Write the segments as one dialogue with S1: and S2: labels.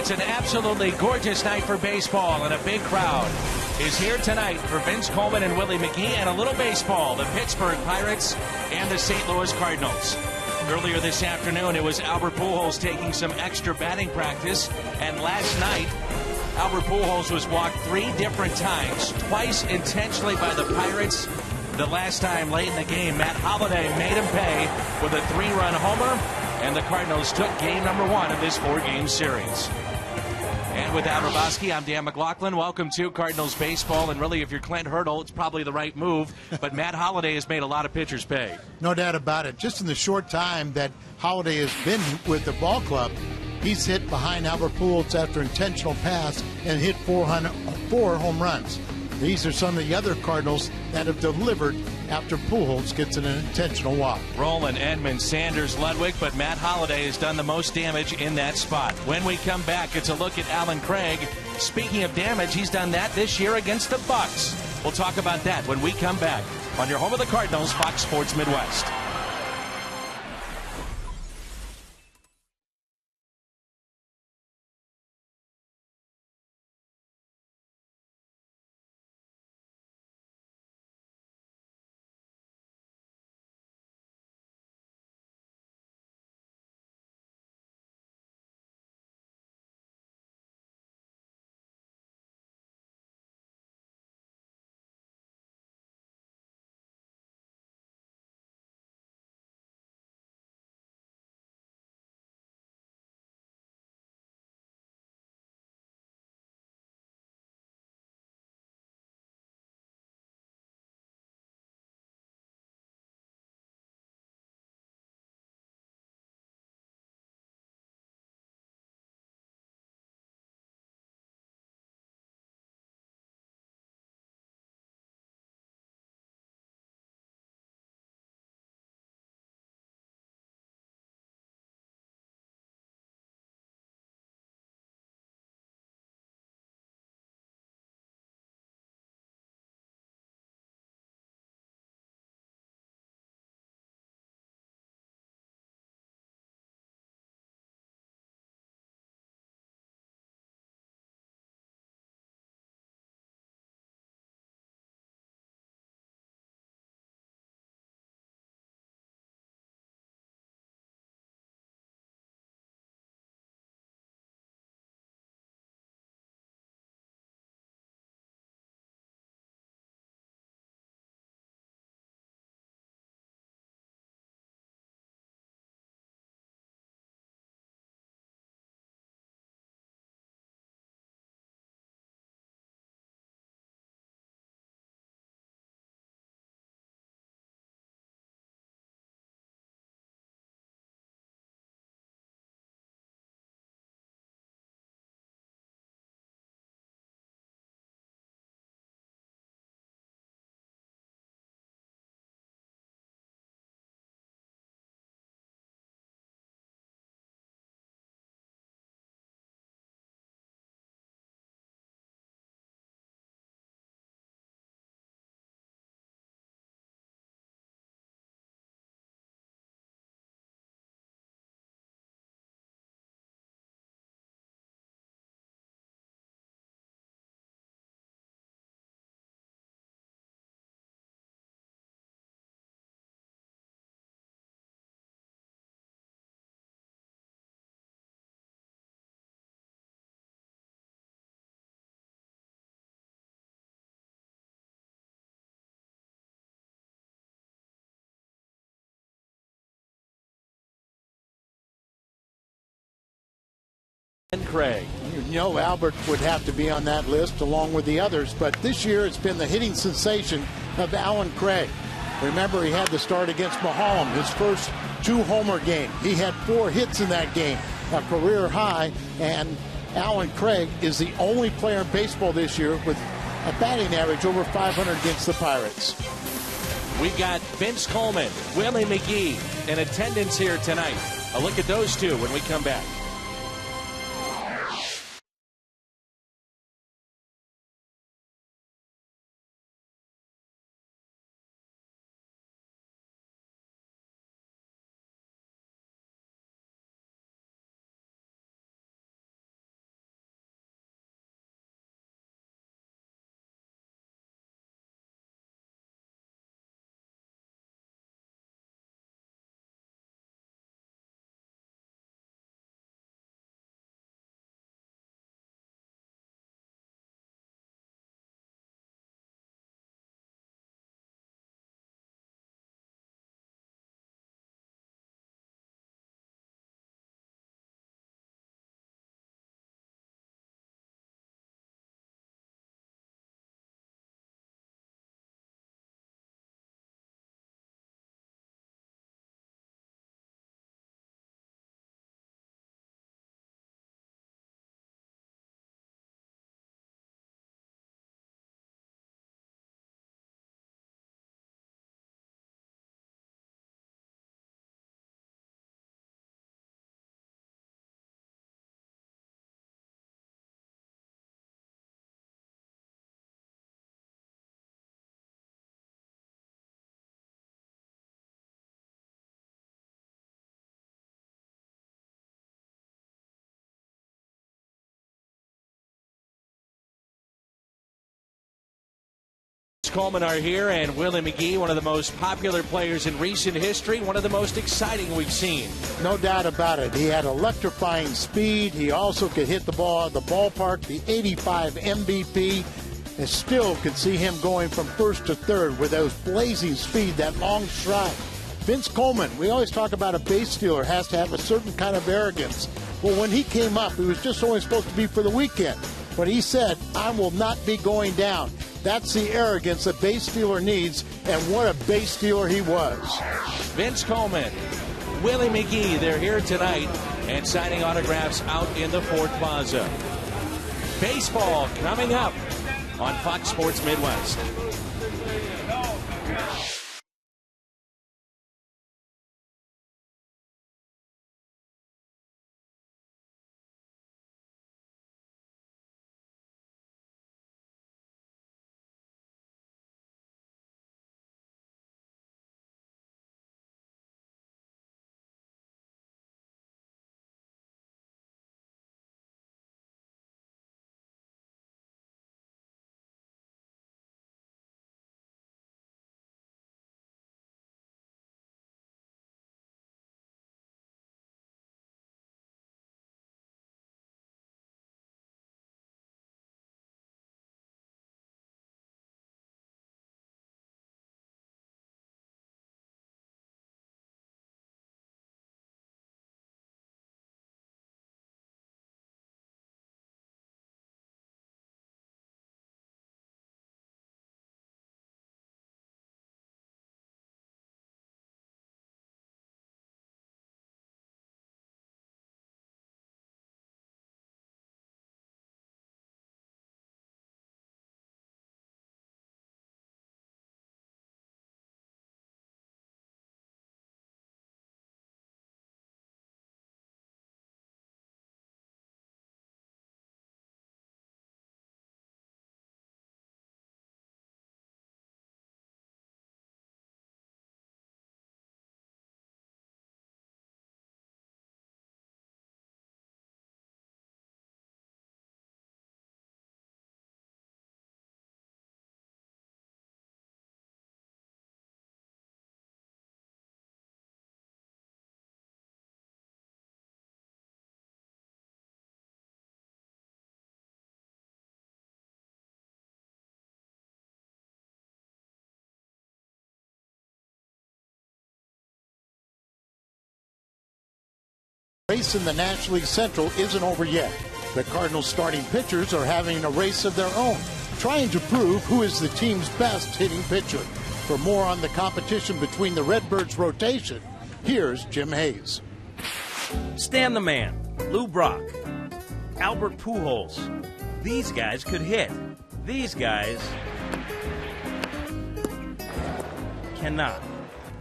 S1: It's an absolutely gorgeous night for baseball, and a big crowd is here tonight for Vince Coleman and Willie McGee, and a little baseball, the Pittsburgh Pirates and the St. Louis Cardinals. Earlier this afternoon, it was Albert Pujols taking some extra batting practice, and last night, Albert Pujols was walked 3 different times, twice intentionally by the Pirates. The last time late in the game, Matt Holliday made him pay with a 3-run homer, and the Cardinals took game number 1 of this 4-game series. And with Al Raboski, I'm Dan McLaughlin. Welcome to Cardinals baseball. And really, if you're Clint Hurdle, it's probably the right move. But Matt Holliday has made a lot of pitchers pay.
S2: No doubt about it. Just in the short time that Holliday has been with the ball club, he's hit behind Albert Pujols after intentional pass and hit 4 home runs. These are some of the other Cardinals that have delivered after Pujols gets an intentional walk.
S1: Roland, Edmonds, Sanders, Ludwig, but Matt Holliday has done the most damage in that spot. When we come back, it's a look at Alan Craig. Speaking of damage, he's done that this year against the Bucks. We'll talk about that when we come back on your home of the Cardinals, Fox Sports Midwest. And Craig.
S2: You know, Albert would have to be on that list along with the others, but this year it's been the hitting sensation of Alan Craig. Remember, he had the start against Maholm, his first 2-homer game. He had 4 hits in that game, a career high, and Alan Craig is the only player in baseball this year with a batting average over 500 against the Pirates.
S1: We've got Vince Coleman, Willie McGee in attendance here tonight. A look at those two when we come back. Coleman are here, and Willie McGee, one of the most popular players in recent history, one of the most exciting we've seen.
S2: No doubt about it. He had electrifying speed. He also could hit the ball out of the ballpark, the 85 MVP, and still could see him going from first to third with those blazing speed, that long stride. Vince Coleman, we always talk about a base stealer has to have a certain kind of arrogance. Well, when he came up, he was just only supposed to be for the weekend. But he said, I will not be going down. That's the arrogance a base stealer needs, and what a base stealer he was.
S1: Vince Coleman, Willie McGee, they're here tonight and signing autographs out in the Ford Plaza. Baseball coming up on Fox Sports Midwest.
S2: Race in the National League Central isn't over yet. The Cardinals starting pitchers are having a race of their own, trying to prove who is the team's best hitting pitcher. For more on the competition between the Redbirds rotation, here's Jim Hayes.
S3: Stan the Man, Lou Brock, Albert Pujols. These guys could hit. These guys cannot.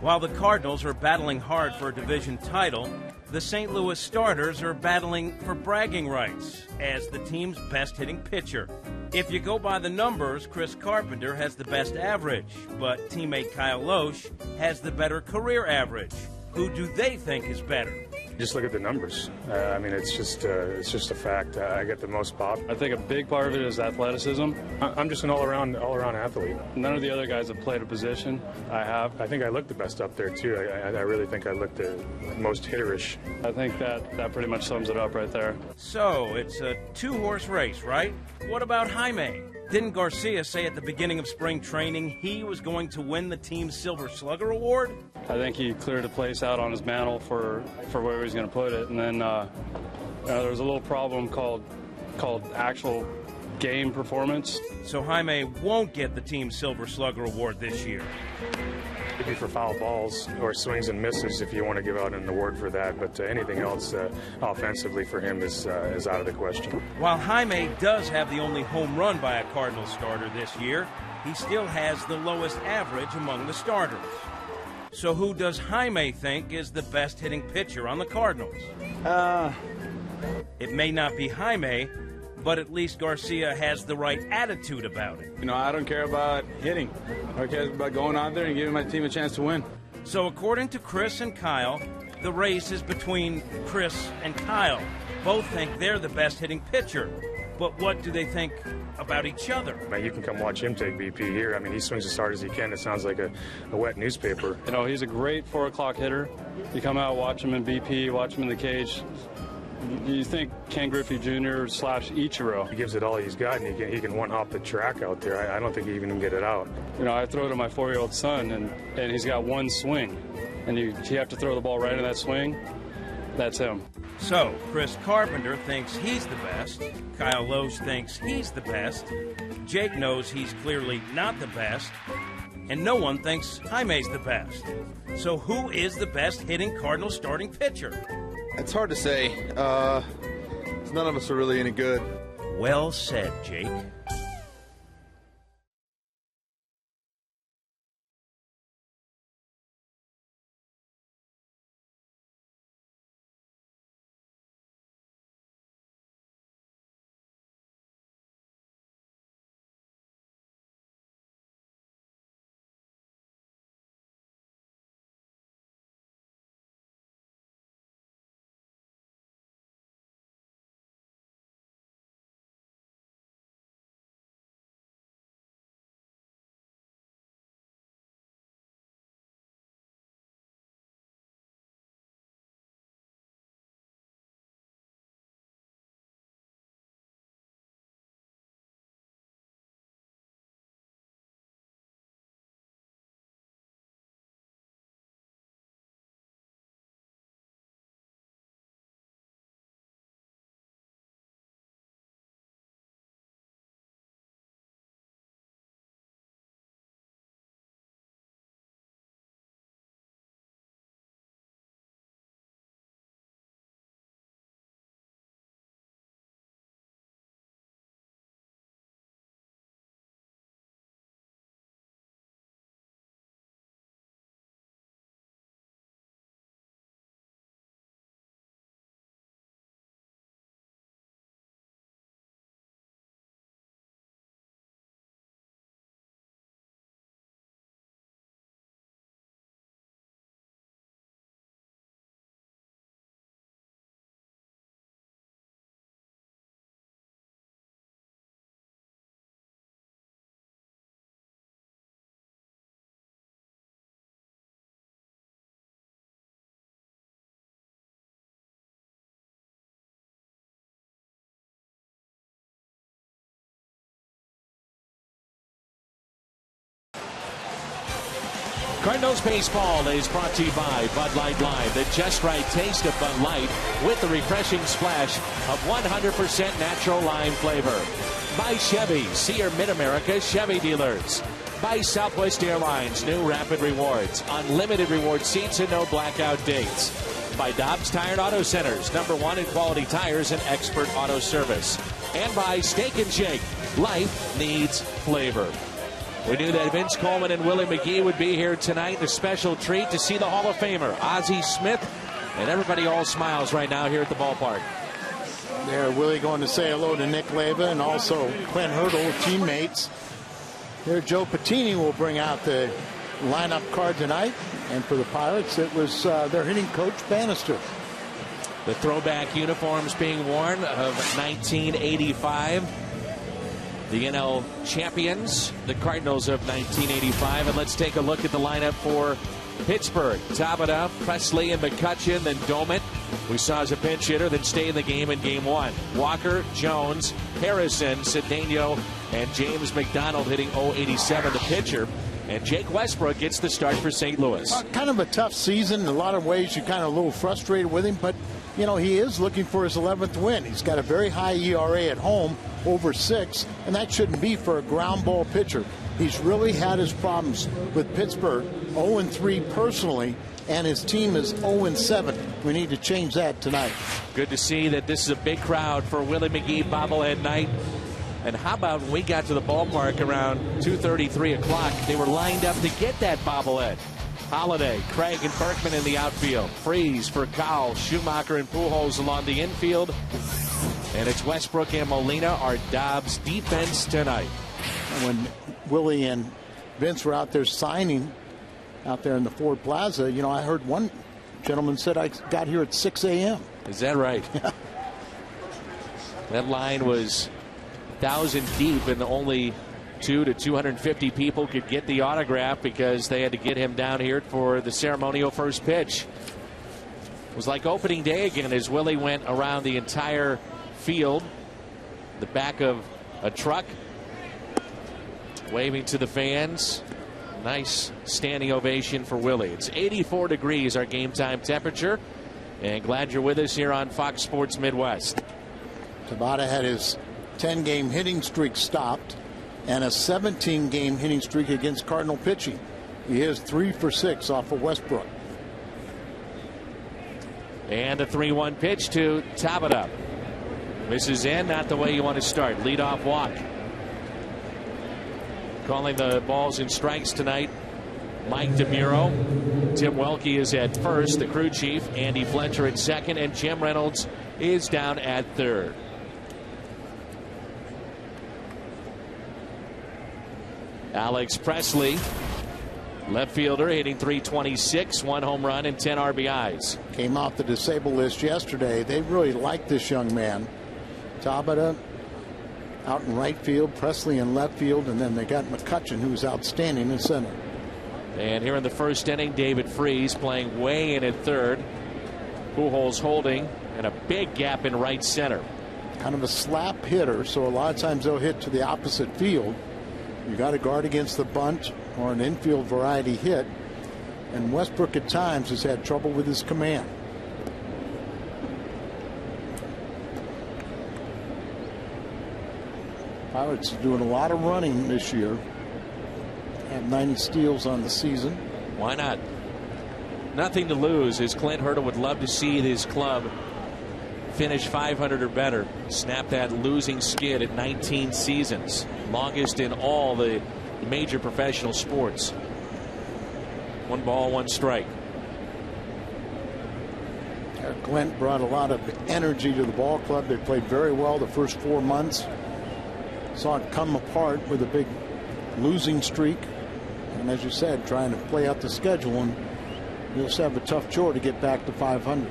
S3: While the Cardinals are battling hard for a division title, the St. Louis starters are battling for bragging rights as the team's best hitting pitcher. If you go by the numbers, Chris Carpenter has the best average, but teammate Kyle Loesch has the better career average. Who do they think is better?
S4: Just look at the numbers. I mean, it's just a fact. I get the most pop. I think a big part of it is athleticism. I'm just an all-around athlete. None of the other guys have played a position I have. I think I look the best up there too. I really think I look the most hitterish. I think that pretty much sums it up right there.
S3: So it's a two-horse race, right? What about Jaime? Didn't Garcia say at the beginning of spring training he was going to win the team's Silver Slugger Award?
S4: I think he cleared a place out on his mantle for where he was going to put it, and then there was a little problem called actual game performance.
S3: So Jaime won't get the team's Silver Slugger Award this year.
S4: It'd be for foul balls or swings and misses if you want to give out an award for that, but anything else offensively for him is out of the question.
S3: While Jaime does have the only home run by a Cardinals starter this year, he still has the lowest average among the starters. So who does Jaime think is the best hitting pitcher on the Cardinals? It may not be Jaime, but at least Garcia has the right attitude about it.
S5: You know, I don't care about hitting. I care about going out there and giving my team a chance to win.
S3: So according to Chris and Kyle, the race is between Chris and Kyle. Both think they're the best hitting pitcher. But what do they think about each other?
S4: Man, you can come watch him take BP here. I mean, he swings as hard as he can. It sounds like a wet newspaper. You know, he's a great 4 o'clock hitter. You come out, watch him in BP, watch him in the cage. You think Ken Griffey Jr. / Ichiro. He gives it all he's got, and he can one-hop the track out there. I don't think he even can get it out. You know, I throw to my 4-year-old son, and he's got one swing. And you have to throw the ball right in that swing. That's him.
S3: So, Chris Carpenter thinks he's the best. Kyle Loesch thinks he's the best. Jake knows he's clearly not the best. And no one thinks Jaime's the best. So who is the best hitting Cardinals starting pitcher?
S6: It's hard to say. None of us are really any good.
S3: Well said, Jake.
S1: Cardinals baseball is brought to you by Bud Light Live, the just right taste of Bud Light with the refreshing splash of 100% natural lime flavor. By Chevy, see your Mid-America Chevy dealers. By Southwest Airlines, new Rapid Rewards, unlimited reward seats and no blackout dates. By Dobbs Tire and Auto Centers, #1 in quality tires and expert auto service. And by Steak and Shake, life needs flavor. We knew that Vince Coleman and Willie McGee would be here tonight. A special treat to see the Hall of Famer, Ozzie Smith. And everybody all smiles right now here at the ballpark.
S2: There, Willie going to say hello to Nick Leyva and also Clint Hurdle, teammates. There, Joe Patini will bring out the lineup card tonight. And for the Pirates, it was their hitting coach, Bannister.
S1: The throwback uniforms being worn of 1985. The NL champions, the Cardinals of 1985. And let's take a look at the lineup for Pittsburgh. Tabata, Presley, and McCutchen, then Domet, we saw as a pinch hitter, then stay in the game in Game 1. Walker, Jones, Harrison, Cedeno, and James McDonald hitting .087, the pitcher. And Jake Westbrook gets the start for St. Louis.
S2: Kind of a tough season. In a lot of ways, you're kind of a little frustrated with him. But, you know, he is looking for his 11th win. He's got a very high ERA at home, over 6. And that shouldn't be for a ground ball pitcher. He's really had his problems with Pittsburgh. 0-3 personally. And his team is 0-7. We need to change that tonight.
S1: Good to see that this is a big crowd for Willie McGee bobblehead night. And how about when we got to the ballpark around 2:30, 3 o'clock, they were lined up to get that bobblehead. Holiday, Craig, and Berkman in the outfield. Freeze for Cowell, Schumacher, and Pujols along the infield. And it's Westbrook and Molina, our Dobbs defense tonight.
S2: And when Willie and Vince were out there signing out there in the Ford Plaza, you know, I heard one gentleman said I got here at 6 a.m.
S1: Is that right? That line was 1,000 deep, and only 200 to 250 people could get the autograph because they had to get him down here for the ceremonial first pitch. It was like opening day again as Willie went around the entire field, the back of a truck, waving to the fans. Nice standing ovation for Willie. It's 84 degrees, our game time temperature, and glad you're with us here on Fox Sports Midwest.
S2: Tabata had his 10-game hitting streak stopped and a 17-game hitting streak against Cardinal pitching. He is 3 for 6 off of Westbrook.
S1: And a 3-1 pitch to Tabata. Misses in, not the way you want to start. Leadoff walk. Calling the balls and strikes tonight, Mike DeMuro. Tim Welke is at first, the crew chief. Andy Fletcher at second, and Jim Reynolds is down at third. Alex Presley, left fielder, hitting .326, 1 home run and 10 RBIs.
S2: Came off the disabled list yesterday. They really like this young man. Tabata out in right field, Presley in left field, and then they got McCutcheon, who's outstanding in center.
S1: And here in the first inning, David Freese playing way in at third. Pujols holding, and a big gap in right center.
S2: Kind of a slap hitter, so a lot of times they'll hit to the opposite field. You got to guard against the bunt or an infield variety hit. And Westbrook at times has had trouble with his command. Pirates are doing a lot of running this year. Have 90 steals on the season.
S1: Why not? Nothing to lose, as Clint Hurdle would love to see his club finish 500 or better. Snap that losing skid at 19 seasons. Longest in all the major professional sports. 1 ball, 1 strike.
S2: Eric Clint brought a lot of energy to the ball club. They played very well the first 4 months. Saw it come apart with a big losing streak. And as you said, trying to play out the schedule, and they'll just have a tough chore to get back to 500.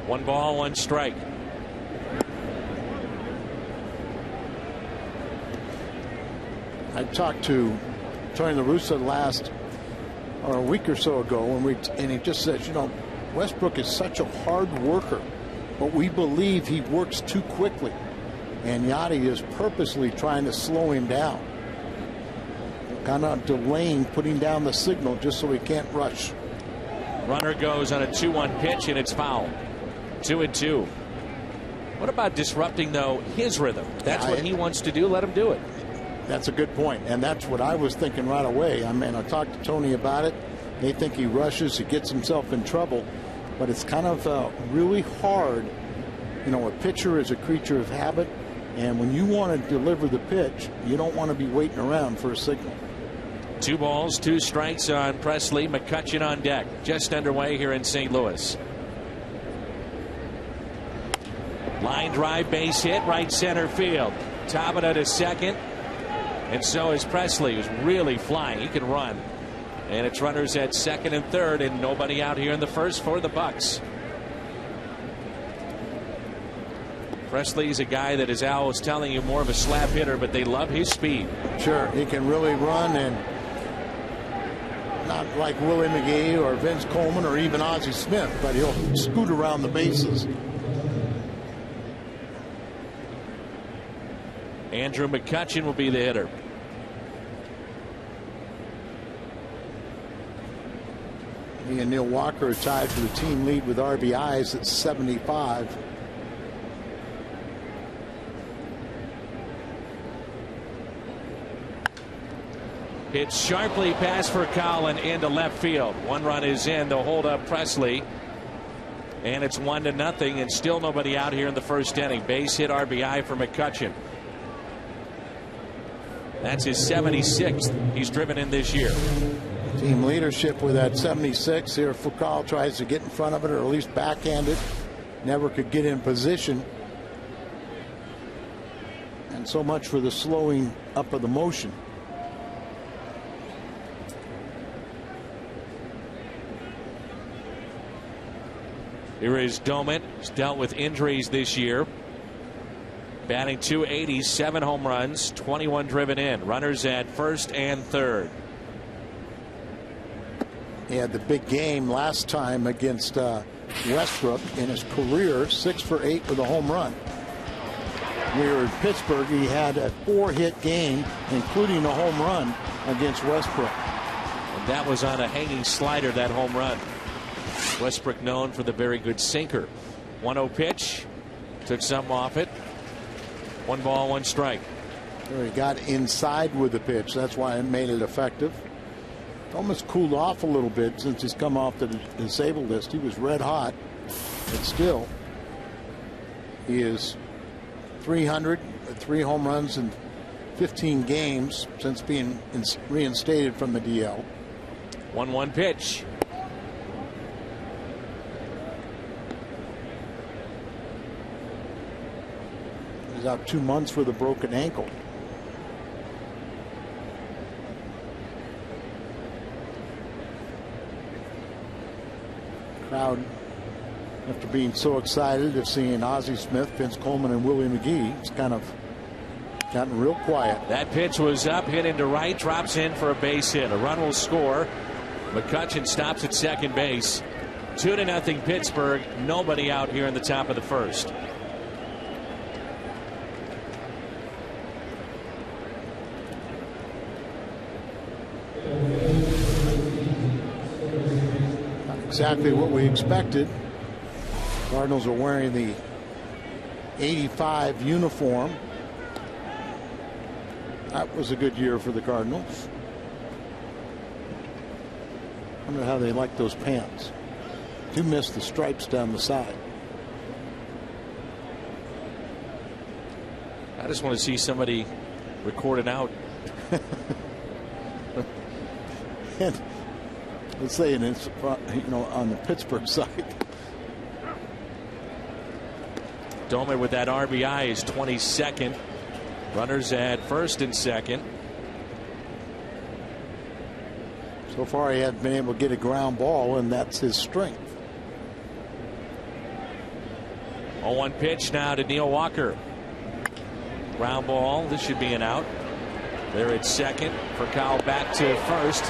S1: One ball, 1 strike.
S2: I talked to Tony La Russa a week or so ago, and he just says, you know, Westbrook is such a hard worker, but we believe he works too quickly, and Yachty is purposely trying to slow him down, kind of delaying putting down the signal just so he can't rush.
S1: Runner goes on a 2-1 pitch, and it's foul. 2-2. What about disrupting, though, his rhythm? That's what he wants to do. Let him do it.
S2: That's a good point, and that's what I was thinking right away. I mean, I talked to Tony about it. They think he rushes, he gets himself in trouble, but it's kind of really hard. You know, a pitcher is a creature of habit, and when you want to deliver the pitch, you don't want to be waiting around for a signal.
S1: 2 balls, 2 strikes on Presley. McCutcheon on deck. Just underway here in St. Louis. Line drive, base hit, right center field. Tabata to second, and so is Presley, who's really flying. He can run. And it's runners at second and third, and nobody out here in the first for the Bucks. Presley's a guy that, as Al was telling you, more of a slap hitter, but they love his speed.
S2: Sure, he can really run, and not like Willie McGee or Vince Coleman or even Ozzie Smith, but he'll scoot around the bases.
S1: Andrew McCutcheon will be the hitter.
S2: He and Neil Walker are tied for the team lead with RBIs at 75.
S1: It's sharply passed for Collin into left field. 1 run is in to hold up Presley. And it's 1-0, and still nobody out here in the first inning. Base hit RBI for McCutcheon. That's his 76th he's driven in this year.
S2: Team leadership with that 76. Here Foucault tries to get in front of it, or at least backhand it. Never could get in position. And so much for the slowing up of the motion.
S1: Here is Doman. He's dealt with injuries this year. Batting .280, 7 home runs, 21 driven in. Runners at first and third.
S2: He had the big game last time against Westbrook in his career, 6 for 8 with a home run. Here in Pittsburgh, he had a 4-hit game, including a home run against Westbrook.
S1: And that was on a hanging slider, that home run. Westbrook known for the very good sinker. 1-0 pitch. Took some off it. 1 ball, 1 strike.
S2: He got inside with the pitch. That's why it made it effective. Almost cooled off a little bit since he's come off the disabled list. He was red hot, but still, he is 300 with 3 home runs in 15 games since being reinstated from the DL.
S1: 1-1 pitch.
S2: He's out 2 months with a broken ankle. Crowd, after being so excited of seeing Ozzie Smith, Vince Coleman, and Willie McGee, it's kind of gotten real quiet.
S1: That pitch was up, hit into right, drops in for a base hit. A run will score. McCutchen stops at second base. 2-0 Pittsburgh. Nobody out here in the top of the first.
S2: Exactly what we expected. Cardinals are wearing the 85 uniform. That was a good year for the Cardinals. I wonder how they like those pants. Do miss the stripes down the side.
S1: I just want to see somebody record it out.
S2: And let's say it's, on the Pittsburgh side.
S1: Doman with that RBI is 22nd. Runners at first and second.
S2: So far, he hasn't been able to get a ground ball, and that's his strength.
S1: 0-1 pitch now to Neil Walker. Ground ball. This should be an out. They're at second. For Kyle back to first.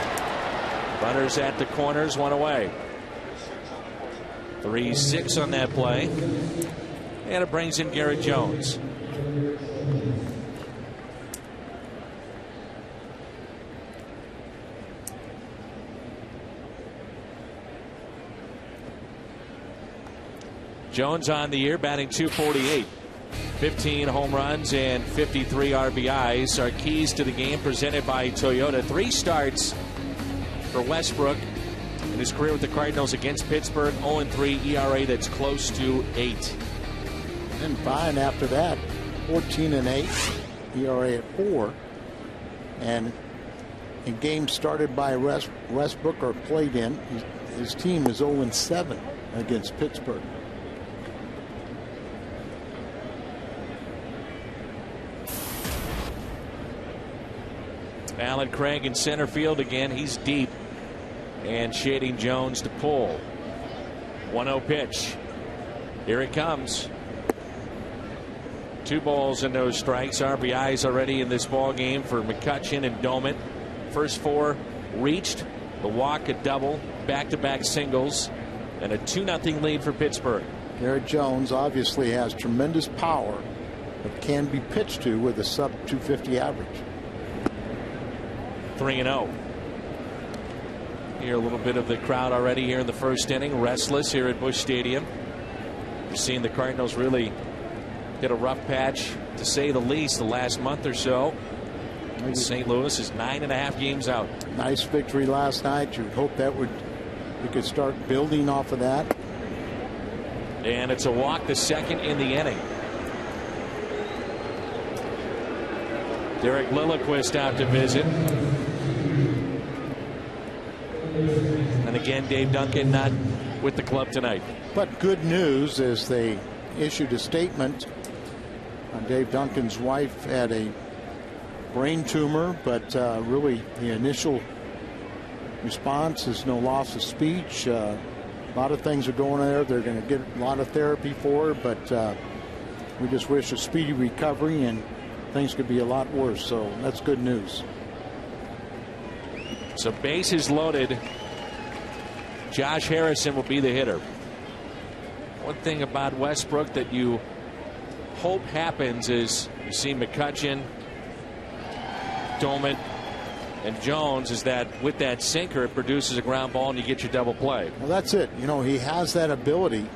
S1: Runners at the corners, 1 away. 3-6 on that play. And it brings in Garrett Jones. Jones on the year, batting .248. 15 home runs and 53 RBIs. Our keys to the game presented by Toyota. 3 starts for Westbrook in his career with the Cardinals against Pittsburgh. 0-3 ERA that's close to 8.
S2: And fine after that. 14-8 ERA at 4. And in games started by Westbrook or played in, his team is 0-7 against Pittsburgh.
S1: Alan Craig in center field again. He's deep and shading Jones to pull. 1-0 pitch. Here it comes. 2 balls and no strikes. RBIs already in this ball game for McCutchen and Doman. First 4 reached. The walk, a double, back-to-back singles, and a 2-0 lead for Pittsburgh.
S2: Garrett Jones obviously has tremendous power, but can be pitched to with a sub .250 average.
S1: 3-0. Hear a little bit of the crowd already here in the first inning. Restless here at Busch Stadium. We've seen the Cardinals really hit a rough patch, to say the least, the last month or so. And St. Louis is 9.5 games out.
S2: Nice victory last night. You'd hope that we could start building off of that.
S1: And it's a walk, the second in the inning. Derek Lilliquist out to visit. And again, Dave Duncan not with the club tonight.
S2: But good news is they issued a statement. Dave Duncan's wife had a brain tumor, but really the initial response is no loss of speech, A lot of things are going there. They're going to get a lot of therapy for her, but we just wish a speedy recovery, and things could be a lot worse. So that's good news.
S1: So bases loaded. Josh Harrison will be the hitter. One thing about Westbrook that you hope happens is you see McCutchen, Dolman, and Jones, is that with that sinker it produces a ground ball and you get your double play.
S2: Well, that's it. You know, he has that ability.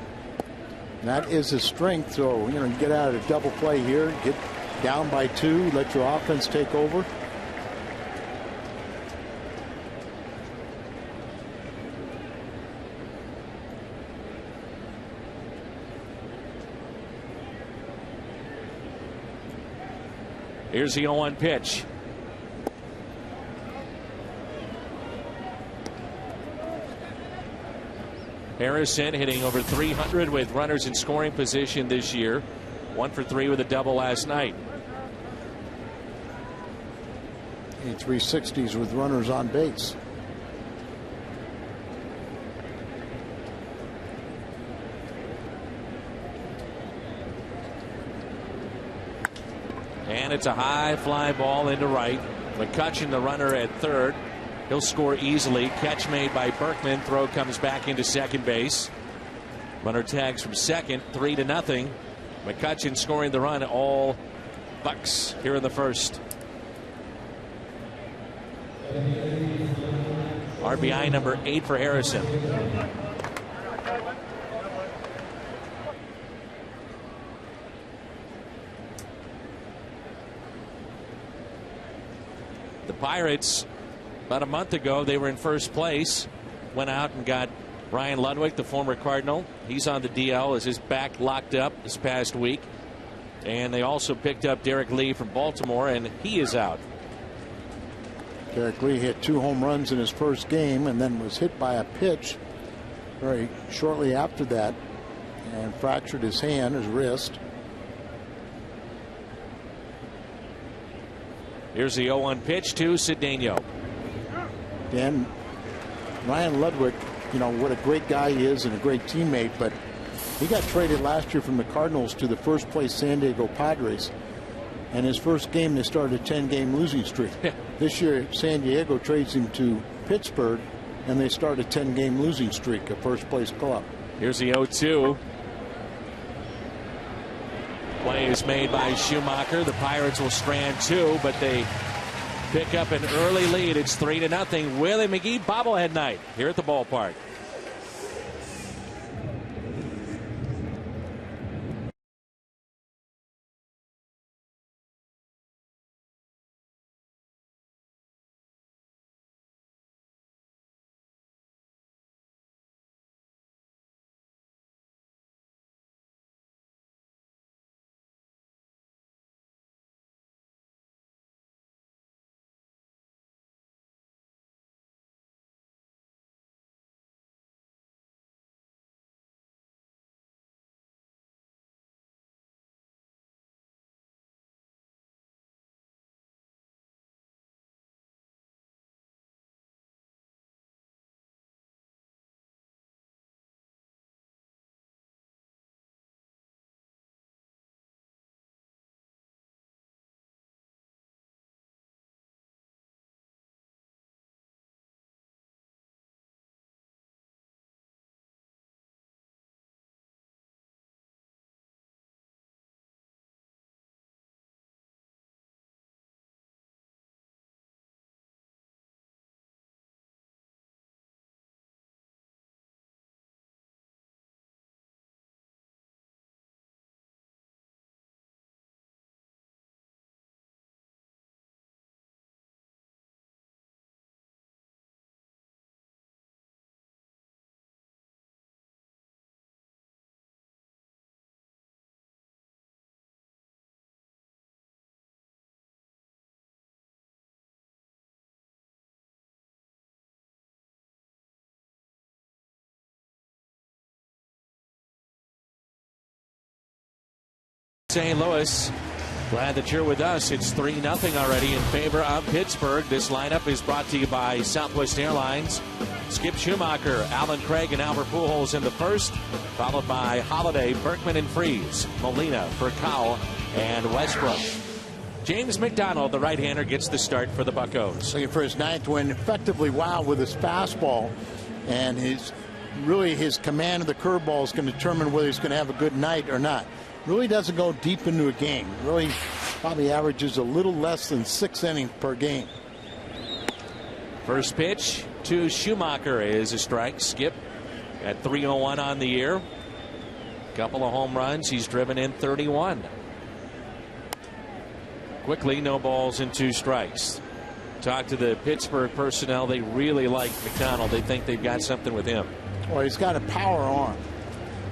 S2: That is his strength. So, you know, you get out of a double play here, get down by 2, let your offense take over.
S1: Here's the 0-1 pitch. Harrison hitting over 300 with runners in scoring position this year. 1 for 3 with a double last night.
S2: 360s with runners on base.
S1: And it's a high fly ball into right. McCutchen, the runner at third. He'll score easily. Catch made by Berkman. Throw comes back into second base. Runner tags from second. 3-0. McCutchen scoring the run. All Bucks here in the first. RBI number 8 for Harrison. The Pirates, about a month ago, they were in first place. Went out and got Ryan Ludwig, the former Cardinal. He's on the DL as his back locked up this past week. And they also picked up Derek Lee from Baltimore, and he is out.
S2: Derek Lee hit 2 home runs in his first game and then was hit by a pitch very shortly after that and fractured his hand, his wrist.
S1: Here's the 0-1 pitch to Cedeno.
S2: Dan, Ryan Ludwig, you know what a great guy he is and a great teammate, but he got traded last year from the Cardinals to the first place San Diego Padres. And his first game, they started a 10-game losing streak. This year, San Diego trades him to Pittsburgh, and they start a 10-game losing streak, a first-place club.
S1: Here's the 0-2. Play is made by Schumacher. The Pirates will strand 2, but they pick up an early lead. It's 3-0. Willie McGee bobblehead night here at the ballpark. St. Louis Glad that you're with us. It's 3-0 already in favor of Pittsburgh. This lineup is brought to you by Southwest Airlines. Skip Schumacher, Alan Craig, and Albert Pujols in the first, followed by Holiday, Berkman, and Freese, Molina, Furcal, and Westbrook. James McDonald, the right-hander, gets the start for the Buccos.
S2: Looking for his 9th win, effectively wild with his fastball, and his command of the curveball is going to determine whether he's going to have a good night or not. Really doesn't go deep into a game. Really probably averages a little less than 6 innings per game.
S1: First pitch to Schumacher is a strike. Skip at 301 on the year. Couple of home runs. He's driven in 31. Quickly, no balls and 2 strikes. Talk to the Pittsburgh personnel. They really like McDonald. They think they've got something with him.
S2: Well, he's got a power arm.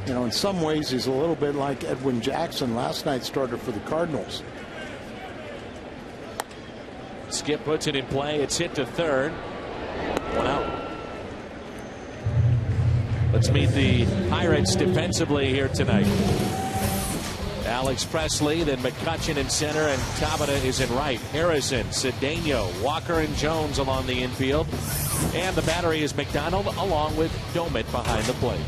S2: You know, in some ways, he's a little bit like Edwin Jackson, last night's starter for the Cardinals.
S1: Skip puts it in play. It's hit to third. 1 out. Let's meet the Pirates defensively here tonight. Alex Presley, then McCutchen in center, and Tabata is in right. Harrison, Cedeno, Walker, and Jones along the infield. And the battery is McDonald along with Domit behind the plate.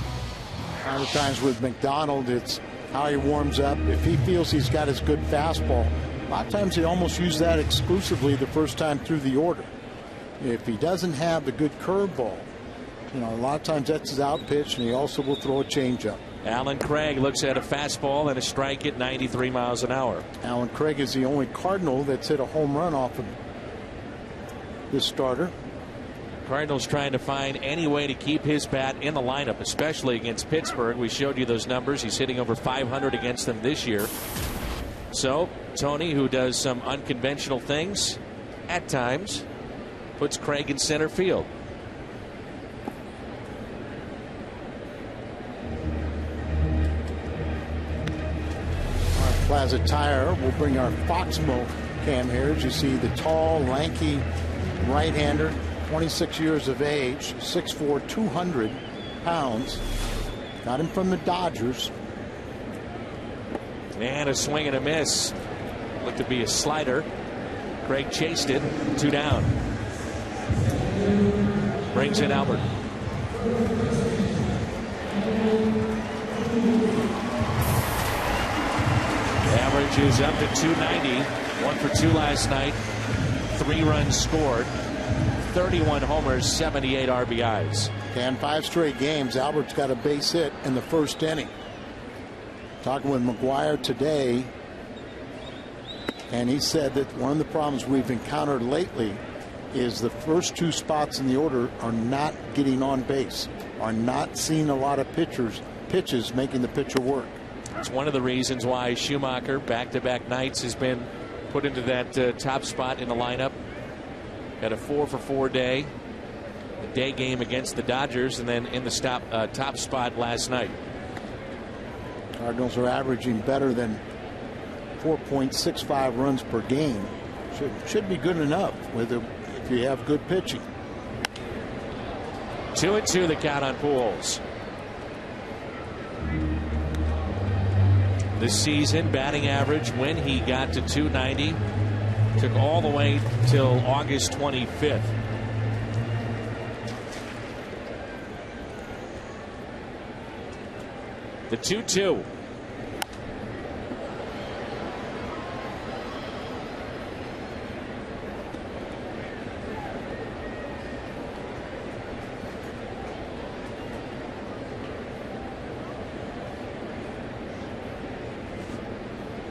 S2: A lot of times with McDonald, it's how he warms up. If he feels he's got his good fastball, a lot of times he almost use that exclusively the first time through the order. If he doesn't have the good curveball, you know, a lot of times that's his out pitch, and he also will throw a changeup.
S1: Alan Craig looks at a fastball and a strike at 93 miles an hour.
S2: Alan Craig is the only Cardinal that's hit a home run off of this starter.
S1: Cardinals trying to find any way to keep his bat in the lineup, especially against Pittsburgh. We showed you those numbers. He's hitting over 500 against them this year. So Tony, who does some unconventional things at times, puts Craig in center field.
S2: Our Plaza Tire will bring our Foxmo cam here. As you see, the tall, lanky right-hander, 26 years of age, 6'4", 200 pounds. Got him from the Dodgers.
S1: And a swing and a miss. Looked to be a slider. Craig chased it. 2 down. Brings in Albert. Average is up to 290. 1 for 2 last night. 3 runs scored. 31 homers, 78 RBIs.
S2: And 5 straight games, Albert's got a base hit in the first inning. Talking with McGuire today, and he said that one of the problems we've encountered lately is the first 2 spots in the order are not getting on base, are not seeing a lot of pitches making the pitcher work.
S1: It's one of the reasons why Schumacher back-to-back nights has been put into that top spot in the lineup. Had a 4 for 4 day, the day game against the Dodgers, and then in the top spot last night.
S2: Cardinals are averaging better than 4.65 runs per game. Should be good enough if you have good pitching.
S1: 2-2 the count on Pujols. This season, batting average when he got to 290 took all the way till August 25th. The 2-2.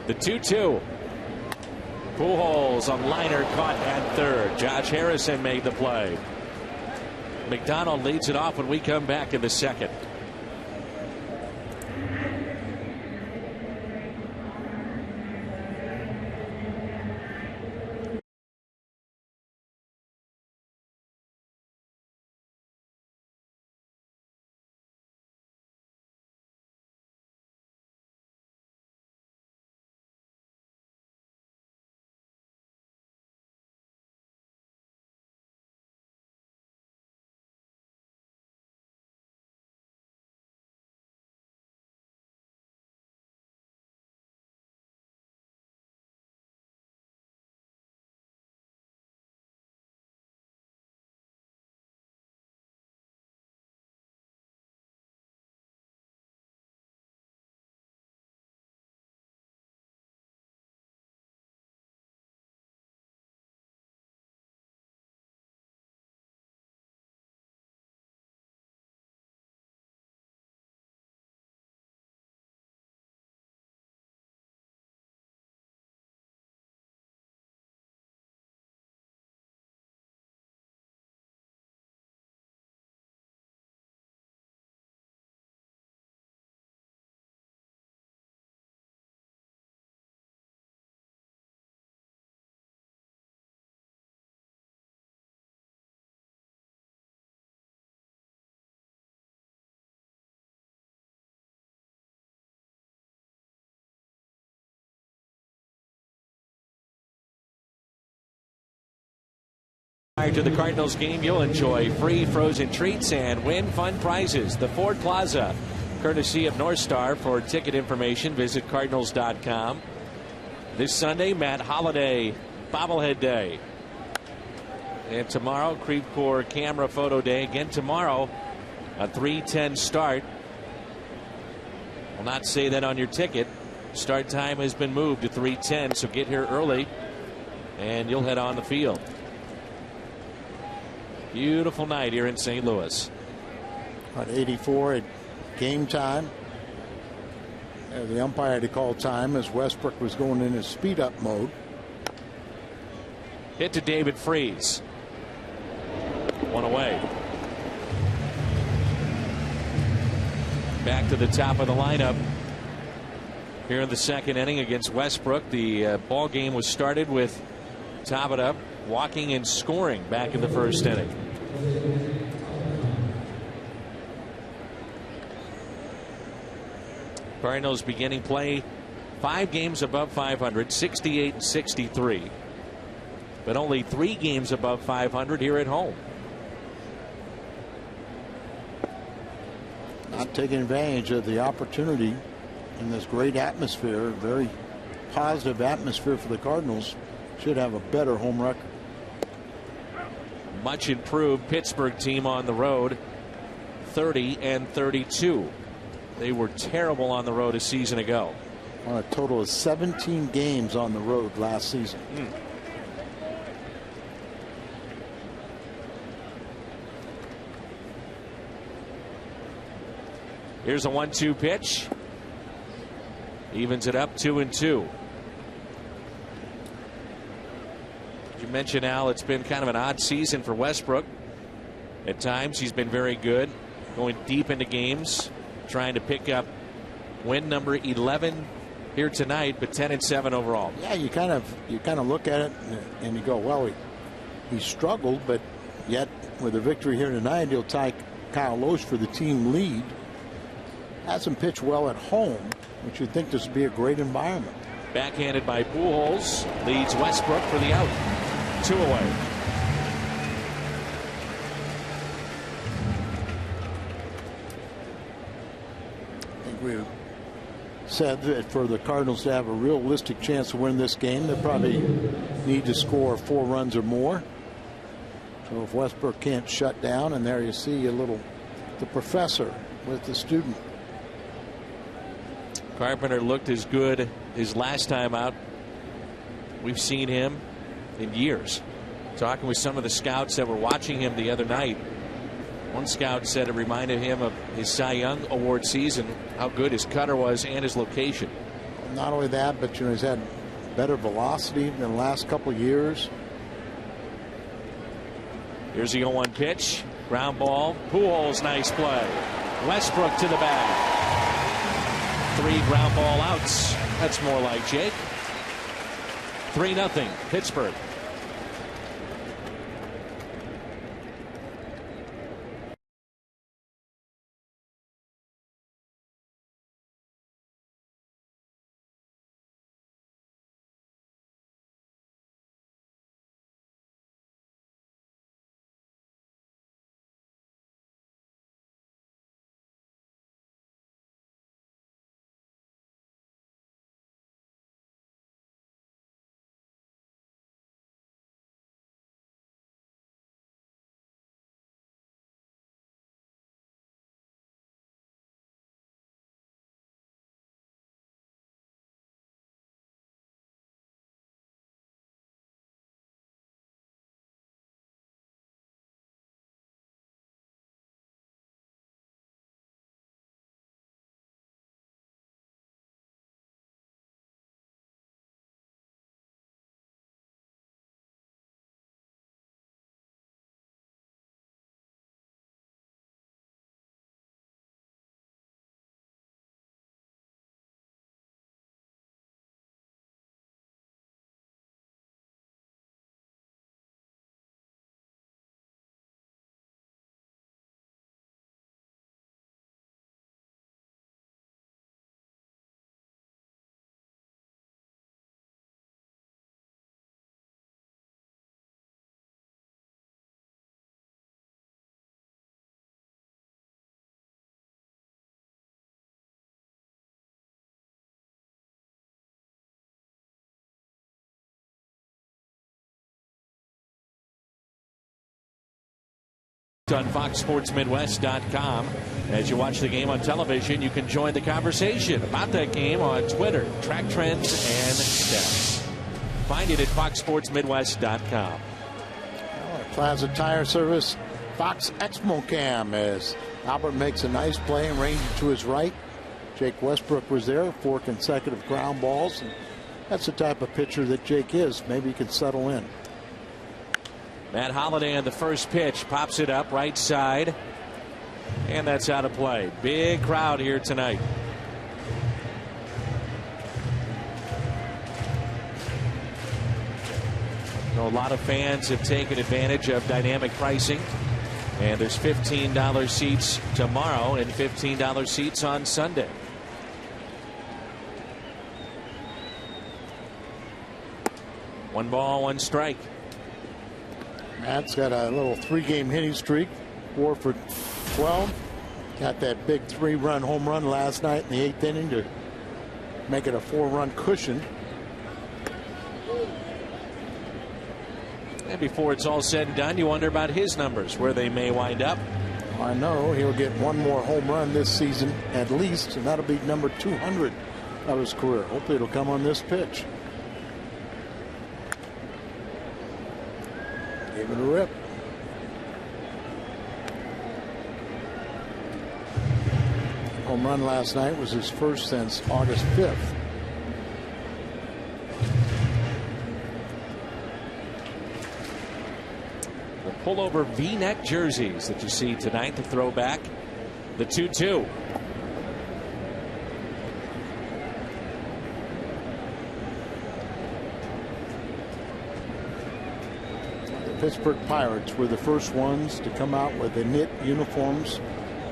S1: The 2-2. Pujols, a liner caught at third. Josh Harrison made the play. McDonald leads it off when we come back in the second. Prior to the Cardinals game, you'll enjoy free frozen treats and win fun prizes. The Ford Plaza, courtesy of North Star. For ticket information, visit Cardinals.com. This Sunday, Matt Holliday Bobblehead Day. And tomorrow, Creve Coeur Camera Photo Day. Again tomorrow, a 3:10 start. Will not say that on your ticket. Start time has been moved to 3:10, so get here early and you'll head on the field. Beautiful night here in St. Louis.
S2: At 84 at game time. The umpire had to call time as Westbrook was going in his speed up mode.
S1: Hit to David Freese. One away. Back to the top of the lineup here in the second inning against Westbrook. The ball game was started with Tabata walking and scoring back in the first inning. Cardinals beginning play 5 games above 500, 68 and 63, but only 3 games above 500 here at home.
S2: Not taking advantage of the opportunity in this great atmosphere, very positive atmosphere for the Cardinals. Should have a better home record.
S1: Much improved Pittsburgh team on the road, 30 and 32. They were terrible on the road a season ago.
S2: On a total of 17 games on the road last season.
S1: Here's a 1-2 pitch. Evens it up 2-2. You mentioned, Al, it's been kind of an odd season for Westbrook. At times he's been very good, going deep into games, trying to pick up win number 11 here tonight, but 10 and 7 overall.
S2: Yeah, you kind of look at it and you go, well, he struggled, but yet with a victory here tonight, he'll tie Kyle Loesch for the team lead. Hasn't pitched well at home, which you'd think this would be a great environment.
S1: Backhanded by Pujols, leads Westbrook for the out. 2 away.
S2: I think we said that for the Cardinals to have a realistic chance to win this game, they probably need to score 4 runs or more. So if Westbrook can't shut down, and there you see a little the professor with the student.
S1: Carpenter looked as good his last time out. We've seen him in years. Talking with some of the scouts that were watching him the other night, one scout said it reminded him of his Cy Young Award season, how good his cutter was and his location.
S2: Not only that, but he's had better velocity than the last couple of years.
S1: Here's the 0-1 pitch. Ground ball. Pujols, nice play. Westbrook to the bag. 3 ground ball outs. That's more like Jake. 3-0 Pittsburgh. On FoxSportsMidwest.com. As you watch the game on television, you can join the conversation about that game on Twitter, track trends, and stats. Find it at FoxSportsMidwest.com.
S2: Plaza Tire Service, Fox Exmo Cam, as Albert makes a nice play and ranges to his right. Jake Westbrook was there, 4 consecutive ground balls. And that's the type of pitcher that Jake is. Maybe he can settle in.
S1: Matt Holliday on the first pitch pops it up right side, and that's out of play. Big crowd here tonight. A lot of fans have taken advantage of dynamic pricing, and there's $15 seats tomorrow and $15 seats on Sunday. One ball, one strike.
S2: Matt's got a little 3-game hitting streak, 4 for 12. Got that big 3-run home run last night in the 8th inning to make it a 4-run cushion.
S1: And before it's all said and done, you wonder about his numbers, where they may wind up.
S2: I know he'll get one more home run this season at least, and that'll be number 200 of his career. Hopefully it'll come on this pitch. Gave it a rip. Home run last night was his first since August 5th.
S1: The pullover V-neck jerseys that you see tonight, the throwback, the 2-2.
S2: Pittsburgh Pirates were the first ones to come out with the knit uniforms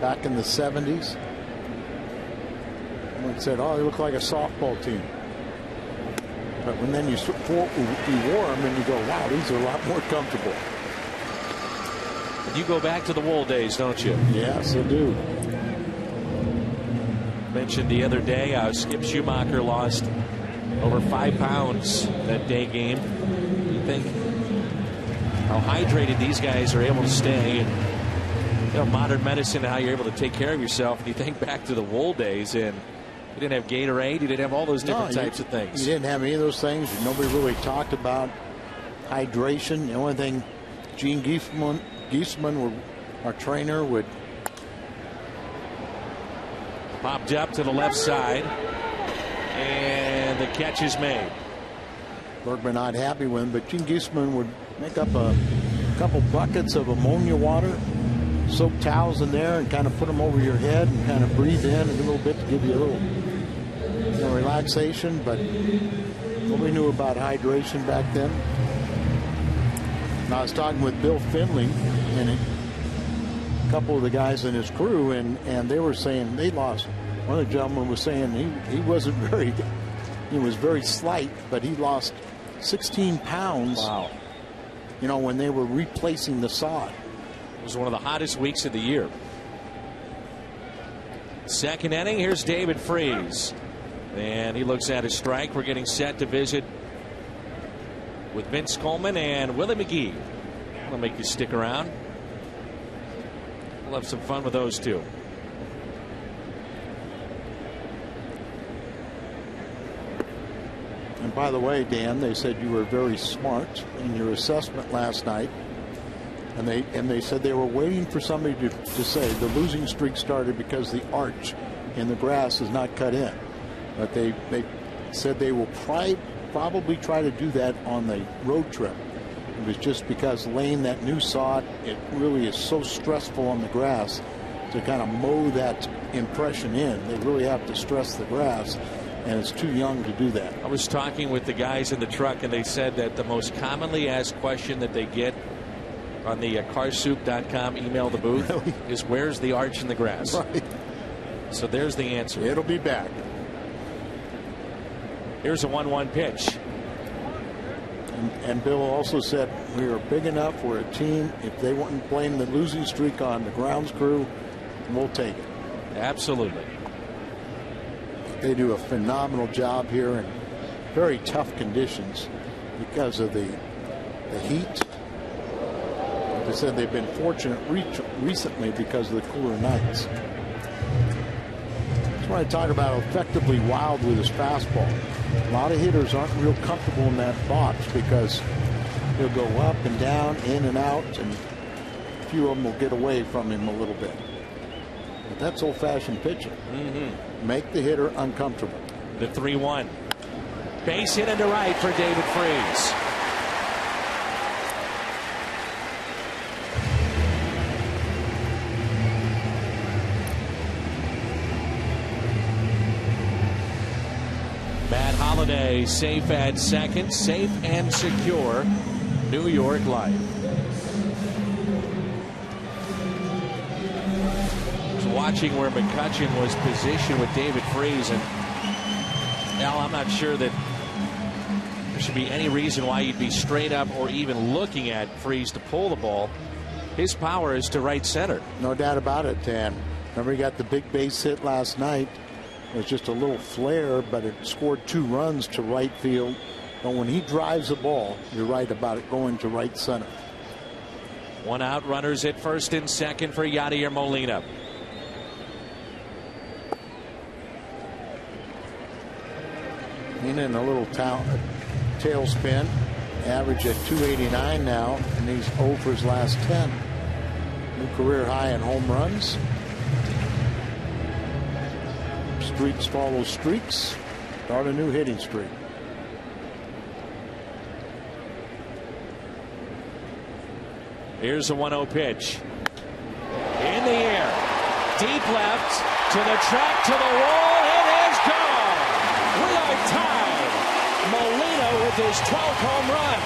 S2: back in the 70s. Everyone said, oh, they look like a softball team. But when then you wore them and you go, wow, these are a lot more comfortable.
S1: You go back to the Wool days, don't you?
S2: Yes, I do.
S1: Mentioned the other day, Skip Schumacher lost over 5 pounds that day game. You think how hydrated these guys are able to stay, and you know, modern medicine, how you're able to take care of yourself. And you think back to the Wool days, and you didn't have Gatorade, you didn't have all those different types of things.
S2: You didn't have any of those things. Nobody really talked about hydration. The only thing Gene Giesman, our trainer, would
S1: popped up to the left side, and the catch is made.
S2: Bergman not happy with him, but Gene Giesman would make up a couple buckets of ammonia water, soak towels in there, and kind of put them over your head and kind of breathe in a little bit to give you a little relaxation. But what we knew about hydration back then. And I was talking with Bill Finley and a couple of the guys in his crew, and they were saying they lost. One of the gentlemen was saying he wasn't very, he was very slight, but he lost 16 pounds.
S1: Wow.
S2: You know, when they were replacing the sod.
S1: It was one of the hottest weeks of the year. Second inning, here's David Freese. And he looks at his strike. We're getting set to visit with Vince Coleman and Willie McGee. I'll make you stick around. We'll have some fun with those two.
S2: And by the way, Dan, they said you were very smart in your assessment last night. And they said they were waiting for somebody to say the losing streak started because the arch in the grass is not cut in. But they said they will probably try to do that on the road trip. It was just because laying that new sod, it really is so stressful on the grass to kind of mow that impression in. They really have to stress the grass, and it's too young to do that.
S1: I was talking with the guys in the truck, and they said that the most commonly asked question that they get on the carsoup.com email the booth is, where's the arch in the grass?
S2: Right.
S1: So there's the answer.
S2: It'll be back.
S1: Here's a 1-1 pitch.
S2: And Bill also said we are big enough. We're a team. If they wouldn't blame the losing streak on the grounds crew, we'll take it.
S1: Absolutely.
S2: They do a phenomenal job here in very tough conditions because of the heat. They said they've been fortunate recently because of the cooler nights. That's why I talk about effectively wild with his fastball. A lot of hitters aren't real comfortable in that box because he'll go up and down, in and out, and a few of them will get away from him a little bit. But that's old-fashioned pitching. Make the hitter uncomfortable.
S1: The 3-1. Base hit into right for David Freese. Matt Holliday safe at second, safe and secure. New York Life. Watching where McCutchen was positioned with David Freese, and Al, I'm not sure that there should be any reason why you'd be straight up or even looking at Freese to pull the ball. His power is to right center.
S2: No doubt about it, Dan. Remember, he got the big base hit last night. It was just a little flare, but it scored 2 runs to right field. But when he drives the ball, you're right about it going to right center.
S1: 1 out, runners at first and second for Yadier Molina.
S2: In a little tailspin, average at 289 now, and he's 0 for his last 10. New career high in home runs. Streaks follow streaks. Start a new hitting streak.
S1: Here's a 1-0 pitch. In the air. Deep left to the track, to the wall. It is gone. We are tied. Molina with his 12th home run.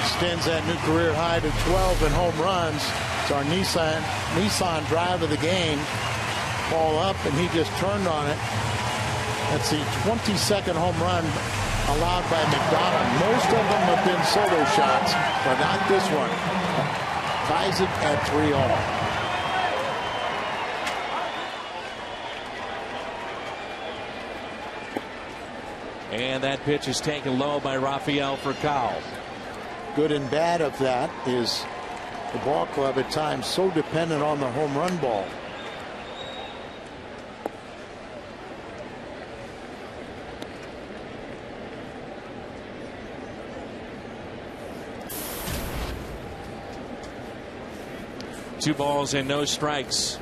S2: Extends that new career high to 12 in home runs. It's our Nissan drive of the game. Ball up, and he just turned on it. That's the 22nd home run allowed by McDonald. Most of them have been solo shots, but not this one. Ties it at 3-all.
S1: And that pitch is taken low by Rafael Furcal.
S2: Good and bad of that is the ball club at times so dependent on the home run ball.
S1: Two balls and no strikes.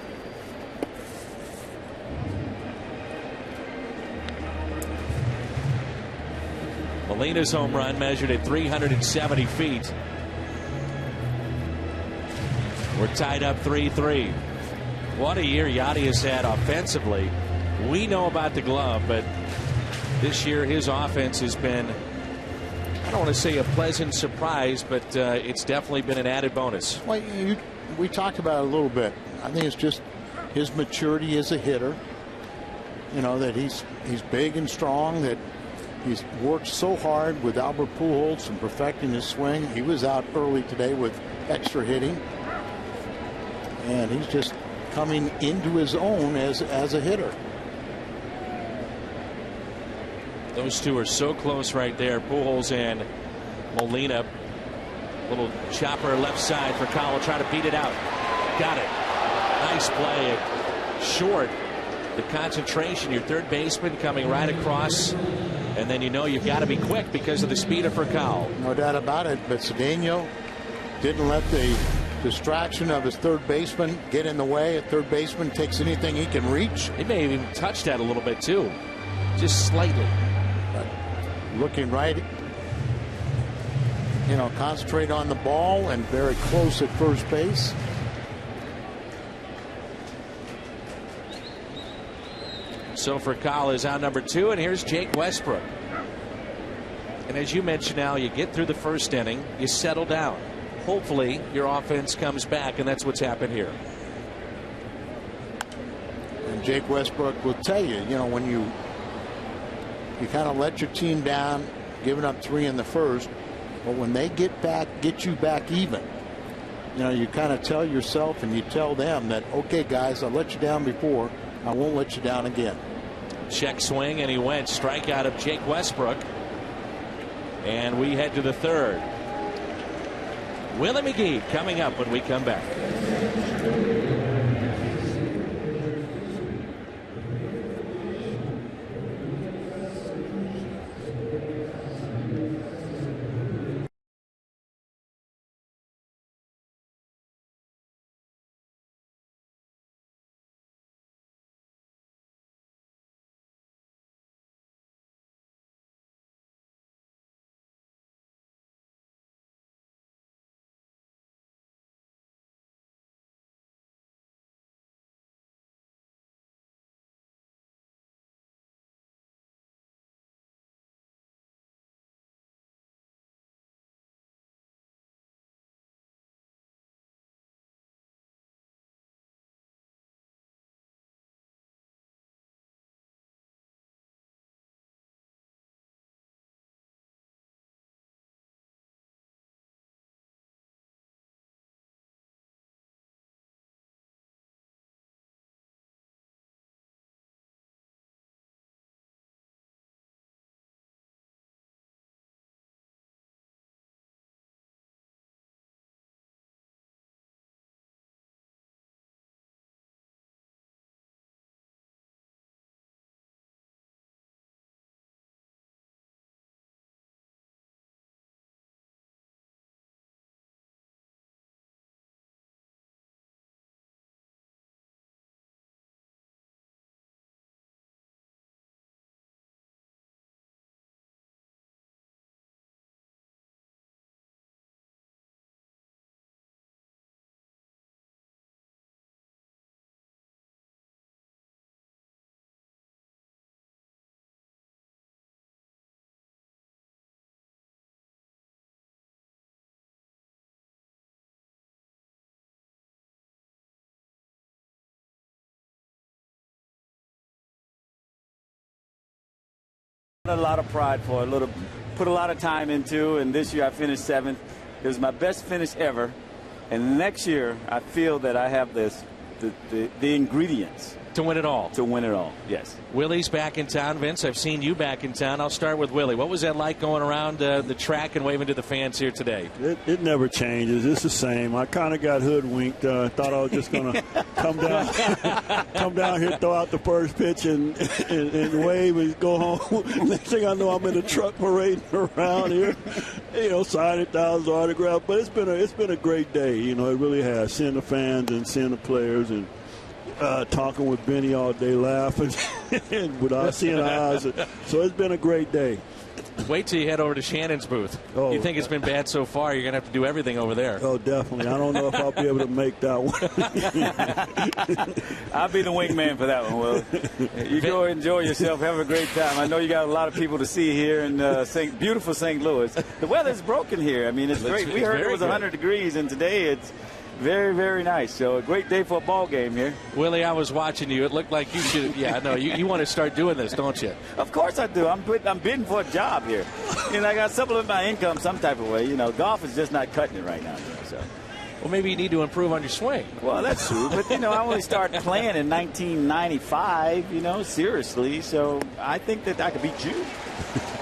S1: Molina's home run measured at 370 feet. We're tied up 3-3. What a year Yadi has had offensively. We know about the glove, but this year his offense has been, I don't want to say a pleasant surprise, but it's definitely been an added bonus.
S2: Well, we talked about it a little bit. I think it's just his maturity as a hitter. You know, that he's big and strong, that he's worked so hard with Albert Pujols and perfecting his swing. He was out early today with extra hitting, and he's just coming into his own as a hitter.
S1: Those two are so close right there, Pujols and Molina. Little chopper left side for Kyle, try to beat it out. Got it. Nice play. Short. The concentration, your third baseman coming right across, and then you know you've got to be quick because of the speed of Furcal.
S2: No doubt about it, but Cedeno didn't let the distraction of his third baseman get in the way. A third baseman takes anything he can reach.
S1: He may have even touched that a little bit too, just slightly.
S2: But looking right, you know, concentrate on the ball and very close at first base.
S1: So Furcal is out number 2, and here's Jake Westbrook. And as you mentioned, now you get through the first inning, you settle down. Hopefully your offense comes back, and that's what's happened here.
S2: And Jake Westbrook will tell you, you know, when you kind of let your team down, giving up 3 in the first, but when they get you back even, you know, you kind of tell yourself and you tell them that, okay, guys, I let you down before. I won't let you down again.
S1: Check swing, and he went. Strikeout of Jake Westbrook. And we head to the third. Willie McGee coming up when we come back.
S7: A lot of pride for put a lot of time into, and this year I finished 7th. It was my best finish ever, and next year I feel that I have the ingredients
S1: To win it all.
S7: to win it all. Yes.
S1: Willie's back in town. Vince, I've seen you back in town. I'll start with Willie. What was that like going around the track and waving to the fans here today?
S8: It never changes. It's the same. I kind of got hoodwinked. Thought I was just going to come down here, throw out the first pitch, and wave and go home. Next thing I know, I'm in a truck parading around here, signing thousands of autographs. But it's been a great day. It really has. Seeing the fans and seeing the players and talking with Benny all day, laughing without seeing eyes. So it's been a great day.
S1: Wait till you head over to Shannon's booth.
S8: Oh,
S1: you think it's been bad so far, you're going to have to do everything over there.
S8: Oh, definitely. I don't know if I'll be able to make that one.
S7: I'll be the wingman for that one, Will. You go enjoy yourself. Have a great time. I know you got a lot of people to see here in beautiful St. Louis. The weather's broken here. I mean, it's great. We heard it was 100 degrees, and today it's very, very nice. So a great day for a ball game here.
S1: Willie, I was watching you. It looked like you should. Yeah, no, you want to start doing this, don't you?
S7: Of course I do. I'm bidding for a job here. I got to supplement my income some type of way. Golf is just not cutting it right now. So.
S1: Well, maybe you need to improve on your swing.
S7: Well, that's true. But, I only started playing in 1995, seriously. So I think that I could beat you.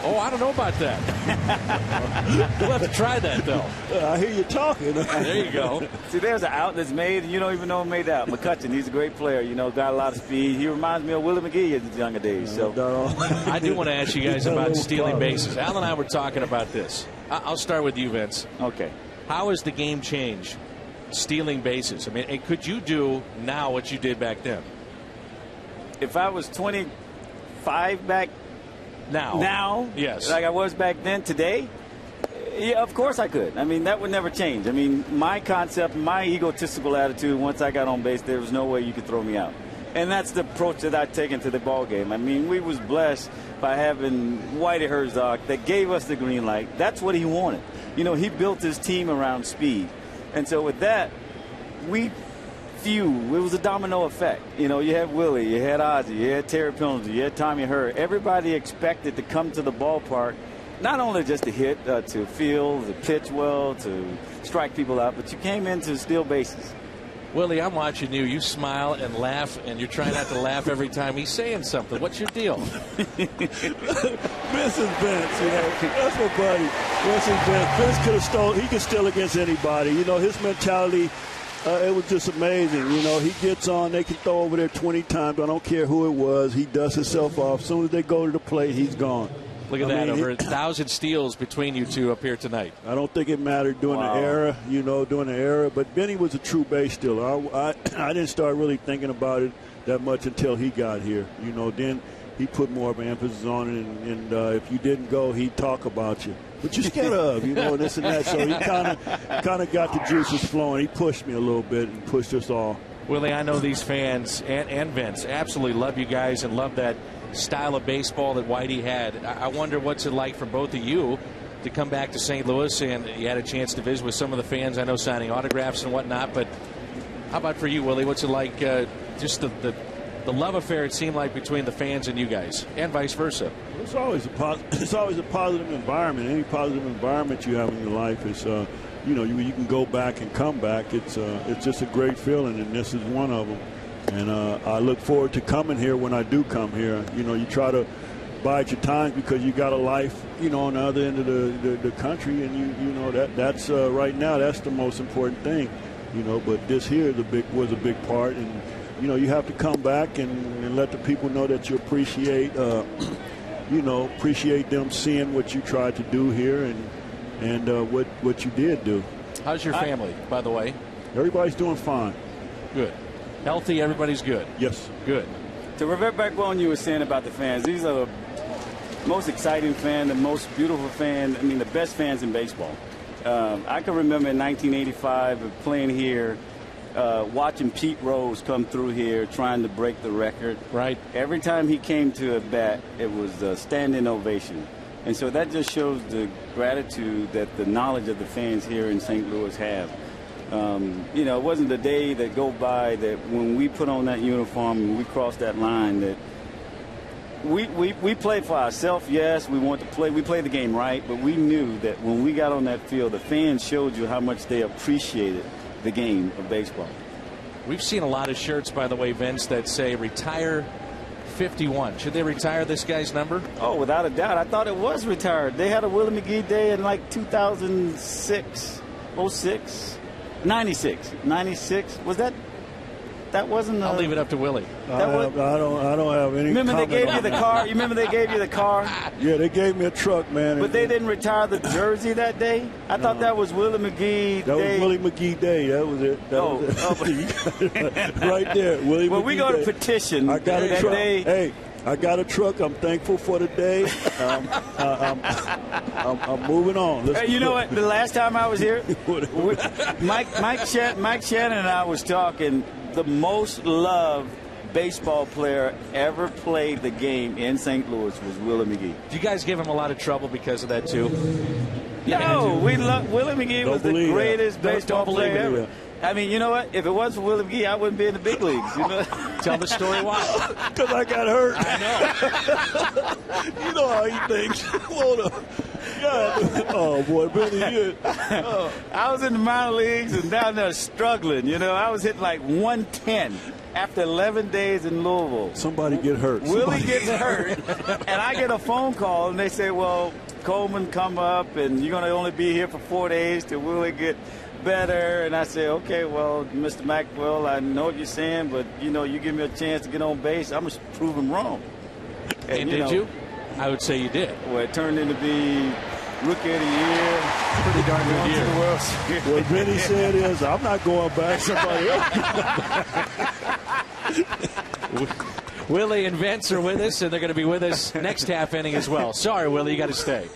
S1: Oh, I don't know about that. We'll have to try that, though.
S8: I hear you talking.
S1: There you go.
S7: See, there's an out that's made, and you don't even know who made that. McCutcheon, he's a great player. Got a lot of speed. He reminds me of Willie McGee in his younger days. So
S1: I do want to ask you guys about stealing bases. Al and I were talking about this. I'll start with you, Vince.
S7: Okay.
S1: How has the game changed? Stealing bases. I mean, could you do now what you did back then?
S7: If I was 25 back now,
S1: yes,
S7: like I was back then, today, yeah, of course I could. I mean, that would never change. I mean, my concept, my egotistical attitude, once I got on base, there was no way you could throw me out. And that's the approach that I've taken to the ball game. I mean, we was blessed by having Whitey Herzog that gave us the green light. That's what he wanted. He built his team around speed. And so with that, it was a domino effect. You had Willie, you had Ozzie, you had Terry Pillinger, you had Tommy Hurd. Everybody expected to come to the ballpark not only just to hit, to field, to pitch well, to strike people out, but you came in to steal bases.
S1: Willie, I'm watching you. You smile and laugh, and you're trying not to laugh every time he's saying something. What's your deal?
S8: Vince is Vince, That's my buddy. Vince is Vince. Vince could have stole. He could steal against anybody. His mentality, it was just amazing. He gets on. They can throw over there 20 times. I don't care who it was. He dusts himself off. As soon as they go to the plate, he's gone.
S1: Look at that, over 1,000 steals between you two up here tonight.
S8: I don't think it mattered during the era, but Benny was a true base stealer. I didn't start really thinking about it that much until he got here. Then he put more of an emphasis on it, and if you didn't go, he'd talk about you. But you're scared of, this and that. So he kind of got the juices flowing. He pushed me a little bit and pushed us all.
S1: Willie, I know these fans and Vince absolutely love you guys and love that style of baseball that Whitey had. I wonder what's it like for both of you to come back to St. Louis, and you had a chance to visit with some of the fans, I know, signing autographs and whatnot. But how about for you, Willie? What's it like, just the love affair it seemed like between the fans and you guys, and vice versa?
S8: It's always a positive environment. Any positive environment you have in your life is, you can go back and come back. It's just a great feeling, and this is one of them. And I look forward to coming here when I do come here. You try to bide your time because you got a life, on the other end of the country, and that's right now that's the most important thing, But this here was a big part, and you have to come back and let the people know that you appreciate, appreciate them seeing what you tried to do here and what you did do.
S1: How's your family, by the way?
S8: Everybody's doing fine.
S1: Good. Healthy, everybody's good.
S8: Yes.
S1: Good.
S7: To revert back what you were saying about the fans, these are the most exciting fan, the most beautiful fan, the best fans in baseball. I can remember in 1985 playing here, watching Pete Rose come through here trying to break the record.
S1: Right.
S7: Every time he came to a bat, it was a standing ovation. And so that just shows the gratitude that the knowledge of the fans here in St. Louis have. It wasn't a day that go by that when we put on that uniform and we crossed that line that we played for ourselves. Yes, we want to play. We played the game right, but we knew that when we got on that field, the fans showed you how much they appreciated the game of baseball.
S1: We've seen a lot of shirts, by the way, Vince, that say retire 51. Should they retire this guy's number?
S7: Oh, without a doubt. I thought it was retired. They had a Willie McGee Day in like 2006, 06. 96. Was that wasn't?
S1: I'll leave it up to Willie.
S8: I don't have any.
S7: Remember they gave you the car. You remember they gave you the car?
S8: Yeah, they gave me a truck, man.
S7: But they didn't retire the jersey that day. I thought that was Willie McGee Day.
S8: That was Willie McGee Day. That was it. That was it. Right there, Willie.
S7: Well,
S8: McGee
S7: we go to
S8: Day.
S7: petition.
S8: I got a
S7: that
S8: truck.
S7: Day.
S8: Hey, I got a truck. I'm thankful for the day. I'm moving on.
S7: Hey, you know what? The last time I was here, Mike Shannon and I was talking. The most loved baseball player ever played the game in St. Louis was Willie McGee.
S1: Did you guys give him a lot of trouble because of that too?
S7: No, we love Willie McGee. Was the greatest baseball player ever. I mean, you know what? If it wasn't for Willie McGee, I wouldn't be in the big leagues.
S1: Tell the story why.
S8: Because I got hurt.
S1: I know.
S8: You know how he thinks. Hold on. God. Oh, boy, Benny.
S7: I was in the minor leagues and down there struggling. I was hitting like 110 after 11 days in Louisville.
S8: Somebody get hurt.
S7: Willie gets hurt, and I get a phone call, and they say, well, Coleman come up, and you're going to only be here for 4 days till Willie get better. And I say, okay, well, Mr. Maxwell, I know what you're saying, but, you give me a chance to get on base, I'm going to prove him wrong.
S1: And did you? I would say you did.
S7: Well, it turned into be Rookie of the Year.
S1: Pretty darn good year.
S7: To the World Series.
S8: What Benny said is, I'm not going back. Somebody else.
S1: Willie and Vince are with us, and they're going to be with us next half inning as well. Sorry, Willie, you got to stay.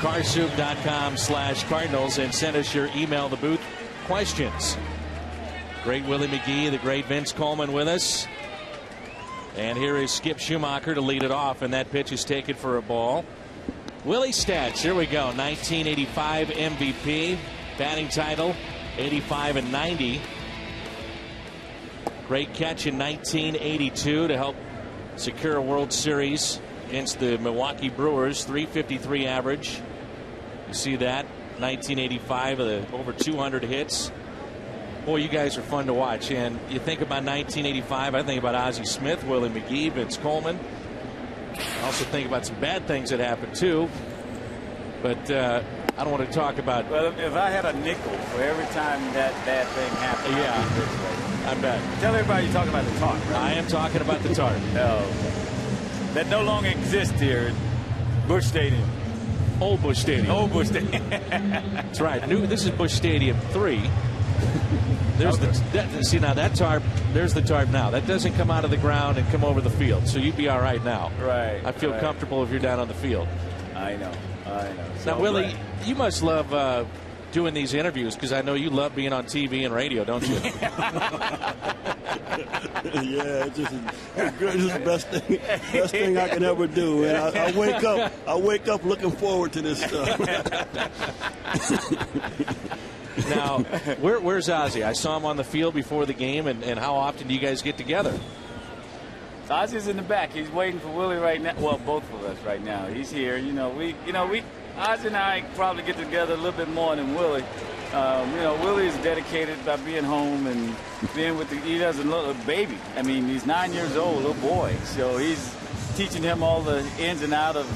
S1: carsoup.com/Cardinals and send us your email the booth questions. Great Willie McGee, the great Vince Coleman with us. And here is Skip Schumacher to lead it off, and that pitch is taken for a ball. Willie stats, here we go. 1985 MVP, batting title 85 and 90. Great catch in 1982 to help secure a World Series against the Milwaukee Brewers. 353 average. You see that 1985 over 200 hits. Boy, you guys are fun to watch. And you think about 1985, I think about Ozzie Smith, Willie McGee, Vince Coleman. I also think about some bad things that happened too. But I don't want to talk about.
S7: Well, if I had a nickel for every time that bad thing happened,
S1: yeah, I bet.
S7: Tell everybody you're talking about the tarp. Right?
S1: I am talking about the tarp.
S7: That no longer exists here at Busch Stadium.
S1: Old Busch Stadium.
S7: Old Busch Stadium.
S1: That's right. This is Busch Stadium 3. There's see now that tarp. There's the tarp now. That doesn't come out of the ground and come over the field. So you'd be all right now.
S7: Right.
S1: I feel comfortable if you're down on the field.
S7: I know.
S1: Now, Willie, you must love doing these interviews because I know you love being on TV and radio, don't you?
S8: Yeah, it's just the best thing I can ever do. And I wake up looking forward to this stuff.
S1: Now, where's Ozzie? I saw him on the field before the game, and how often do you guys get together?
S7: Ozzie's in the back. He's waiting for Willie right now. Well, both of us right now. He's here. Ozzie and I probably get together a little bit more than Willie. Willie is dedicated by being home and being with he doesn't look a baby. I mean, he's 9 years old, little boy. So he's teaching him all the ins and outs of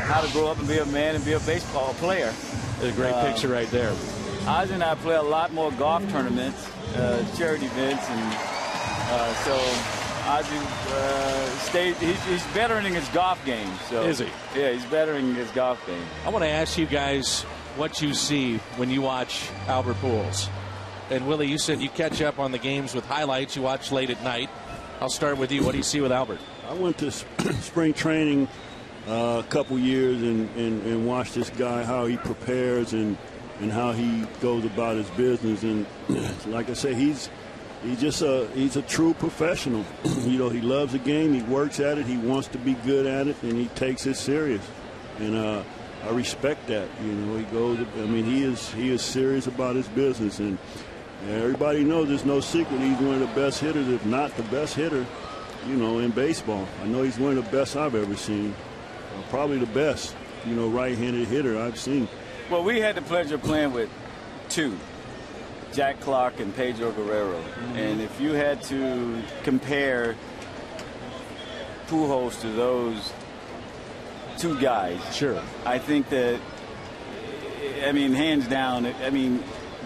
S7: how to grow up and be a man and be a baseball player.
S1: There's a great picture right there.
S7: Ozzie and I play a lot more golf tournaments, charity events, and so Ozzie he's bettering his golf game. So,
S1: is he?
S7: Yeah, he's bettering his golf game.
S1: I want to ask you guys what you see when you watch Albert Pujols. And Willie, you said you catch up on the games with highlights. You watch late at night. I'll start with you. What do you see with Albert?
S8: I went to spring training a couple years and watched this guy, how he prepares and how he goes about his business. And like I say, he's a true professional. He loves the game. He works at it. He wants to be good at it, and he takes it serious. And I respect that. He goes. I mean, he is serious about his business, and everybody knows there's no secret. He's one of the best hitters, if not the best hitter, in baseball. I know he's one of the best I've ever seen. Probably the best, right-handed hitter I've seen.
S7: Well, we had the pleasure of playing with two, Jack Clark and Pedro Guerrero. Mm-hmm. And if you had to compare Pujols to those two guys,
S1: sure,
S7: I think that, hands down,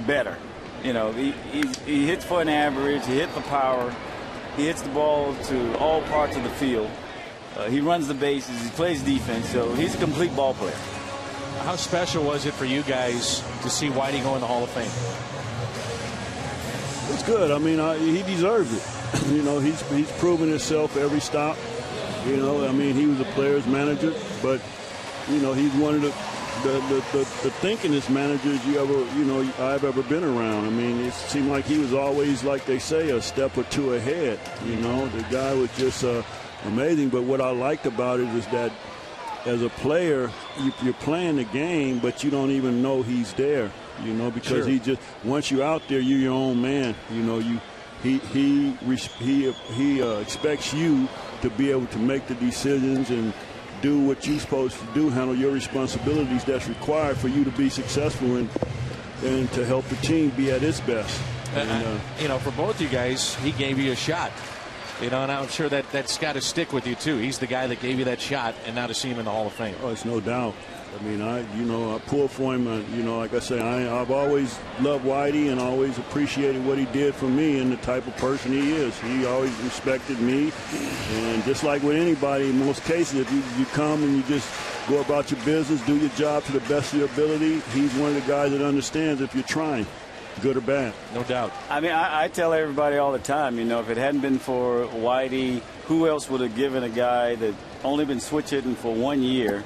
S7: better. He hits for an average, he hits for power, he hits the ball to all parts of the field. He runs the bases, he plays defense, so he's a complete ball player.
S1: How special was it for you guys to see Whitey go in the Hall of Fame?
S8: It's good. He deserves it. He's proven himself every stop. He was a player's manager, but he's one of the thinkingest managers I've ever been around. It seemed like he was always, like they say, a step or two ahead. The guy was just amazing. But what I liked about it is that as a player, you're playing the game, but you don't even know he's there. Because
S1: sure.
S8: Once you're out there, you're your own man. He expects you to be able to make the decisions and do what you're supposed to do, handle your responsibilities that's required for you to be successful and to help the team be at its best.
S1: For both you guys, he gave you a shot. And I'm sure that's got to stick with you too. He's the guy that gave you that shot, and now to see him in the Hall of Fame.
S8: Oh, it's no doubt. I pull for him. Like I say, I've always loved Whitey and always appreciated what he did for me and the type of person he is. He always respected me. And just like with anybody, in most cases, if you come and you just go about your business, do your job to the best of your ability, he's one of the guys that understands if you're trying, good or bad.
S1: No doubt.
S7: I tell everybody all the time, if it hadn't been for Whitey, who else would have given a guy that only been switch hitting for 1 year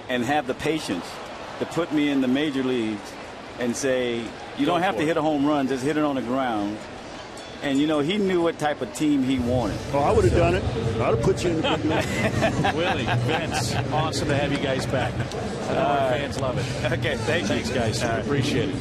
S7: and have the patience to put me in the major leagues and say, you don't have to hit a home run, just hit it on the ground. And, you know, he knew what type of team he wanted.
S8: Oh, I would have done it. I would have put you in the
S1: Willie, Vince, awesome to have you guys back. I know our fans love it.
S7: Okay,
S1: Thanks, guys. Appreciate it.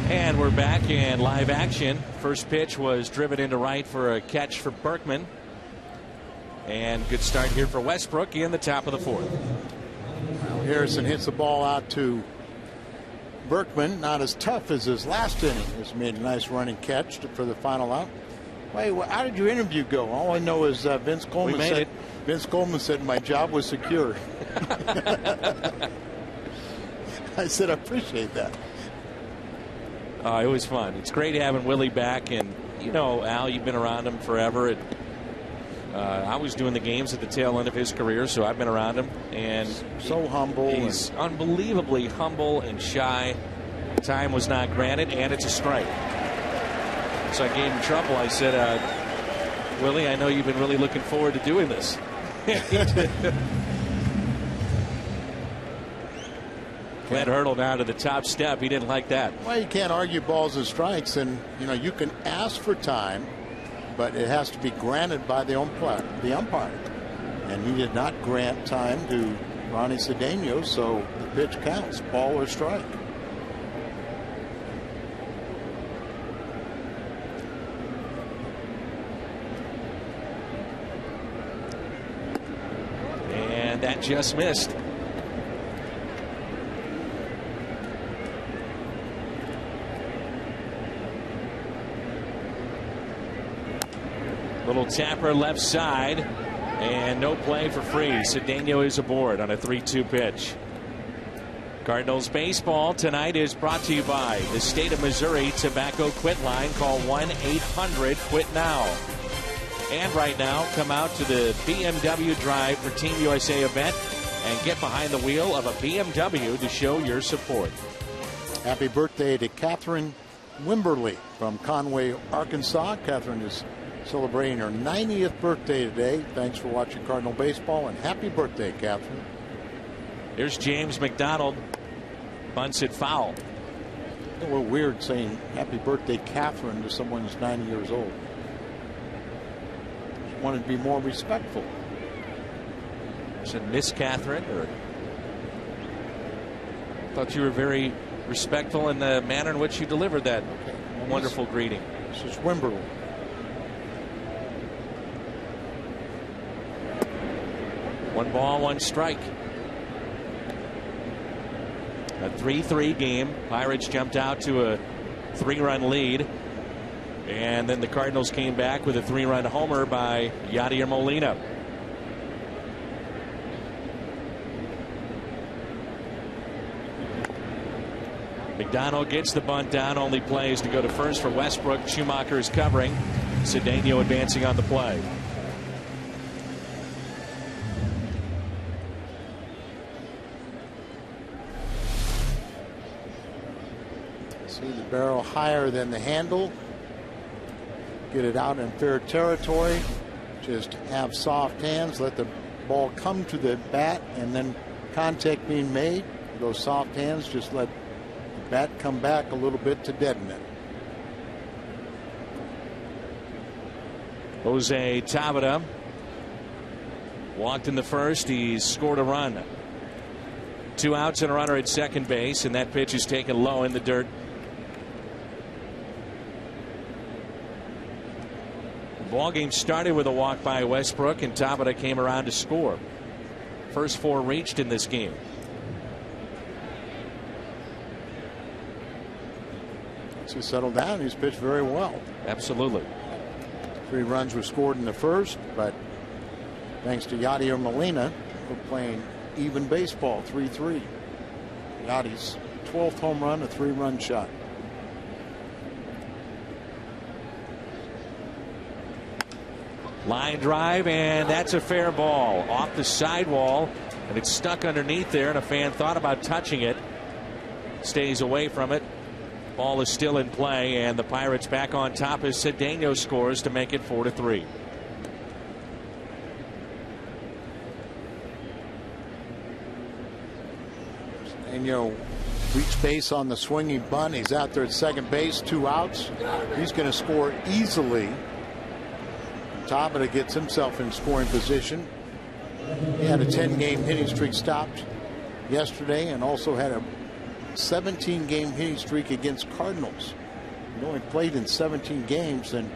S1: And we're back in live action. First pitch was driven into right for a catch for Berkman. And good start here for Westbrook in the top of the fourth.
S2: Well, Harrison hits the ball out to Berkman. Not as tough as his last inning. He's made a nice running catch for the final out. Wait, how did your interview go? All I know is Vince Coleman said. Vince Coleman said my job was secure. I said I appreciate that.
S1: It was fun. It's great having Willie back, and you know, Al, you've been around him forever. I was doing the games at the tail end of his career, so I've been around him, and
S2: so humble.
S1: He's unbelievably humble and shy. Time was not granted, and it's a strike. So I gave him trouble. I said, Willie, I know you've been really looking forward to doing this. Glenn hurdled down to the top step. He didn't like that.
S2: Well, you can't argue balls and strikes, and you know you can ask for time, but it has to be granted by the umpire. And he did not grant time to Ronnie Cedeno, so the pitch counts, ball or strike.
S1: And that just missed. Little tapper left side, and no play for Freese. Cedeno is aboard on a 3-2 pitch. Cardinals baseball tonight is brought to you by the State of Missouri Tobacco Quit Line. Call 1-800-QUIT-NOW. And right now, come out to the BMW Drive for Team USA event and get behind the wheel of a BMW to show your support.
S2: Happy birthday to Catherine Wimberly from Conway, Arkansas. Catherine is celebrating her 90th birthday today. Thanks for watching Cardinal baseball, and happy birthday, Catherine.
S1: Here's James McDonald. Bunts it foul.
S2: It's a little weird saying happy birthday, Catherine, to someone who's 90 years old. Just wanted to be more respectful.
S1: Said Miss Catherine, or thought you were very respectful in the manner in which you delivered that wonderful greeting.
S2: This is Wimberly.
S1: 1 ball, 1 strike. A 3-3 game. Pirates jumped out to a 3-run lead. And then the Cardinals came back with a 3-run homer by Yadier Molina. McDonald gets the bunt down, only plays to go to first for Westbrook. Schumacher is covering. Cedeno advancing on the play.
S2: See the barrel higher than the handle. Get it out in fair territory. Just have soft hands. Let the ball come to the bat, and then contact being made. Those soft hands, just let the bat come back a little bit to deaden it.
S1: Jose Tabata walked in the first. He's scored a run. 2 outs and a runner at second base, and that pitch is taken low in the dirt. The ball game started with a walk by Westbrook, and Tabata came around to score. First 4 reached in this game.
S2: Once he settled down, he's pitched very well.
S1: Absolutely.
S2: 3 runs were scored in the first, but thanks to Yadier Molina, we're playing even baseball, 3-3. Yadi's 12th home run, a 3-run shot.
S1: Line drive, and that's a fair ball off the sidewall, and it's stuck underneath there, and a fan thought about touching it. Stays away from it. Ball is still in play, and the Pirates back on top as Cedeno scores to make it 4-3.
S2: Cedeno reached base on the swinging bunt. He's out there at second base, 2 outs. He's going to score easily. Tabata gets himself in scoring position. He had a 10-game hitting streak stopped yesterday, and also had a 17-game hitting streak against Cardinals. He only played in 17 games and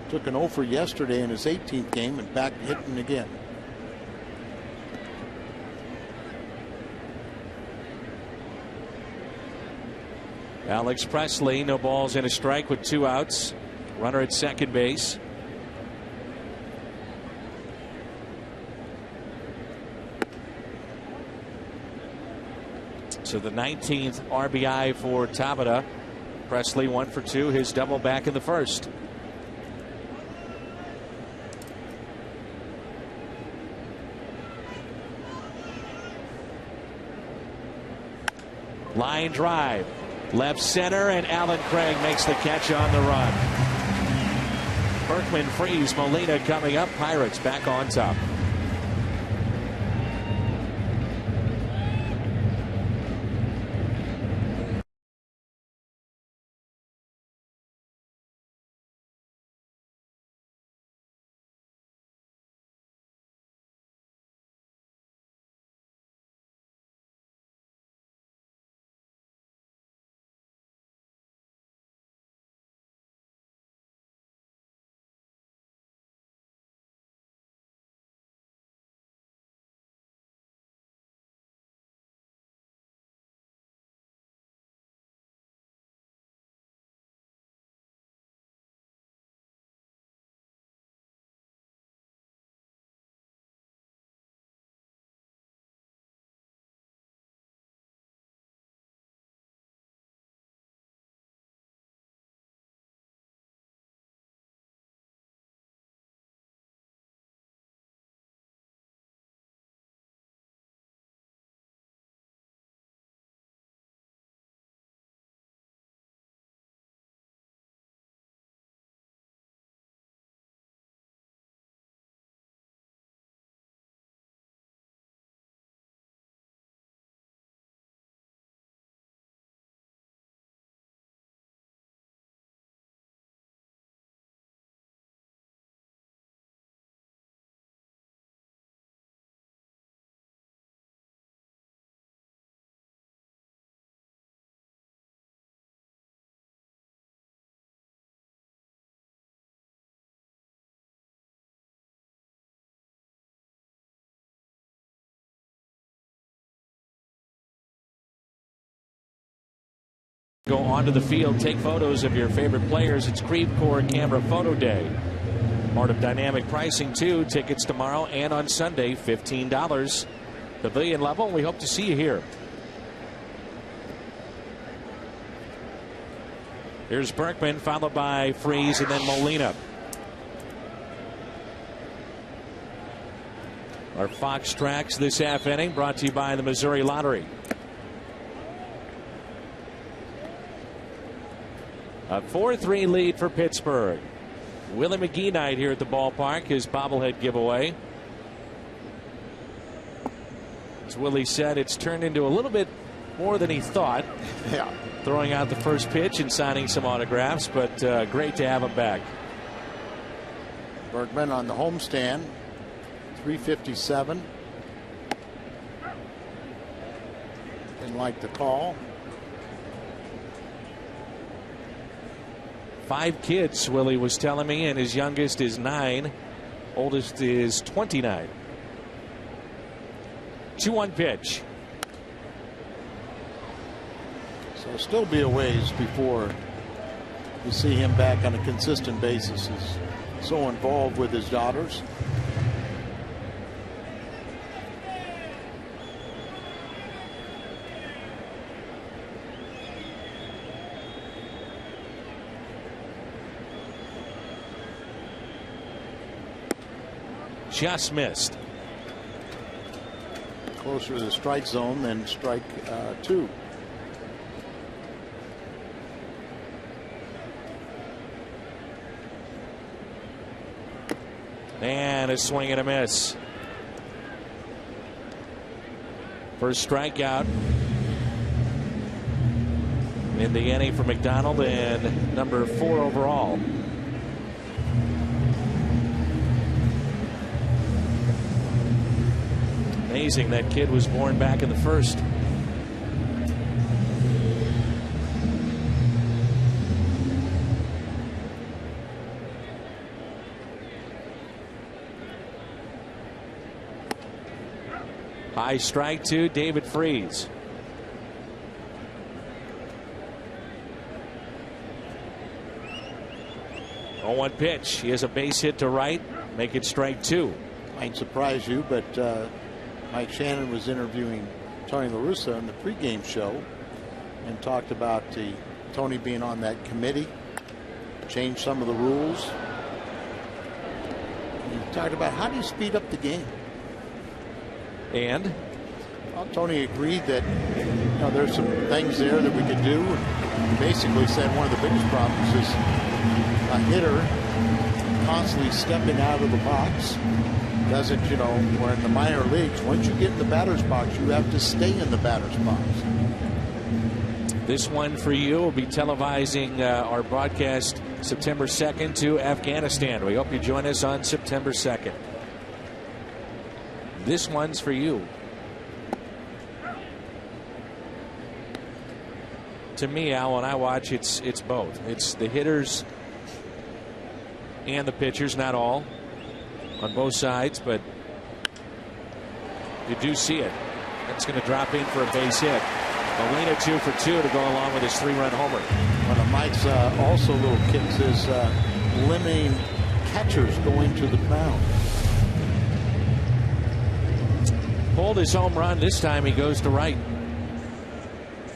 S2: took an 0 for yesterday in his 18th game, and back hitting again.
S1: Alex Presley, no balls and a strike with 2 outs. Runner at second base. So the 19th RBI for Tabata. Presley 1 for 2, his double back in the first. Line drive, left center, and Alan Craig makes the catch on the run. Berkman frees. Molina coming up. Pirates back on top. Go onto the field, take photos of your favorite players. It's Creve Core Camera Photo Day. Part of dynamic pricing, too. Tickets tomorrow and on Sunday, $15. Pavilion level. We hope to see you here. Here's Berkman, followed by Freeze, and then Molina. Our Fox tracks this half inning brought to you by the Missouri Lottery. A 4-3 lead for Pittsburgh. Willie McGee night here at the ballpark, his bobblehead giveaway. As Willie said, it's turned into a little bit more than he thought.
S2: Yeah.
S1: Throwing out the first pitch and signing some autographs, but great to have him back.
S2: Berkman on the homestand, 357. Didn't like the call.
S1: 5 kids, Willie was telling me, and his youngest is 9. Oldest is 29. 2-1 pitch.
S2: So still be a ways before you see him back on a consistent basis. He's so involved with his daughters.
S1: Just missed.
S2: Closer to the strike zone than strike 2.
S1: And a swing and a miss. First strikeout in the inning for McDonald, and number 4 overall. Amazing that kid was born back in the first. High strike to David Freeze. Oh, 1 pitch. He has a base hit to right. Make it strike 2.
S2: Might surprise you, but Mike Shannon was interviewing Tony La Russa on the pregame show and talked about Tony being on that committee, changed some of the rules. And he talked about how do you speed up the game.
S1: And
S2: well, Tony agreed that there's some things there that we could do. And basically said one of the biggest problems is a hitter constantly stepping out of the box. Doesn't, we're in the minor leagues. Once you get in the batter's box, you have to stay in the batter's box.
S1: This one for you will be televising our broadcast September 2nd to Afghanistan. We hope you join us on September 2nd. This one's for you. To me, Al, when I watch, it's both. It's the hitters and the pitchers, not all, on both sides, but you do see it. That's going to drop in for a base hit. Molina 2 for 2 to go along with his 3-run homer.
S2: One of Mike's also little kicks is limiting catchers going to the mound.
S1: Pulled his home run. This time he goes to right.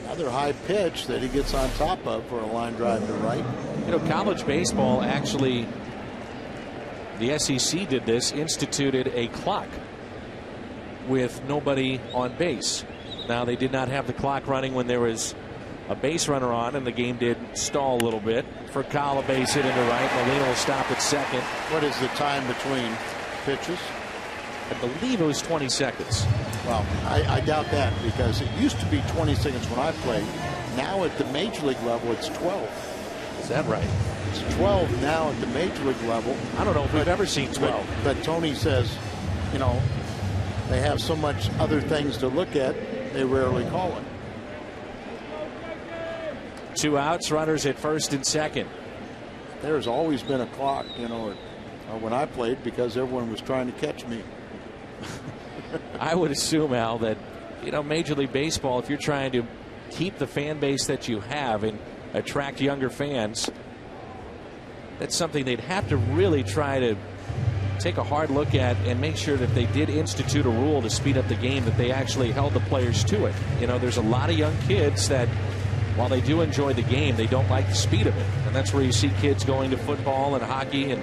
S2: Another high pitch that he gets on top of for a line drive to right.
S1: College baseball actually, the SEC did this, instituted a clock with nobody on base. Now, they did not have the clock running when there was a base runner on, and the game did stall a little bit. For Kyle, a base hit into right. Molina will stop at second.
S2: What is the time between pitches?
S1: I believe it was 20 seconds.
S2: Well, I doubt that, because it used to be 20 seconds when I played. Now at the major league level, it's 12.
S1: Is that right?
S2: It's 12 now at the major league level.
S1: I don't know if we've ever seen 12.
S2: But Tony says, they have so much other things to look at, they rarely call it.
S1: 2 outs, runners at first and second.
S2: There's always been a clock, when I played, because everyone was trying to catch me.
S1: I would assume, Al, that Major League Baseball, if you're trying to keep the fan base that you have and attract younger fans, that's something they'd have to really try to take a hard look at and make sure that they did institute a rule to speed up the game, that they actually held the players to it. You know, there's a lot of young kids that, while they do enjoy the game, they don't like the speed of it. And that's where you see kids going to football and hockey and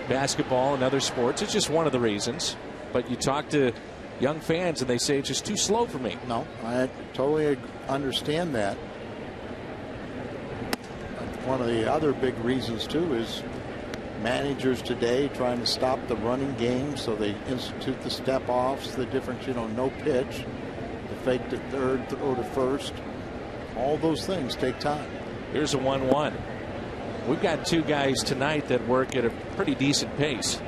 S1: basketball and other sports. It's just one of the reasons. But you talk to young fans and they say it's just too slow for me.
S2: No, I totally understand that. One of the other big reasons, too, is managers today trying to stop the running game, so they institute the step-offs, the difference, no pitch, the fake to third, throw to first. All those things take time.
S1: Here's a 1-1. We've got two guys tonight that work at a pretty decent pace.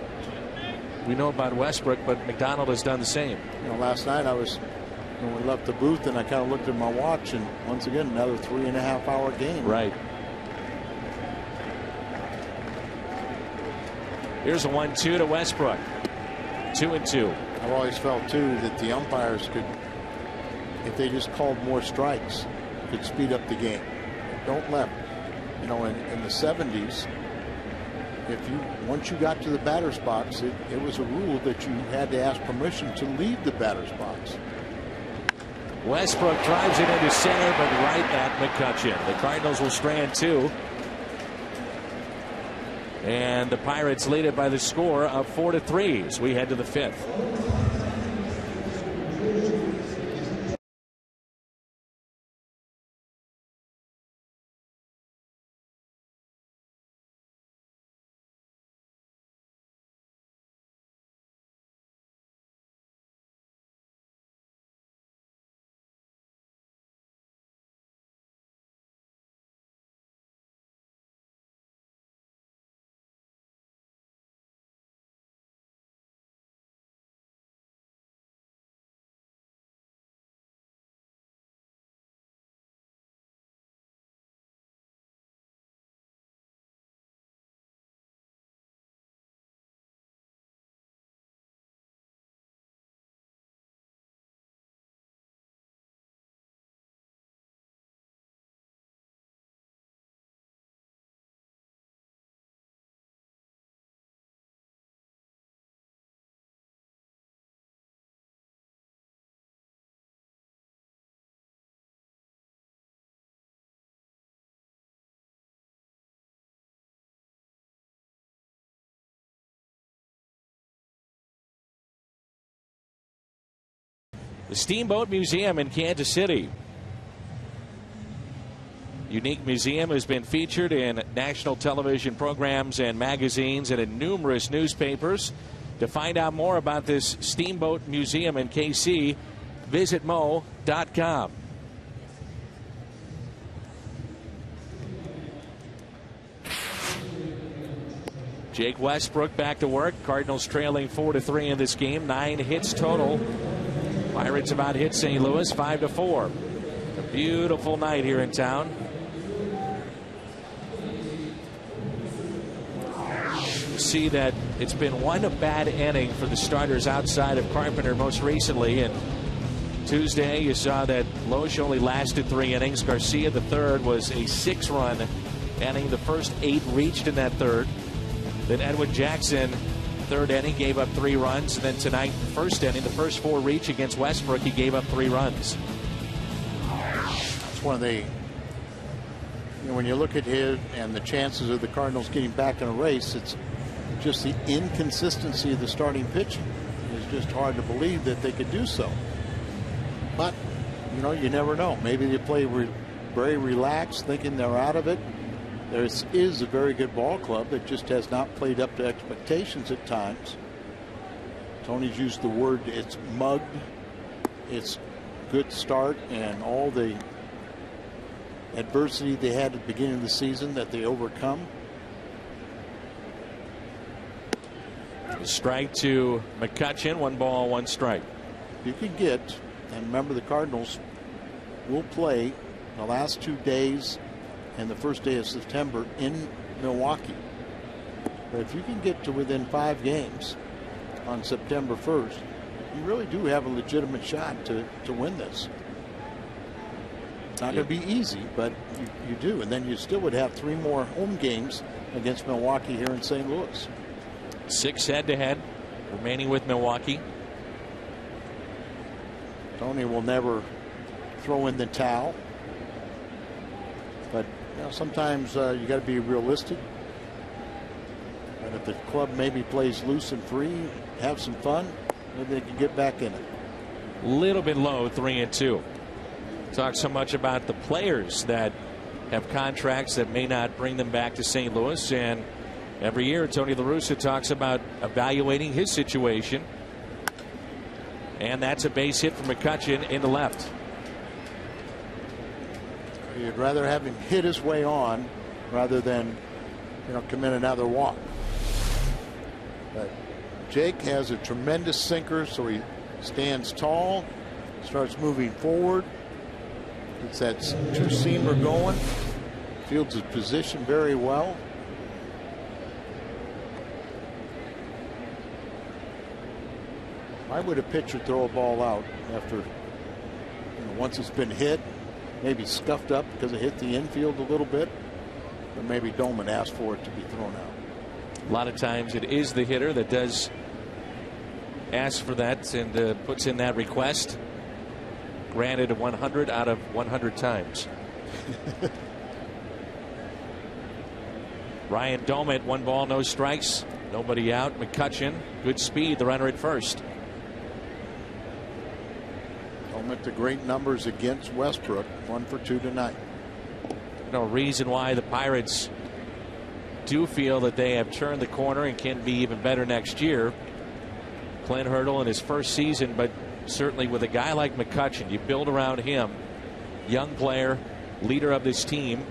S1: We know about Westbrook, but McDonald has done the same.
S2: Last night when we left the booth, and I kind of looked at my watch, and once again, another 3.5-hour game.
S1: Right. Here's a 1-2 to Westbrook. 2-2.
S2: I've always felt, too, that the umpires could, if they just called more strikes, could speed up the game. Don't let, in the 70s, once you got to the batter's box, it was a rule that you had to ask permission to leave the batter's box.
S1: Westbrook drives it into center, but right at McCutchen. The Cardinals will strand 2. And the Pirates lead it by the score of 4-3 as we head to the 5th. The Steamboat Museum in Kansas City. Unique museum has been featured in national television programs and magazines and in numerous newspapers. To find out more about this Steamboat Museum in KC, visit mo.com. Jake Westbrook back to work. Cardinals trailing 4-3 in this game. 9 hits total. Pirates about hit St. Louis 5-4. A beautiful night here in town. See that it's been one bad inning for the starters outside of Carpenter most recently. And Tuesday you saw that Loesch only lasted 3 innings. Garcia, the third, was a 6-run inning. The first 8 reached in that third. Then Edwin Jackson, third inning, gave up 3 runs. And then tonight, first inning, the first 4 reach against Westbrook, he gave up 3 runs.
S2: That's one of the, when you look at him and the chances of the Cardinals getting back in a race, it's just the inconsistency of the starting pitching. It's just hard to believe that they could do so. But, you never know. Maybe they play very relaxed, thinking they're out of it. There is a very good ball club that just has not played up to expectations at times. Tony's used the word, it's mugged. It's good start, and all the adversity they had at the beginning of the season that they overcome.
S1: Strike to McCutchen. 1 ball, 1 strike.
S2: You can get, and remember the Cardinals will play the last 2 days and the first day of September in Milwaukee. But if you can get to within 5 games on September 1st, you really do have a legitimate shot to win this. Not going to be easy, but you do. And then you still would have 3 more home games against Milwaukee here in St. Louis.
S1: 6 head-to-head remaining with Milwaukee.
S2: Tony will never throw in the towel. But sometimes you got to be realistic. And if the club maybe plays loose and free, have some fun, maybe they can get back in it.
S1: Little bit low, 3-2. Talk so much about the players that have contracts that may not bring them back to St. Louis, and every year Tony La Russa talks about evaluating his situation, and that's a base hit from McCutchen in the left.
S2: You'd rather have him hit his way on rather than commit another walk. But Jake has a tremendous sinker, so he stands tall, starts moving forward. Gets that 2-seamer going. Fields his position very well. Why would a pitcher throw a ball out after, once it's been hit, maybe scuffed up because it hit the infield a little bit, or maybe Doman asked for it to be thrown out?
S1: A lot of times it is the hitter that does ask for that and puts in that request. Granted 100 out of 100 times. Ryan Doman, 1 ball, no strikes, nobody out. McCutchen, good speed, the runner at first.
S2: Doman to great numbers against Westbrook, 1 for 2 tonight.
S1: No reason why the Pirates do feel that they have turned the corner and can be even better next year. Clint Hurdle in his first season, but certainly with a guy like McCutchen, you build around him. Young player, leader of this team.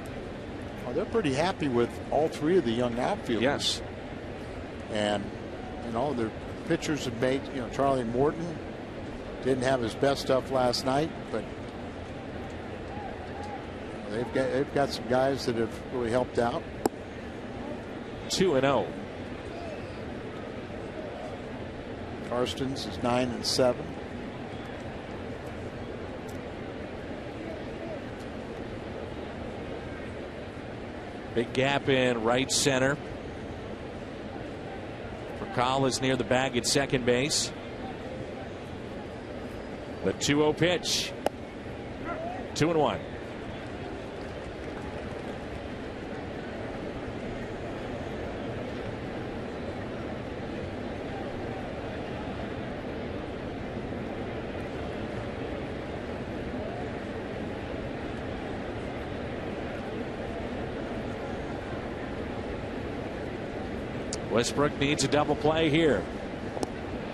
S2: Well, they're pretty happy with all 3 of the young outfielders.
S1: Yes.
S2: And their pitchers have made, Charlie Morton didn't have his best stuff last night, but they've got some guys that have really helped out.
S1: 2-0.
S2: Karstens is 9-7.
S1: Big gap in right center. Verkaal is near the bag at second base. The 2-0 pitch. 2-1. Westbrook needs a double play here.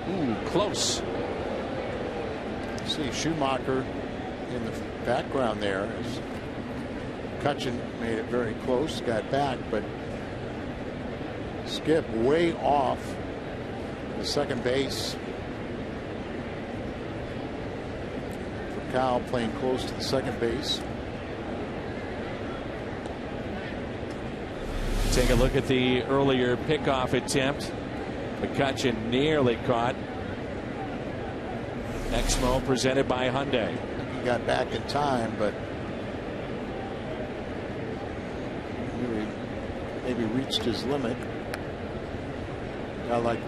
S1: Ooh, close.
S2: See Schumacher in the background there. As McCutchen made it very close, got back, but Skip way off the second base. Verkaal playing close to the second base.
S1: Take a look at the earlier pickoff attempt. McCutchen nearly caught. Exmo presented by Hyundai.
S2: He got back in time, but maybe reached his limit. A guy like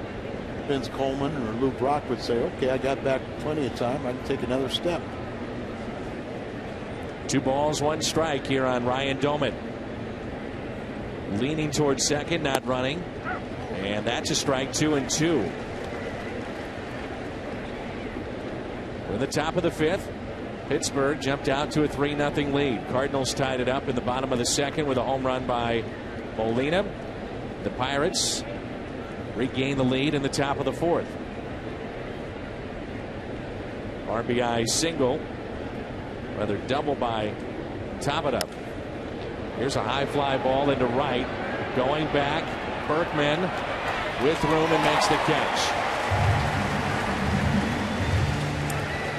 S2: Vince Coleman or Lou Brock would say, okay, I got back plenty of time. I can take another step.
S1: 2 balls, 1 strike here on Ryan Doman. Leaning towards second, not running. And that's a strike. 2-2. We're in the top of the 5th. Pittsburgh jumped out to a 3-0 lead. Cardinals tied it up in the bottom of the 2nd with a home run by Molina. The Pirates regain the lead in the top of the 4th. RBI single, rather double by Tabata. Here's a high fly ball into right. Going back, Berkman with room and makes the catch.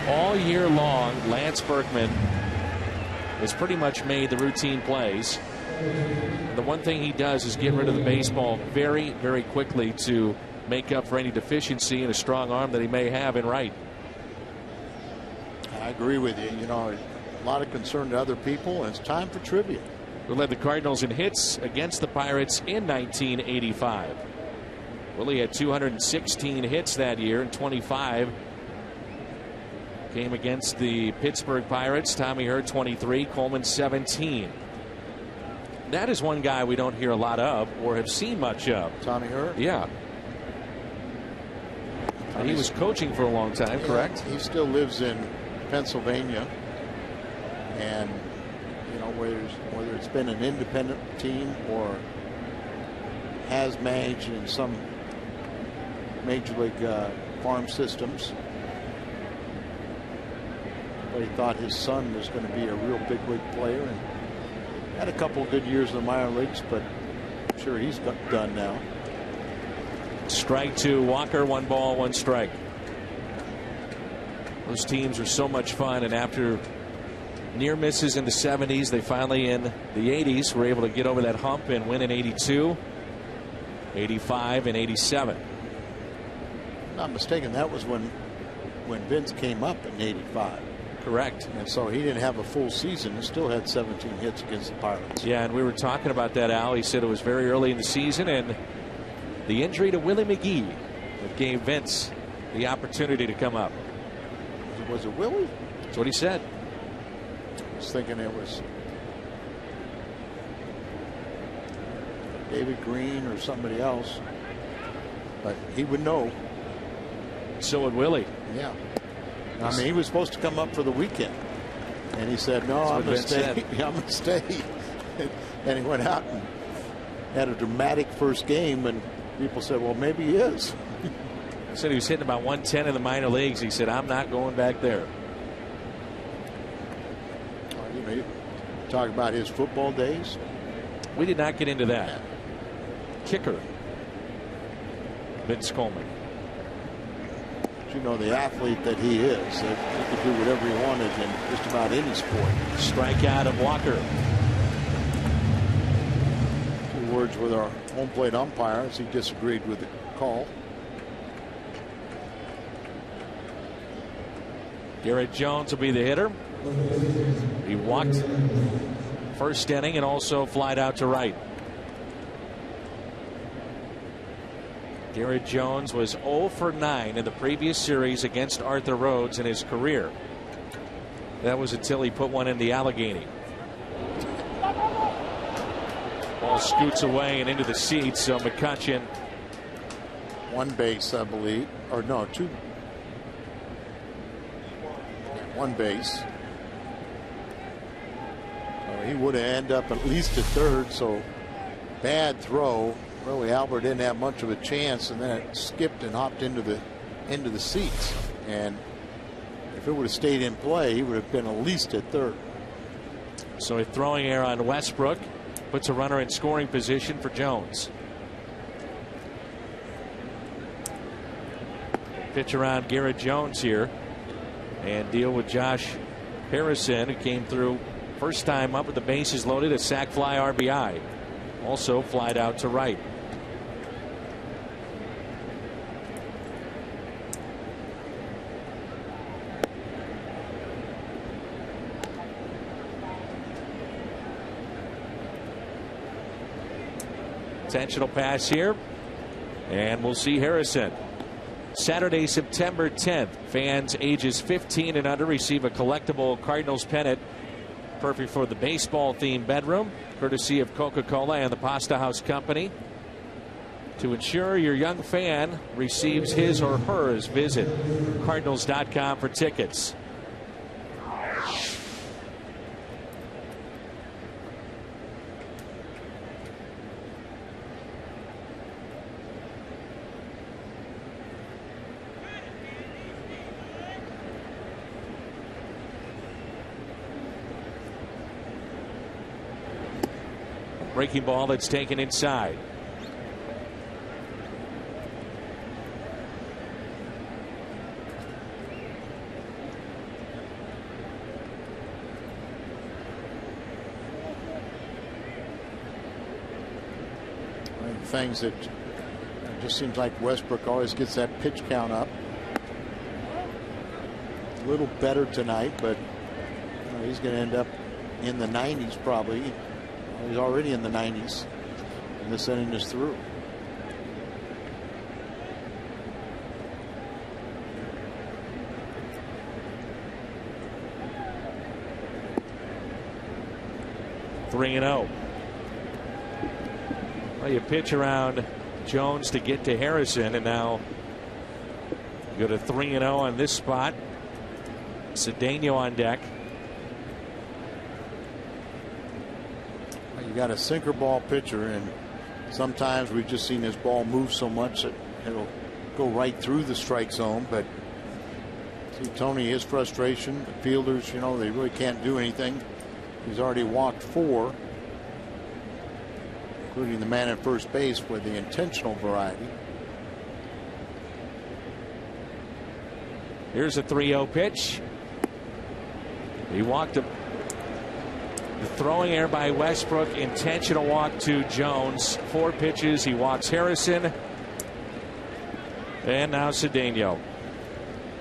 S1: All year long, Lance Berkman has pretty much made the routine plays. The one thing he does is get rid of the baseball very, very quickly to make up for any deficiency in a strong arm that he may have in right.
S2: I agree with you. a lot of concern to other people, and it's time for trivia.
S1: Who led the Cardinals in hits against the Pirates in 1985. Willie had 216 hits that year, and 25 came against the Pittsburgh Pirates. Tommy Hurt 23, Coleman 17. That is one guy we don't hear a lot of or have seen much of.
S2: Tommy Hurt?
S1: Yeah. And he was coaching for a long time, correct?
S2: He still lives in Pennsylvania, and whether it's been an independent team or has managed in some major league farm systems, but he thought his son was going to be a real big league player, and had a couple of good years in the minor leagues, but I'm sure he's done now.
S1: Strike to Walker, 1 ball, 1 strike. Those teams are so much fun, and after near misses in the 70s, they finally in the 80s were able to get over that hump and win in 82, 85, and 87.
S2: If I'm not mistaken, that was when Vince came up in 85.
S1: Correct.
S2: And so he didn't have a full season and still had 17 hits against the Pirates.
S1: Yeah, and we were talking about that, Al. He said it was very early in the season, and the injury to Willie McGee that gave Vince the opportunity to come up.
S2: Was it Willie?
S1: That's what he said.
S2: I was thinking it was David Green or somebody else, but he would know.
S1: So would Willie.
S2: Yeah. I mean, he was supposed to come up for the weekend, and he said, "No, I'm going to stay. I'm going to stay." And he went out and had a dramatic first game, and people said, "Well, maybe he is."
S1: He said he was hitting about 110 in the minor leagues. He said, "I'm not going back there."
S2: You talk about his football days.
S1: We did not get into that. Kicker, Vince Coleman.
S2: You know, the athlete that he is, that he could do whatever he wanted in just about any sport.
S1: Strikeout of Walker.
S2: 2 words with our home plate umpire as he disagreed with the call.
S1: Garrett Jones will be the hitter. He walked first inning and also flied out to right. Garrett Jones was 0 for 9 in the previous series against Arthur Rhodes in his career. That was until he put one in the Allegheny. Ball scoots away and into the seats, so McCutchen.
S2: 1 base, I believe. Or no, 2. 1 base. So he would have ended up at least at third, so bad throw. Really, Albert didn't have much of a chance, and then it skipped and hopped into the seats. And if it would have stayed in play, he would have been at least at third.
S1: So a throwing error on Westbrook puts a runner in scoring position for Jones. Pitch around Garrett Jones here and deal with Josh Harrison, who came through first time up with the bases loaded, a sac fly RBI. Also flied out to right. Intentional pass here, and we'll see Harrison. Saturday, September 10th, fans ages 15 and under receive a collectible Cardinals pennant, perfect for the baseball themed bedroom, courtesy of Coca-Cola and the Pasta House Company. To ensure your young fan receives his or hers, visit Cardinals.com for tickets. Breaking ball that's taken inside.
S2: One of the things that it just seems like Westbrook always gets that pitch count up. A little better tonight, but He's going to end up in the 90s probably. He's already in the 90s. And this inning is through.
S1: Three and 0. Well, you pitch around Jones to get to Harrison, and now go to 3 and 0 on this spot. Cedeno on deck.
S2: You got a sinker ball pitcher, and sometimes we've just seen his ball move so much that it'll go right through the strike zone. But see, Tony, his frustration, the fielders, you know, they really can't do anything. He's already walked 4, including the man at first base with the intentional variety.
S1: Here's a 3-0 pitch. He walked the throwing error by Westbrook. Intentional walk to Jones. 4 pitches. He walks Harrison. And now Cedeno.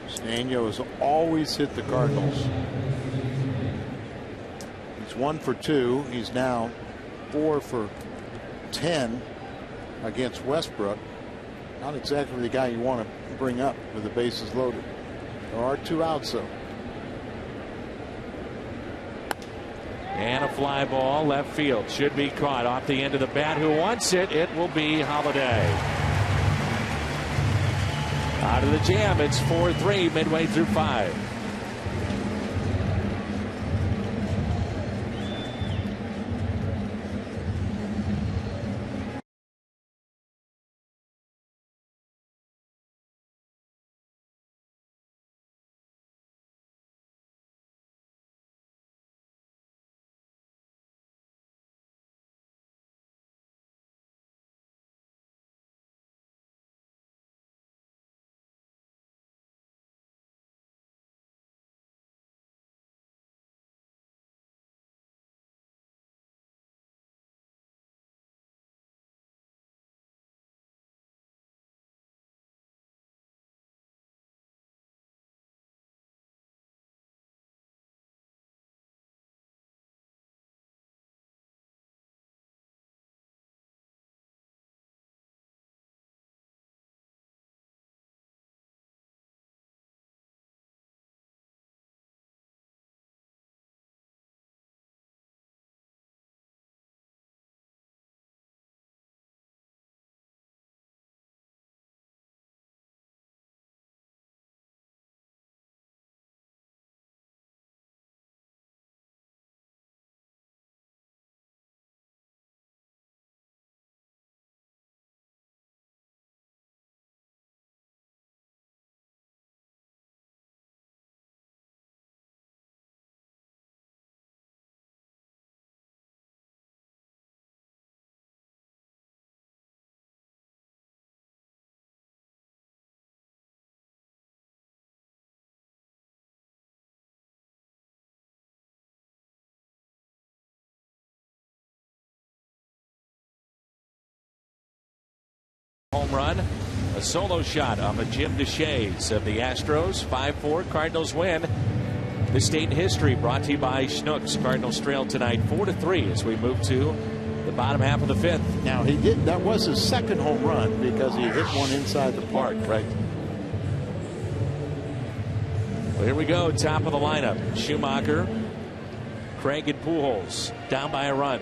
S2: Cedeno has always hit the Cardinals. He's 1 for 2. He's now 4 for 10 against Westbrook. Not exactly the guy you want to bring up with the bases loaded. There are 2 outs though.
S1: And a fly ball left field. Should be caught off the end of the bat. Who wants it? It will be Holiday. Out of the jam. It's 4-3 midway through 5. Home run, a solo shot off of Jim Deshaies of the Astros. 5-4 Cardinals win. This date in history brought to you by Schnucks. Cardinals trail tonight 4-3 as we move to the bottom half of the 5th.
S2: Now that was his second home run because he hit one inside the park.
S1: Right. Well, here we go. Top of the lineup. Schumacher, Craig, and Pujols down by a run.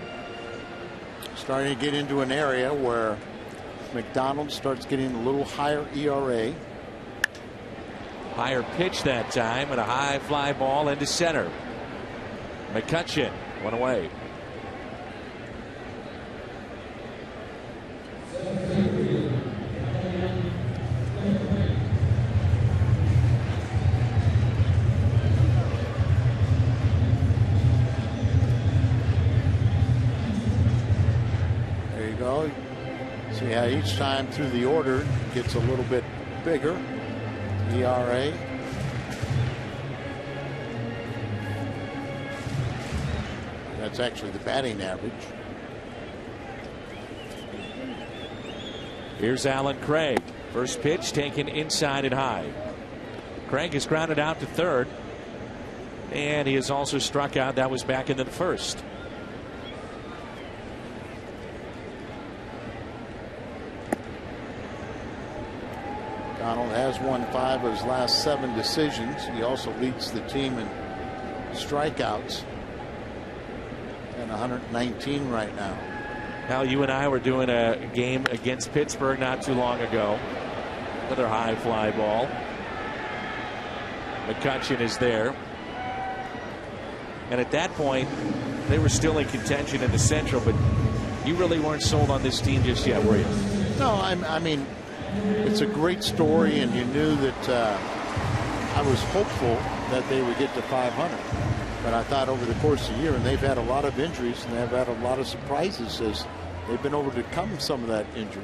S2: Starting to get into an area where McDonald starts getting a little higher ERA.
S1: Higher pitch that time and a high fly ball into center. McCutcheon went away.
S2: There you go. See how each time through the order gets a little bit bigger. ERA. That's actually the batting average.
S1: Here's Alan Craig. First pitch taken inside and high. Craig is grounded out to third. And he has also struck out. That was back in the first.
S2: Donald has won 5 of his last 7 decisions. He also leads the team in strikeouts and 119 right now.
S1: Now, you and I were doing a game against Pittsburgh not too long ago. Another high fly ball. McCutcheon is there. And at that point, they were still in contention in the Central, but you really weren't sold on this team just yet, were you?
S2: No, I mean, it's a great story, and you knew that I was hopeful that they would get to 500. But I thought over the course of the year, and they've had a lot of injuries, and they've had a lot of surprises as they've been able to overcome some of that injury.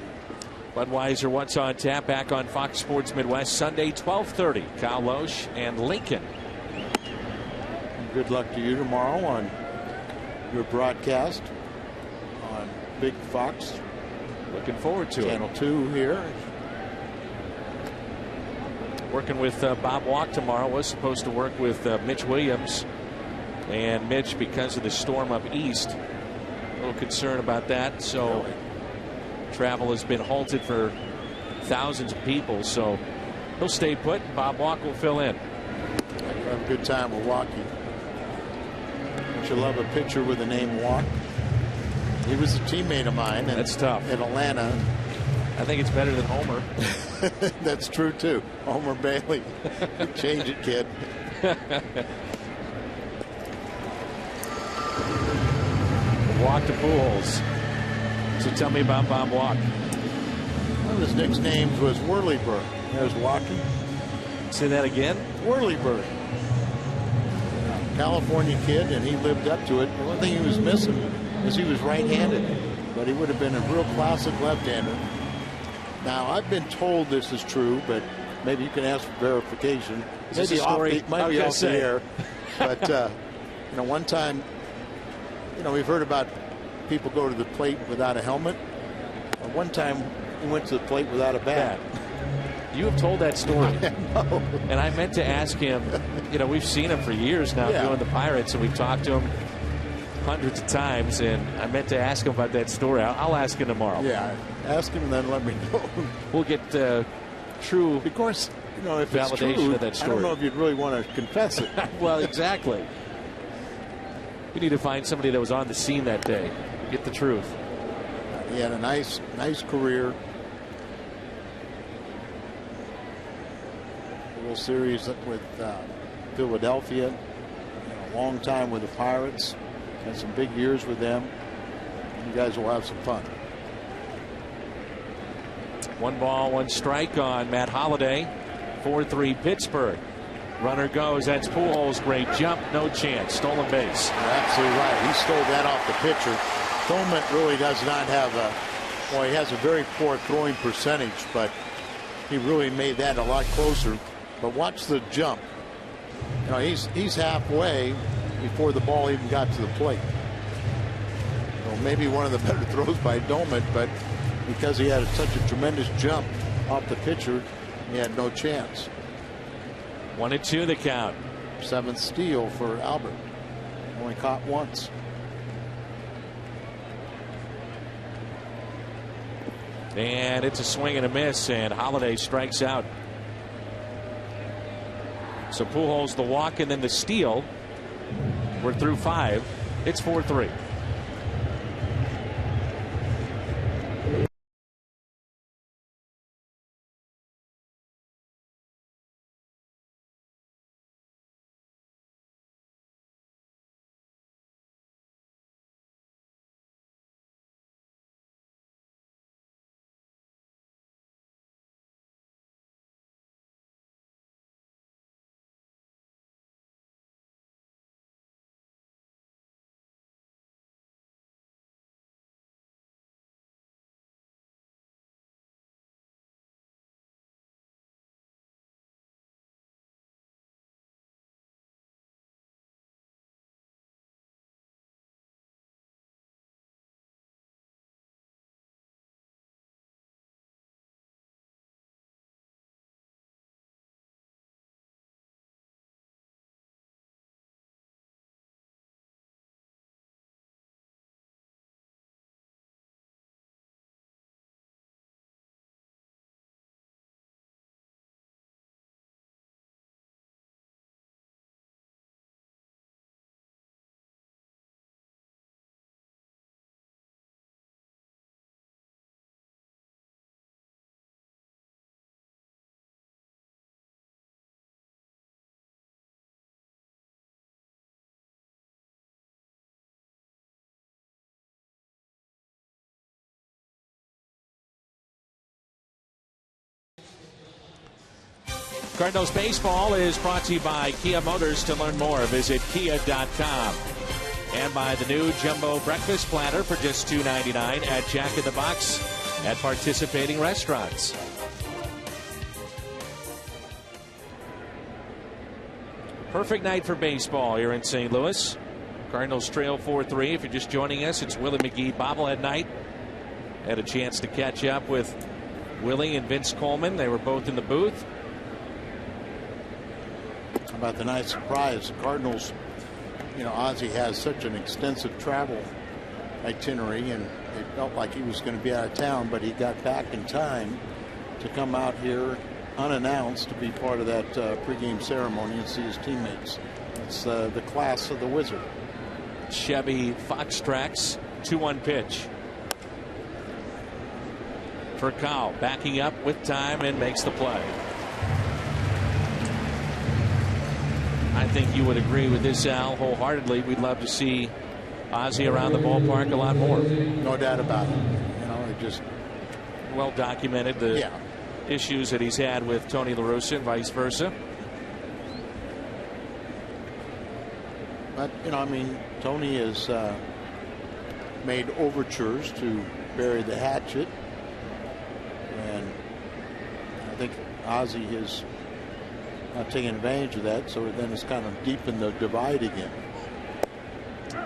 S1: Budweiser, what's on tap, back on Fox Sports Midwest Sunday, 12:30. Kyle Loesch and Lincoln.
S2: And good luck to you tomorrow on your broadcast on Big Fox.
S1: Looking forward to
S2: Channel 2 here.
S1: Working with Bob Walk tomorrow. Was supposed to work with Mitch Williams. And Mitch, because of the storm up east, a little concerned about that. So travel has been halted for thousands of people. So he'll stay put. Bob Walk will fill in.
S2: Have a good time with Walkie. Don't you love a pitcher with the name Walk? He was a teammate of mine.
S1: That's tough.
S2: In Atlanta.
S1: I think it's better than Homer.
S2: That's true, too. Homer Bailey. Change it, kid.
S1: Walk to Pujols. So tell me about Bob Walk.
S2: One of his nicknames was Whirlybird. There's Walkie.
S1: Say that again?
S2: Whirlybird. California kid, and he lived up to it. The one thing he was missing was he was right-handed, but he would have been a real classic left-hander. Now, I've been told this is true, but maybe you can ask for verification.
S1: Is this a story?
S2: Might be off the air. But, you know, one time, you know, we've heard about people go to the plate without a helmet. One time, he went to the plate without a bat.
S1: You have told that story.
S2: No.
S1: And I meant to ask him, you know, we've seen him for years now doing the Pirates, and we've talked to him hundreds of times, and I meant to ask him about that story. I'll ask him tomorrow.
S2: Yeah, ask him and then let me know.
S1: We'll get true,
S2: of course, you know, if
S1: validation
S2: it's true,
S1: of that story.
S2: I don't know if you'd really want to confess it.
S1: Well, exactly. We need to find somebody that was on the scene that day. Get the truth.
S2: He had a nice career. World Series with Philadelphia. A long time with the Pirates. Had some big years with them. You guys will have some fun.
S1: 1 ball, 1 strike on Matt Holliday. 4-3 Pittsburgh. Runner goes. That's Pujols. Great jump. No chance. Stolen base.
S2: You're absolutely right. He stole that off the pitcher. Thomant really does not have a. Well, he has a very poor throwing percentage, but he really made that a lot closer. But watch the jump. You know, he's halfway before the ball even got to the plate. Well, maybe one of the better throws by Thomant, but because he had such a tremendous jump off the pitcher, he had no chance.
S1: 1-2 the count.
S2: 7th steal for Albert. Only caught once.
S1: And it's a swing and a miss, and Holliday strikes out. So Pujols the walk and then the steal. We're through 5. It's 4-3. Cardinals baseball is brought to you by Kia Motors. To learn more, visit kia.com. And by the new Jumbo Breakfast Platter for just $2.99 at Jack in the Box at participating restaurants. Perfect night for baseball here in St. Louis. Cardinals trail 4-3. If you're just joining us, it's Willie McGee bobblehead night. Had a chance to catch up with Willie and Vince Coleman. They were both in the booth.
S2: How about the nice surprise? The Cardinals, Ozzie has such an extensive travel itinerary, and it felt like he was going to be out of town, but he got back in time to come out here unannounced to be part of that pregame ceremony and see his teammates. It's the class of the Wizard.
S1: Chevy Fox Tracks, 2-1 pitch. For Kyle, backing up with time and makes the play. I think you would agree with this, Al, wholeheartedly. We'd love to see Ozzie around the ballpark a lot more.
S2: No doubt about it. It just
S1: well documented the issues that he's had with Tony La Russa and vice versa.
S2: But Tony has made overtures to bury the hatchet, and I think Ozzie has not taken advantage of that, so then it's kind of deepened the divide again.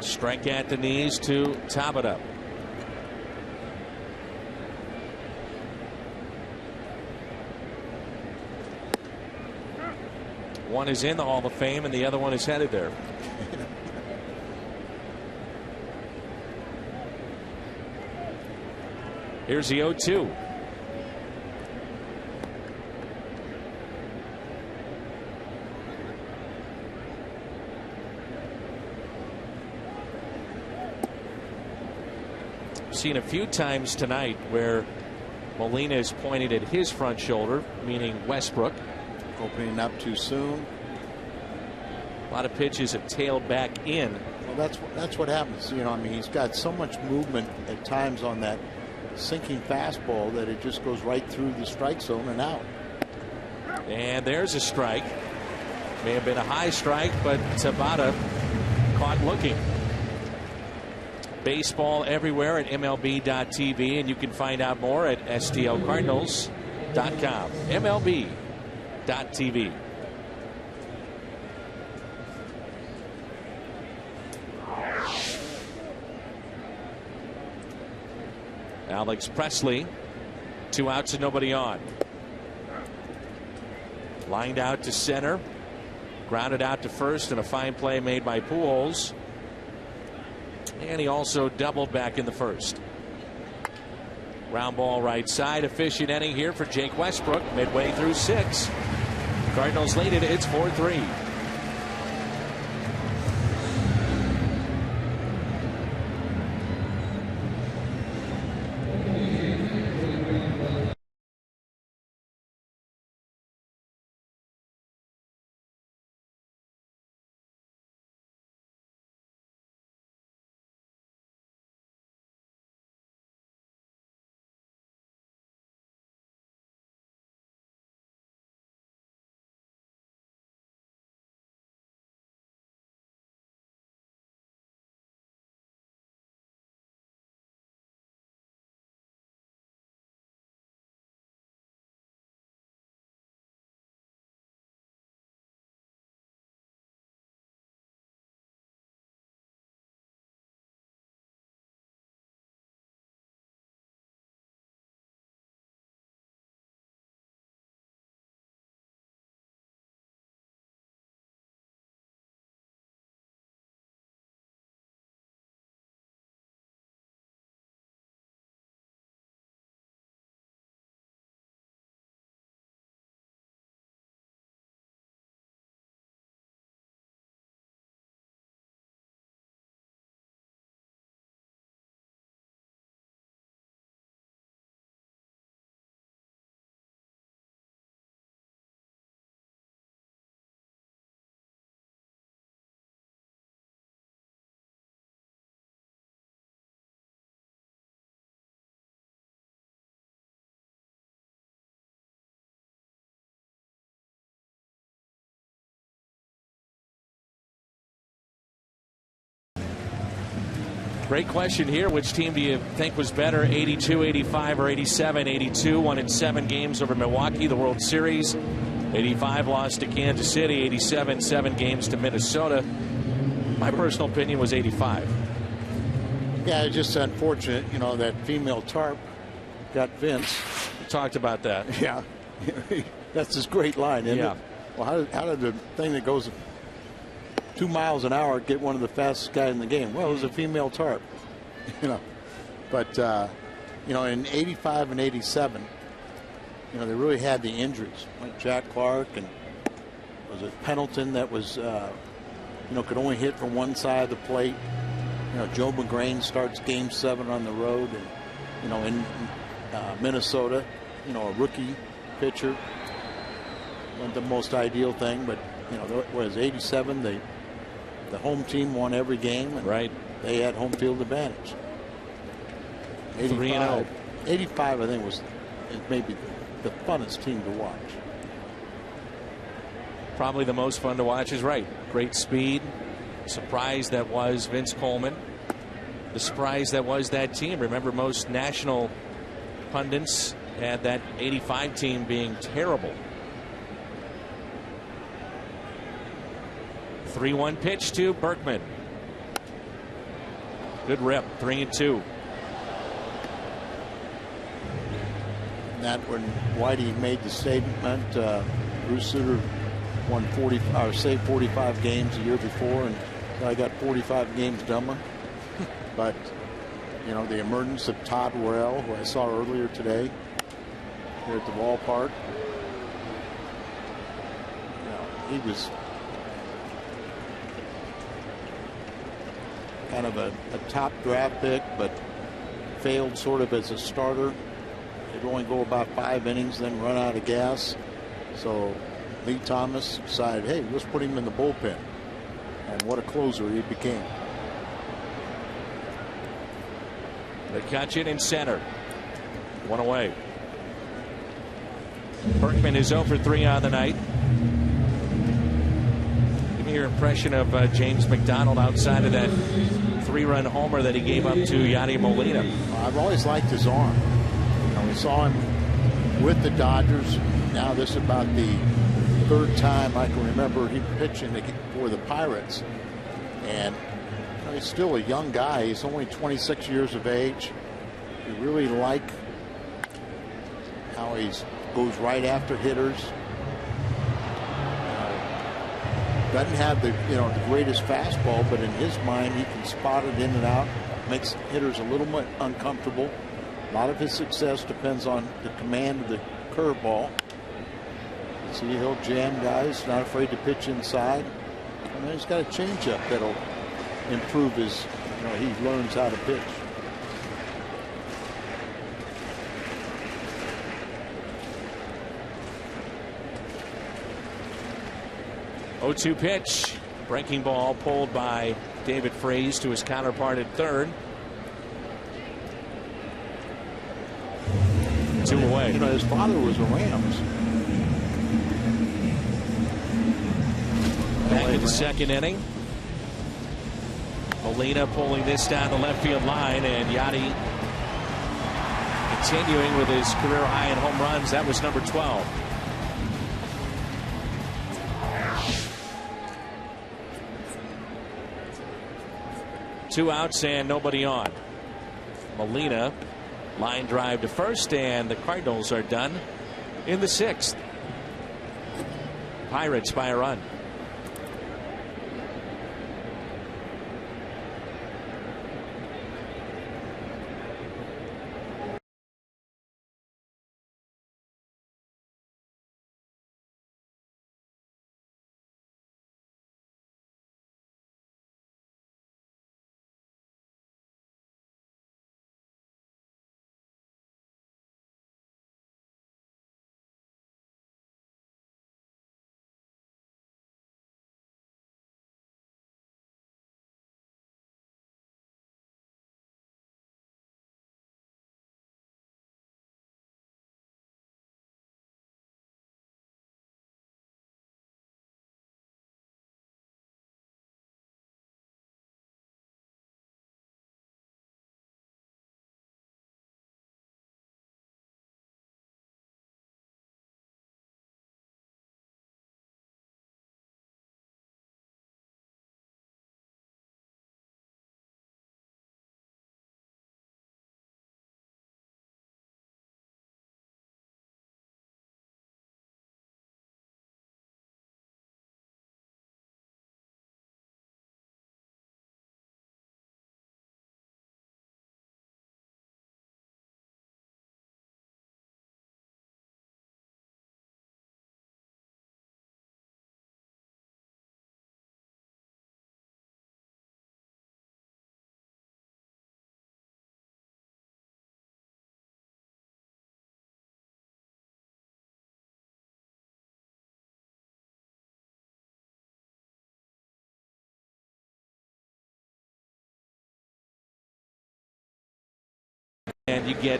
S1: Strike at the knees to Tabata. One is in the Hall of Fame and the other one is headed there. Here's the 0-2. Seen a few times tonight where Molina is pointed at his front shoulder, meaning Westbrook.
S2: Opening up too soon.
S1: A lot of pitches have tailed back in.
S2: Well, that's what happens. He's got so much movement at times on that sinking fastball that it just goes right through the strike zone and out.
S1: And there's a strike. May have been a high strike, but Tabata caught looking. Baseball everywhere at MLB.tv, and you can find out more at STLCardinals.com. MLB.tv. Alex Presley, 2 outs and nobody on. Lined out to center, grounded out to first, and a fine play made by Pujols. And he also doubled back in the first. Ground ball right side. Efficient inning here for Jake Westbrook midway through 6. Cardinals lead it. It's 4-3. Great question here. Which team do you think was better, 82, 85, or 87? 82 won in 7 games over Milwaukee, the World Series. 85 lost to Kansas City. 87, 7 games to Minnesota. My personal opinion was 85.
S2: Yeah, it's just unfortunate, you know, that female tarp got Vince.
S1: We talked about that.
S2: Yeah. That's his great line, isn't
S1: Yeah.
S2: it? Well, how did the thing that goes 2 miles an hour get one of the fastest guys in the game? Well, it was a female tarp. You know. But, you know, in 85 and 87, you know, they really had the injuries. Like Jack Clark and was it Pendleton that was, you know, could only hit from one side of the plate. You know, Joe McGrain starts Game 7 on the road, and you know, in Minnesota, you know, a rookie pitcher. Wasn't the most ideal thing, but you know, it was 87. The home team won every game, and
S1: right.
S2: They had home field advantage.
S1: 3-0.
S2: 85, I think, was maybe the funnest team to watch.
S1: Probably the most fun to watch is right. Great speed. Surprise that was Vince Coleman. The surprise that was that team. Remember, most national pundits had that 85 team being terrible. 3-1 pitch to Berkman. Good rip. 3-2.
S2: And that when Whitey made the statement, Bruce Sutter won 45 games a year before, and I got 45 games dumber. But you know, the emergence of Todd Worrell, who I saw earlier today here at the ballpark, you know, he was kind of a top draft pick, but failed sort of as a starter. He'd only go about 5 innings, then run out of gas. So Lee Thomas decided, hey, let's put him in the bullpen. And what a closer he became.
S1: McCutcheon in center. 1 away. Berkman is 0 for 3 on the night. Give me your impression of James McDonald outside of that 3-run homer that he gave up to Yadi Molina.
S2: I've always liked his arm. You know, we saw him with the Dodgers. Now this is about the 3rd time I can remember he pitching for the Pirates. And you know, he's still a young guy. He's only 26 years of age. You really like how he goes right after hitters. Doesn't have the the greatest fastball, but in his mind he can spot it in and out. Makes hitters a little bit uncomfortable. A lot of his success depends on the command of the curveball. See, he'll jam guys, not afraid to pitch inside. And then he's got a changeup that'll improve his, he learns how to pitch.
S1: Oh-2 pitch. Breaking ball pulled by David Freese to his counterpart at third. 2 away.
S2: His father was a Rams.
S1: Back in the second inning. Molina pulling this down the left field line, and Yadi continuing with his career high in home runs. That was number 12. Two outs and nobody on. Molina line drive to first, and the Cardinals are done in the 6th. Pirates by a run. And you get,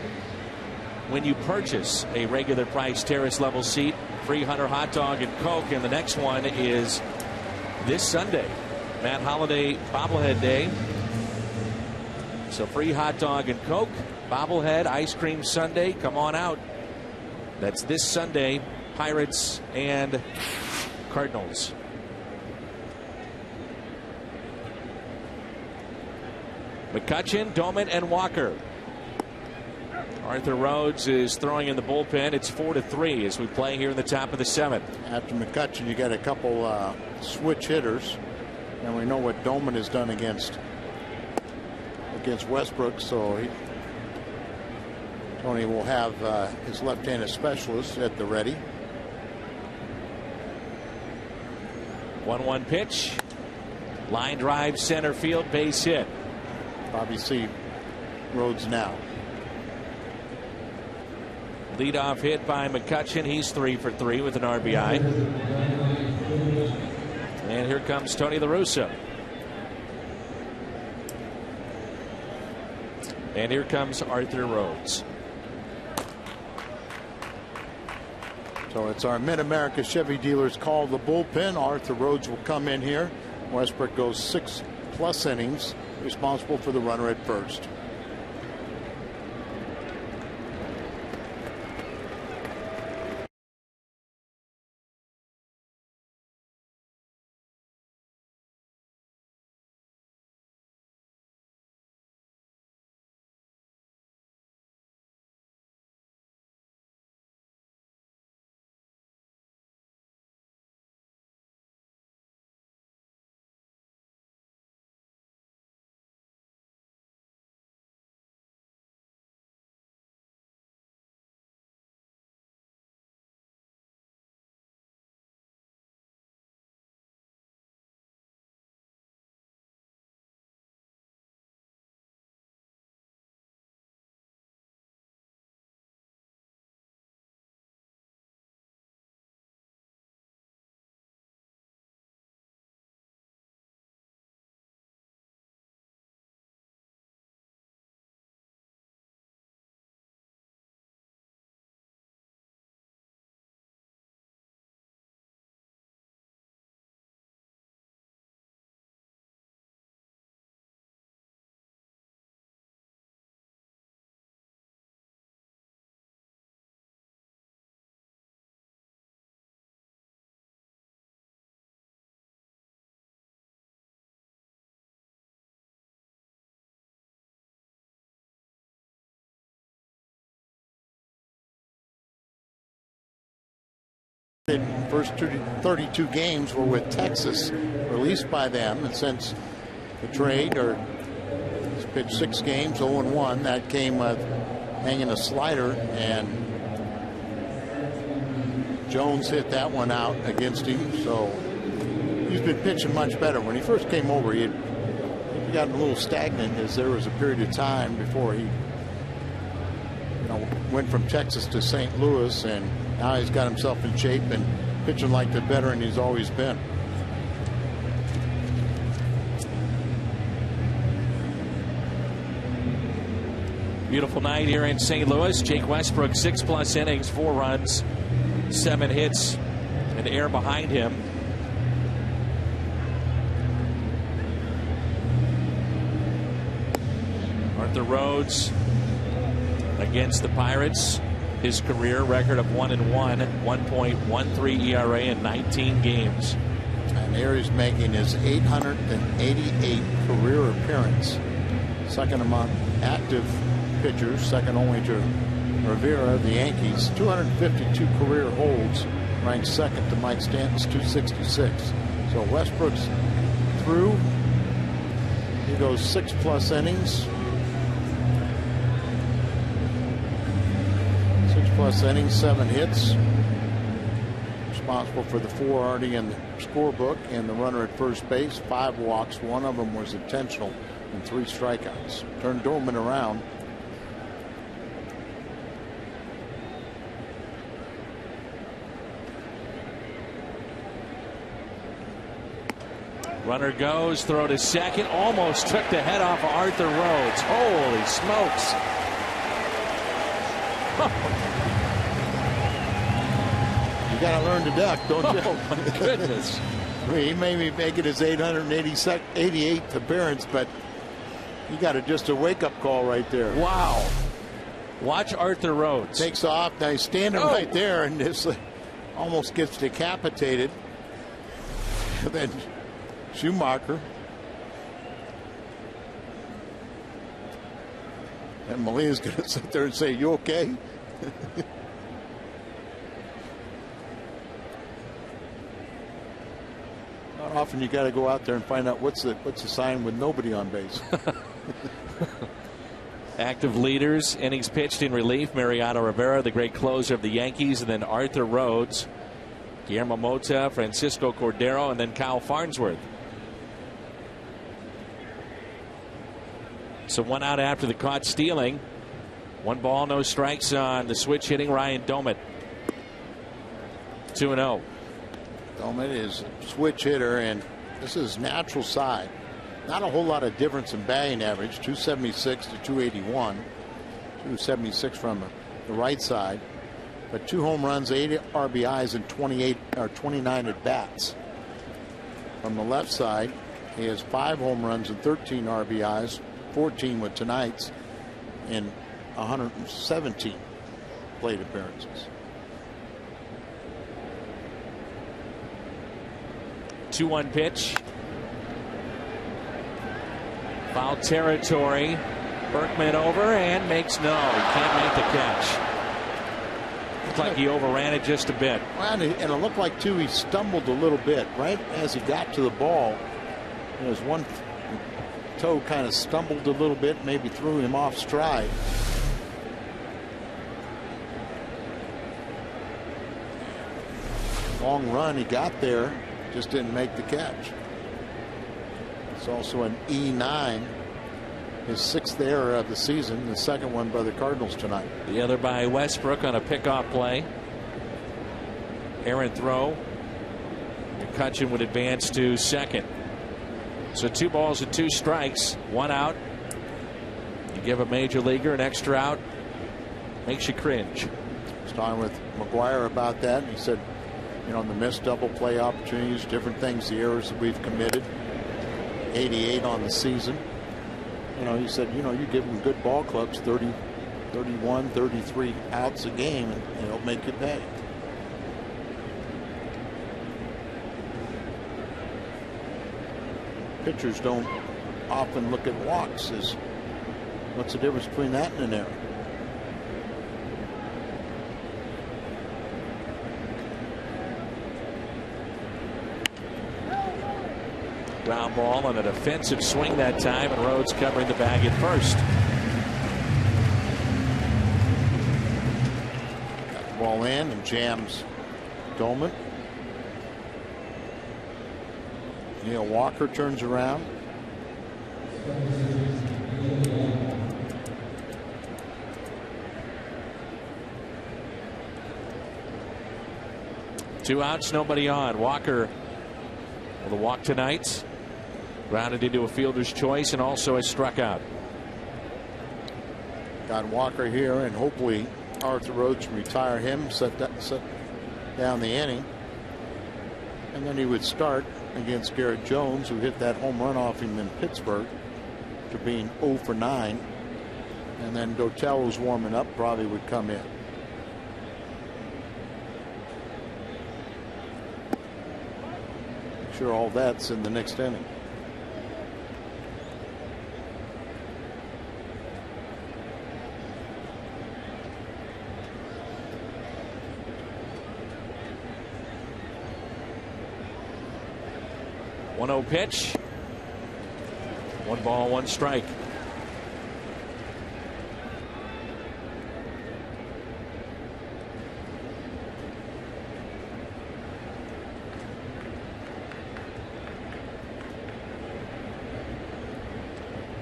S1: when you purchase a regular price terrace level seat, free Hunter hot dog and Coke. And the next one is this Sunday, Matt Holliday bobblehead day. So free hot dog and Coke, bobblehead, ice cream sundae. Come on out. That's this Sunday, Pirates and Cardinals. McCutchen, Doman, and Walker. Arthur Rhodes is throwing in the bullpen. It's 4-3 as we play here in the top of the 7th.
S2: After McCutchen, you got a couple switch hitters, and we know what Doman has done against Westbrook. So Tony will have his left-handed specialist at the ready.
S1: 1-1 pitch. Line drive, center field, base hit.
S2: Probably see Rhodes now.
S1: Leadoff hit by McCutchen. He's 3 for 3 with an RBI. And here comes Tony La Russa. And here comes Arthur Rhodes.
S2: So it's our Mid-America Chevy dealers call the bullpen. Arthur Rhodes will come in here. Westbrook goes 6+ innings, responsible for the runner at first. First 32 games were with Texas, released by them, and since the trade, he's pitched 6 games, 0-1. That came hanging a slider, and Jones hit that one out against him. So he's been pitching much better. When he first came over, he got a little stagnant, as there was a period of time before he went from Texas to St. Louis, and now he's got himself in shape and pitching like the veteran he's always been.
S1: Beautiful night here in St. Louis. Jake Westbrook, 6+ innings, 4 runs, 7 hits, and air behind him. Arthur Rhodes against the Pirates. His career record of 1-1, 1.13 ERA in 19 games.
S2: And here he's making his 888 career appearance. Second among active pitchers, second only to Rivera of the Yankees. 252 career holds, ranked second to Mike Stanton's 266. So Westbrook's through. He goes 6+ innings. 6+ innings, 7 hits. Responsible for the 4 already in the scorebook, and the runner at first base, 5 walks. 1 of them was intentional, and 3 strikeouts. Turned Doman around.
S1: Runner goes, throw to second, almost took the head off of Arthur Rhodes. Holy smokes.
S2: You got to learn to duck, don't you?
S1: Oh, my goodness.
S2: I mean, he may make it his 888th appearance, but you got just a wake-up call right there.
S1: Wow. Watch Arthur Rhodes.
S2: Takes off. Now he's standing right there and just almost gets decapitated. And then Schumacher. And Molina's going to sit there and say, "You okay?" Not often you got to go out there and find out what's the sign with nobody on base.
S1: Active leaders, innings pitched in relief. Mariano Rivera, the great closer of the Yankees, and then Arthur Rhodes, Guillermo Mota, Francisco Cordero, and then Kyle Farnsworth. So 1 out after the caught stealing. 1 ball, no strikes on the switch hitting Ryan Domit. 2-0.
S2: Domit is a switch hitter, and this is his natural side. Not a whole lot of difference in batting average, 276 to 281. 276 from the right side, but 2 home runs, 8 RBIs, and 29 at bats. From the left side, he has 5 home runs and 13 RBIs, 14 with tonight's, and 117 plate appearances.
S1: 2-1 pitch. Foul territory. Berkman over and makes no. He can't make the catch. Looked like he overran it just a bit.
S2: Well, and it looked like, too, he stumbled a little bit right as he got to the ball. His one toe kind of stumbled a little bit, maybe threw him off stride. Long run, he got there, just didn't make the catch. It's also an E9, his 6th error of the season, the 2nd one by the Cardinals tonight.
S1: The other by Westbrook on a pickoff play. Errant throw. McCutchen would advance to second. So 2 balls and 2 strikes, 1 out. You give a major leaguer an extra out, makes you cringe.
S2: I was talking with McGuire about that, and he said, you know, the missed double play opportunities, different things, the errors that we've committed. 88 on the season. You know, he said, you know, you give them good ball clubs, 30, 31, 33 outs a game, and it'll make you pay. Pitchers don't often look at walks. What's the difference between that and an error?
S1: Ground ball on a defensive swing that time, and Rhodes covering the bag at first.
S2: Got the ball in and jams Dolman. Neil Walker turns around.
S1: Two outs, nobody on. Walker will walk tonight. Grounded into a fielder's choice and also has struck out.
S2: Got Walker here, and hopefully Arthur Rhodes can retire him, set down the inning. And then he would start against Garrett Jones, who hit that home run off him in Pittsburgh, to being 0 for 9. And then Dotel, who's warming up, probably would come in. Sure, all that's in the next inning.
S1: One-0 pitch. 1 ball, 1 strike.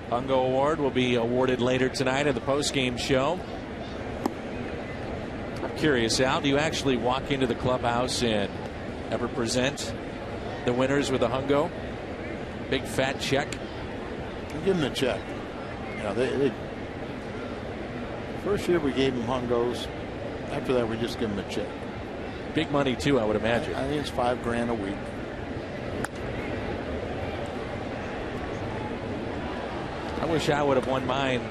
S1: Hungo Award will be awarded later tonight at the postgame show. I'm curious, Al, do you actually walk into the clubhouse and ever present the winners with a Hungo? Big fat check?
S2: Give them a check. You know, first year we gave them Hungos. After that, we just give them a check.
S1: Big money, too, I would imagine.
S2: I think it's $5,000 a week.
S1: I wish I would have won mine.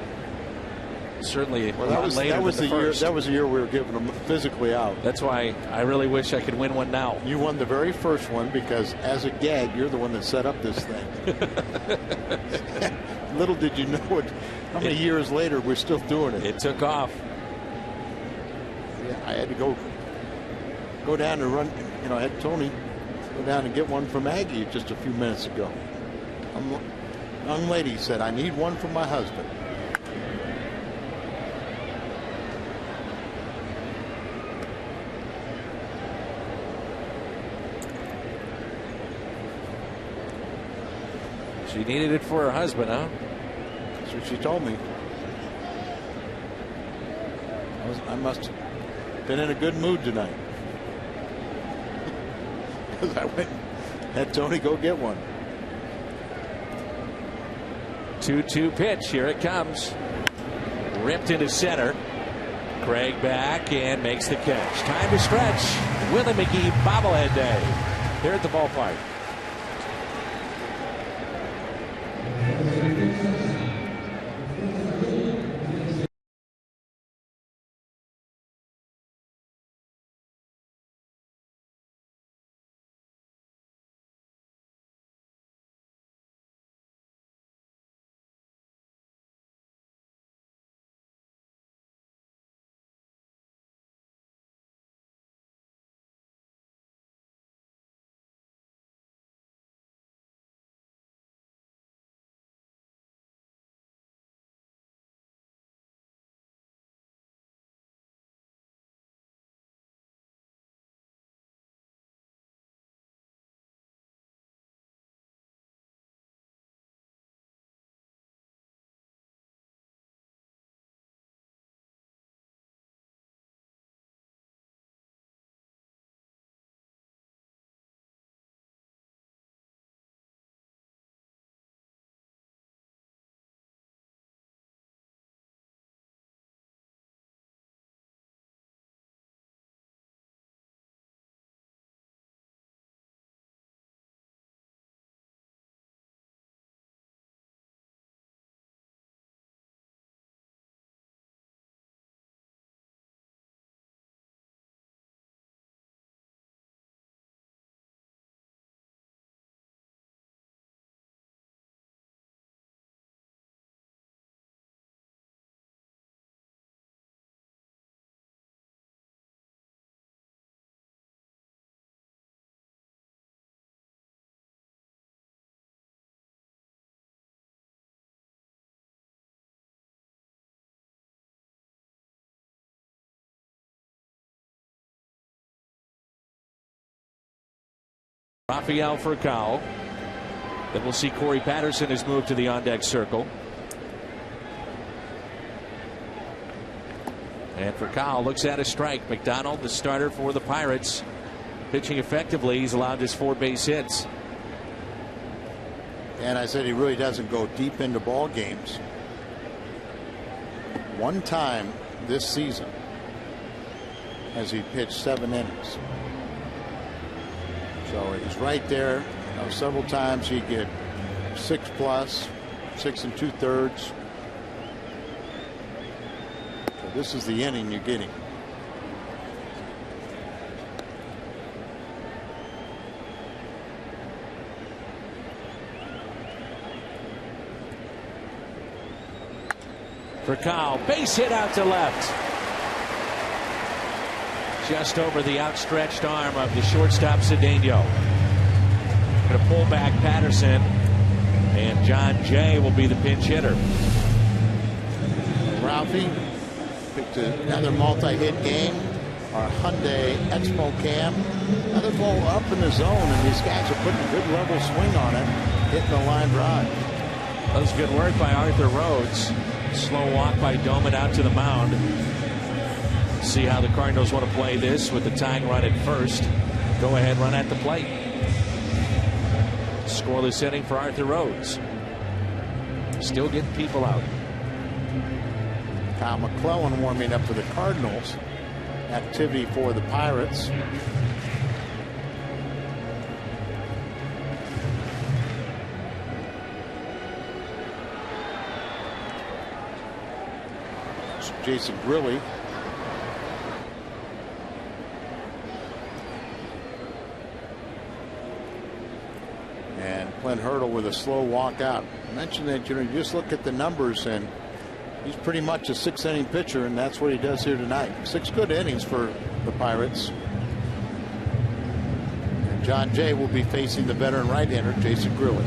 S1: Certainly,
S2: Well, that was the year. That was the year we were giving them physically out.
S1: That's why I really wish I could win one now.
S2: You won the very first one because, as a gag, you're the one that set up this thing. Little did you know it. How many years later we're still doing it?
S1: It took off.
S2: Yeah, I had to go down and run. You know, I had Tony go down and get one from Aggie just a few minutes ago. Young lady said, "I need one for my husband."
S1: She needed it for her husband, huh?
S2: That's what she told me. I must have been in a good mood tonight. Because I went and had Tony go get one.
S1: 2-2 pitch. Here it comes. Ripped into center. Craig back and makes the catch. Time to stretch. Willie McGee bobblehead day here at the ballpark. Rafael Furcal. Then we'll see Corey Patterson has moved to the on-deck circle. And Furcal looks at a strike. McDonald, the starter for the Pirates, pitching effectively. He's allowed his 4 base hits.
S2: And I said he really doesn't go deep into ball games. One time this season has he pitched 7 innings. So he's right there. You know, several times he get 6+, 6 2/3. So this is the inning you're getting.
S1: Furcal, base hit out to left. Just over the outstretched arm of the shortstop Cedeno. Going to pull back Patterson, and John Jay will be the pinch hitter.
S2: Ralphie picked another multi-hit game. Our Hyundai Expo Cam. Another ball up in the zone, and these guys are putting a good level swing on it, hitting the line drive.
S1: That was good work by Arthur Rhodes. Slow walk by Doman out to the mound. See how the Cardinals want to play this with the tying run at first. Go ahead, run at the plate. Scoreless inning for Arthur Rhodes. Still getting people out.
S2: Kyle McClellan warming up for the Cardinals. activity for the Pirates. It's Jason Grilly. And Clint Hurdle with a slow walk out. I mentioned that, you just look at the numbers, and he's pretty much a 6-inning pitcher, and that's what he does here tonight. 6 good innings for the Pirates. And John Jay will be facing the veteran right-hander, Jason Grilly.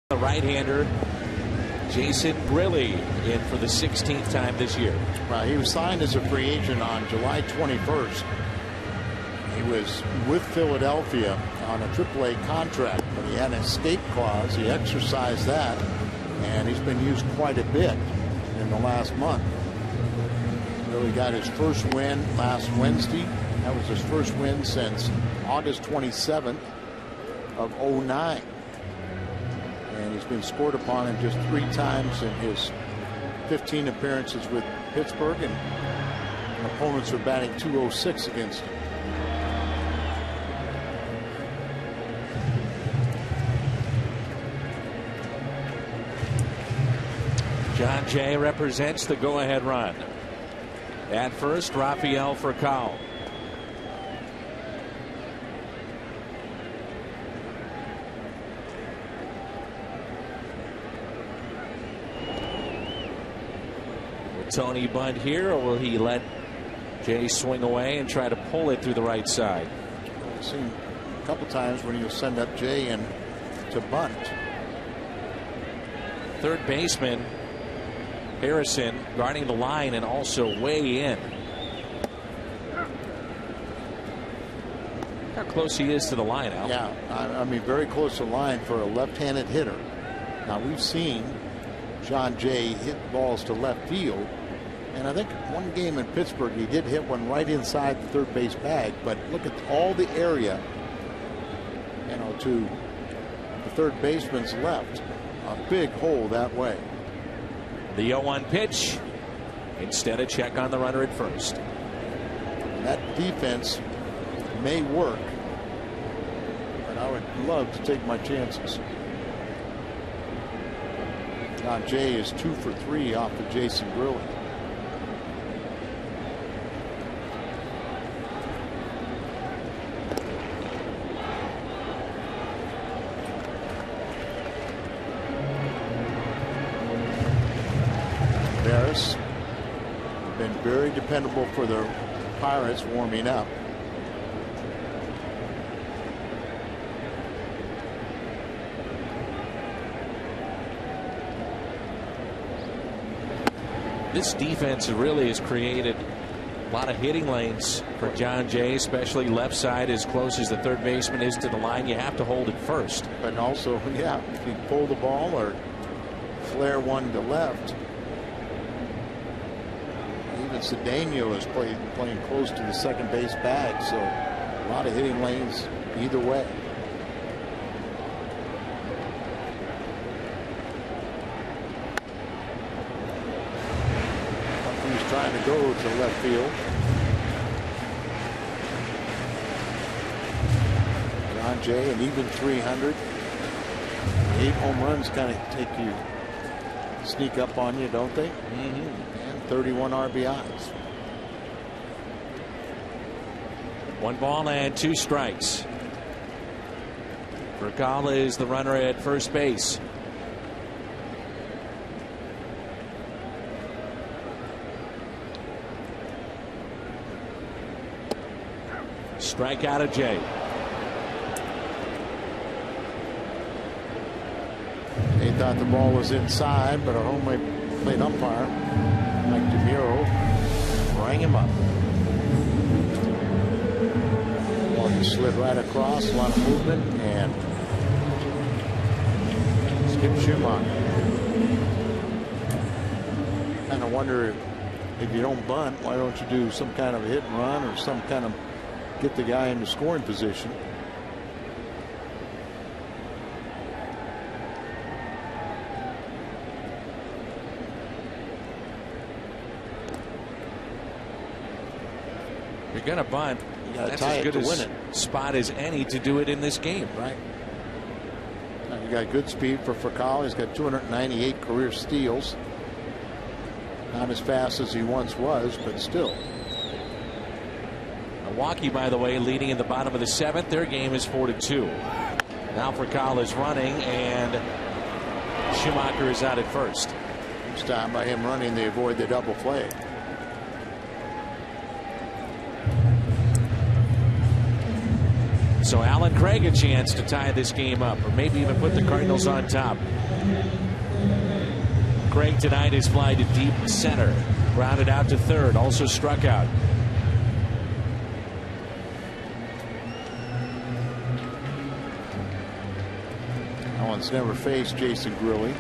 S1: The right-hander, Jason Grilly, in for the 16th time this year.
S2: Well, he was signed as a free agent on July 21st. He was with Philadelphia on a AAA contract, but he had an escape clause. He exercised that, and he's been used quite a bit in the last month. Really got his first win last Wednesday. That was his first win since August 27th of '09. And he's been scored upon in just 3 times in his 15 appearances with Pittsburgh, and opponents are batting .206 against him.
S1: John Jay represents the go-ahead run. At first, Rafael Furcal. Tony bunt here, or will he let Jay swing away and try to pull it through the right side?
S2: I've seen a couple times when he'll send up Jay in to bunt.
S1: Third baseman Harrison guarding the line and also way in. How close he is to the line, Al.
S2: Yeah, I mean very close to the line for a left-handed hitter. Now we've seen John Jay hit balls to left field, and I think one game in Pittsburgh he did hit one right inside the third base bag, but look at all the area, to the third baseman's left. A big hole that way.
S1: The 0-1 pitch. Instead, a check on the runner at first.
S2: That defense may work, but I would love to take my chances. John Jay is 2 for 3 off of Jason Grilly. Barris been very dependable for the Pirates warming up.
S1: This defense really has created a lot of hitting lanes for John Jay, especially left side as close as the third baseman is to the line. You have to hold it first.
S2: But also, yeah, if you pull the ball or flare one to left, Cedeno is playing close to the second base bag, so a lot of hitting lanes either way. He's trying to go to left field. John Jay, an even 300. 8 home runs kind of sneak up on you, don't they? And 31 RBIs.
S1: 1 ball and 2 strikes. Vergala is the runner at first base. Strikeout of Jay.
S2: They thought the ball was inside, but a home plate umpire, Mike DeMuro, rang him up. Well, he slid right across, a lot of movement, and Skip Schumacher. Kind of wonder if you don't bunt, why don't you do some kind of hit and run or some kind of get the guy into scoring position.
S1: You're going to bunt. That's as good a spot as any to do it in this game.
S2: Right. Now you got good speed for Vergala. He's got 298 career steals. Not as fast as he once was, but still.
S1: Milwaukee, by the way, leading in the bottom of the 7th. Their game is 4-2. Now Vergala is running, and Schumacher is out at first.
S2: Each time by him running, they avoid the double play.
S1: So Alan Craig a chance to tie this game up, or maybe even put the Cardinals on top. Craig tonight is fly to deep center, grounded out to third, also struck out.
S2: Allen's never faced Jason Grilli.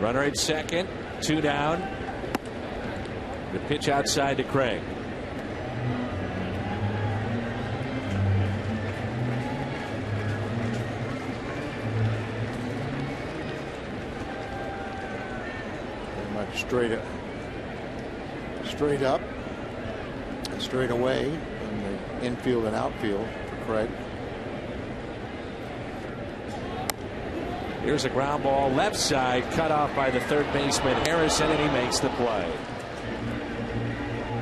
S1: Runner at second, 2 down. The pitch outside to Craig.
S2: Very much straight up and straight away in the infield and outfield for Craig.
S1: Here's a ground ball left side, cut off by the third baseman Harrison, and he makes the play.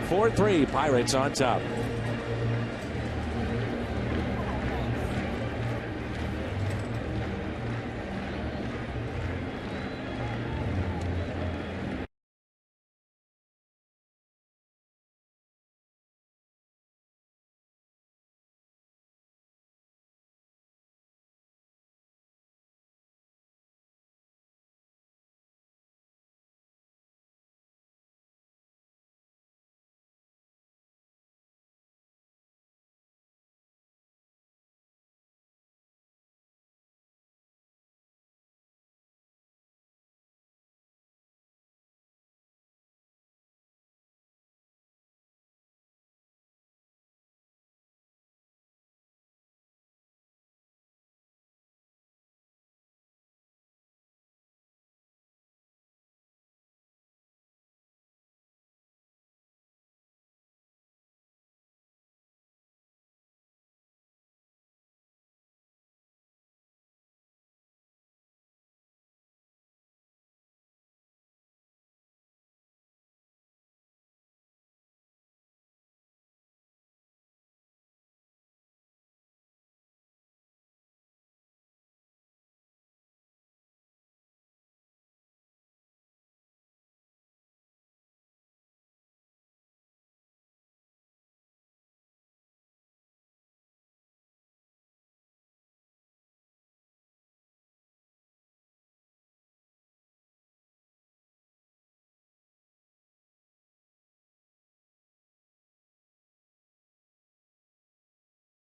S1: 4-3, Pirates on top.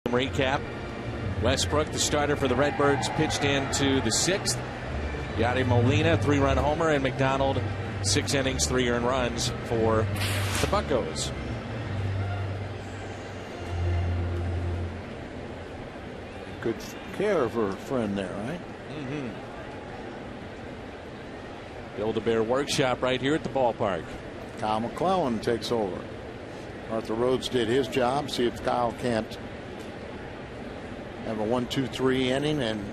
S1: Recap. Westbrook, the starter for the Redbirds, pitched into the 6th. Yadi Molina, 3-run homer, and McDonald, 6 innings, 3 earned runs for the Buccos.
S2: Good care of her friend there, right?
S1: Mm-hmm. Build-A-Bear workshop right here at the ballpark.
S2: Kyle McClellan takes over. Arthur Rhodes did his job. See if Kyle can't have a 1-2-3 inning and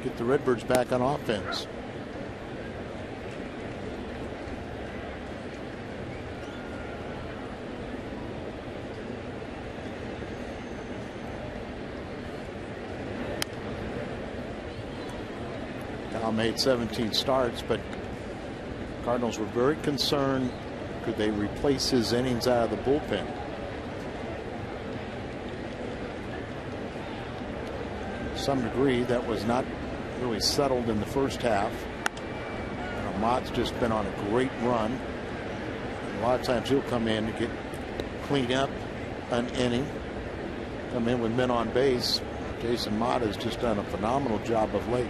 S2: get the Redbirds back on offense. Kyle made 17 starts, but Cardinals were very concerned. Could they replace his innings out of the bullpen? To some degree, that was not really settled in the first half. Mott's just been on a great run. A lot of times he'll come in to clean up an inning, come in with men on base. Jason Mott has just done a phenomenal job of late.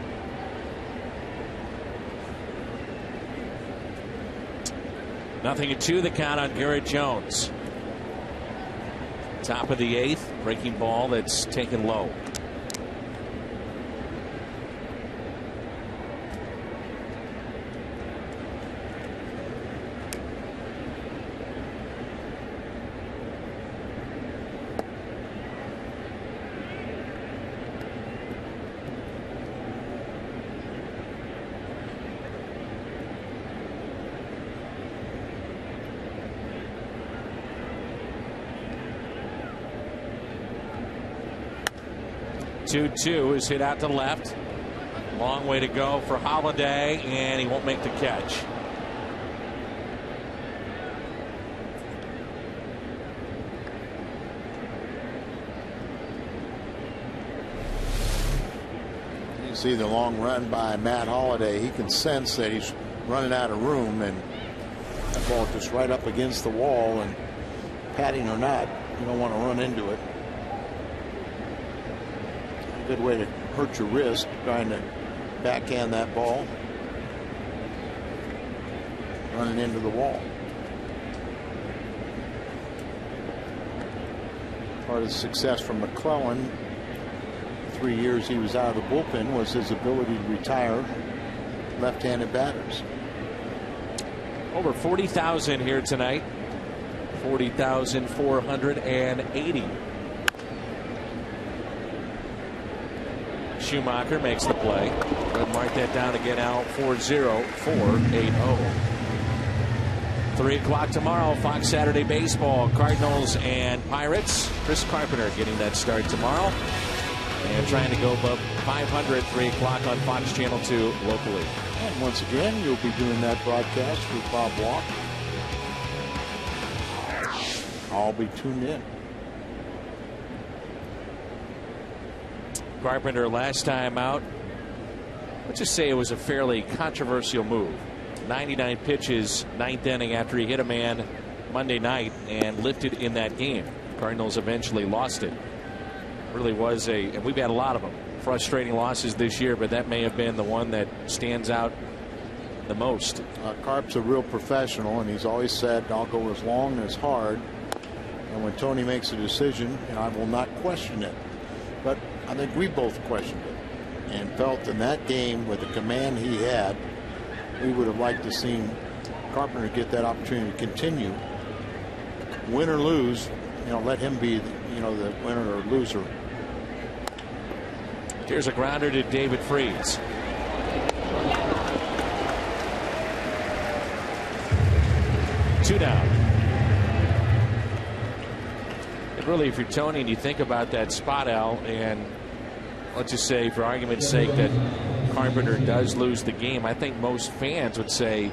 S1: Nothing at 2, the count on Garrett Jones. Top of the 8th, breaking ball that's taken low. Two is hit out to left. Long way to go for Holiday, and he won't make the catch.
S2: You see the long run by Matt Holiday. He can sense that he's running out of room, and that ball just right up against the wall, and padding or not, you don't want to run into it. Good way to hurt your wrist trying to backhand that ball, running into the wall. Part of the success from McClellan, 3 years he was out of the bullpen, was his ability to retire left-handed batters.
S1: Over 40,000 here tonight. 40,480. Schumacher makes the play. But mark that down again out. 4-0, 4-8-0. 3 o'clock tomorrow, Fox Saturday Baseball. Cardinals and Pirates. Chris Carpenter getting that start tomorrow. And trying to go above 500, 3 o'clock on Fox Channel 2 locally.
S2: And once again, you'll be doing that broadcast with Bob Walk. I'll be tuned in.
S1: Carpenter last time out, let's just say it was a fairly controversial move. 99 pitches, 9th inning after he hit a man Monday night and lifted in that game. Cardinals eventually lost it. Really was and we've had a lot of them. Frustrating losses this year, but that may have been the one that stands out the most.
S2: Carp's a real professional, and he's always said, I'll go as long and as hard. And when Tony makes a decision, I will not question it. But I think we both questioned it and felt in that game with the command he had, we would have liked to seen Carpenter get that opportunity to continue. Win or lose, let him be the winner or loser.
S1: Here's a grounder to David Freese. Two down. Really, if you're Tony and you think about that spot, Al, and let's just say for argument's sake that Carpenter does lose the game, I think most fans would say,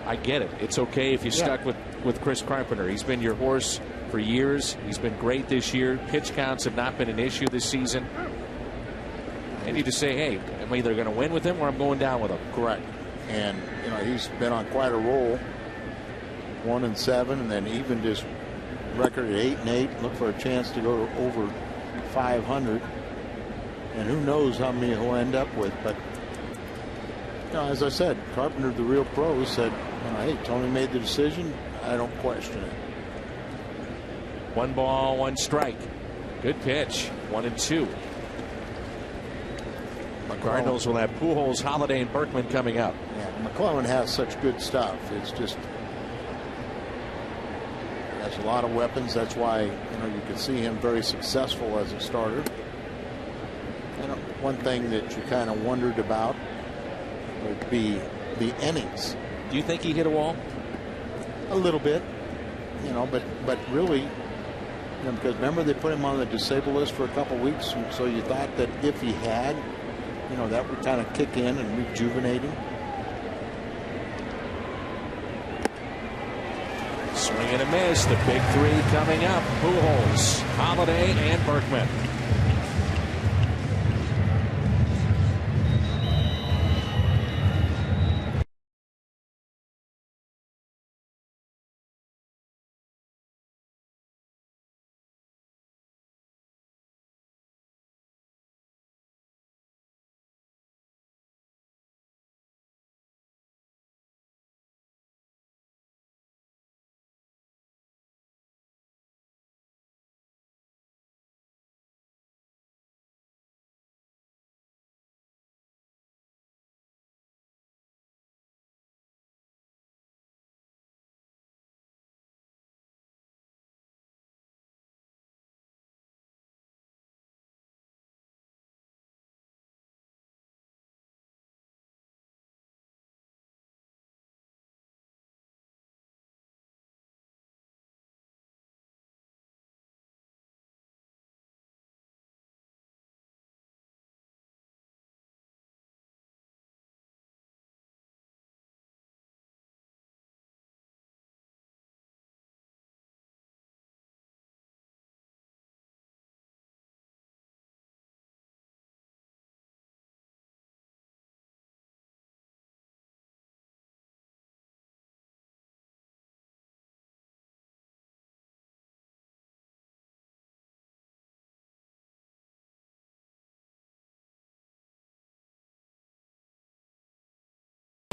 S1: I get it. It's okay if you stuck with Chris Carpenter. He's been your horse for years. He's been great this year. Pitch counts have not been an issue this season. And you just say, hey, I'm either going to win with him or I'm going down with him.
S2: Correct. And, he's been on quite a roll. 1-7, and then even just record at 8-8. Look for a chance to go over 500. And who knows how many he'll end up with. But as I said, Carpenter, the real pro, said, hey, Tony made the decision. I don't question it.
S1: 1 ball, 1 strike. Good pitch. 1-2. The Cardinals will have Pujols, Holiday, and Berkman coming up.
S2: Yeah, McClellan has such good stuff. It's just, he has a lot of weapons. That's why you can see him very successful as a starter. And one thing that you kind of wondered about would be the innings.
S1: Do you think he hit a wall?
S2: A little bit, but really, because remember they put him on the disabled list for a couple weeks, and so you thought that if he had, that would kind of kick in and rejuvenate him.
S1: Swing and a miss. The big 3 coming up. Pujols, Holiday, and Berkman.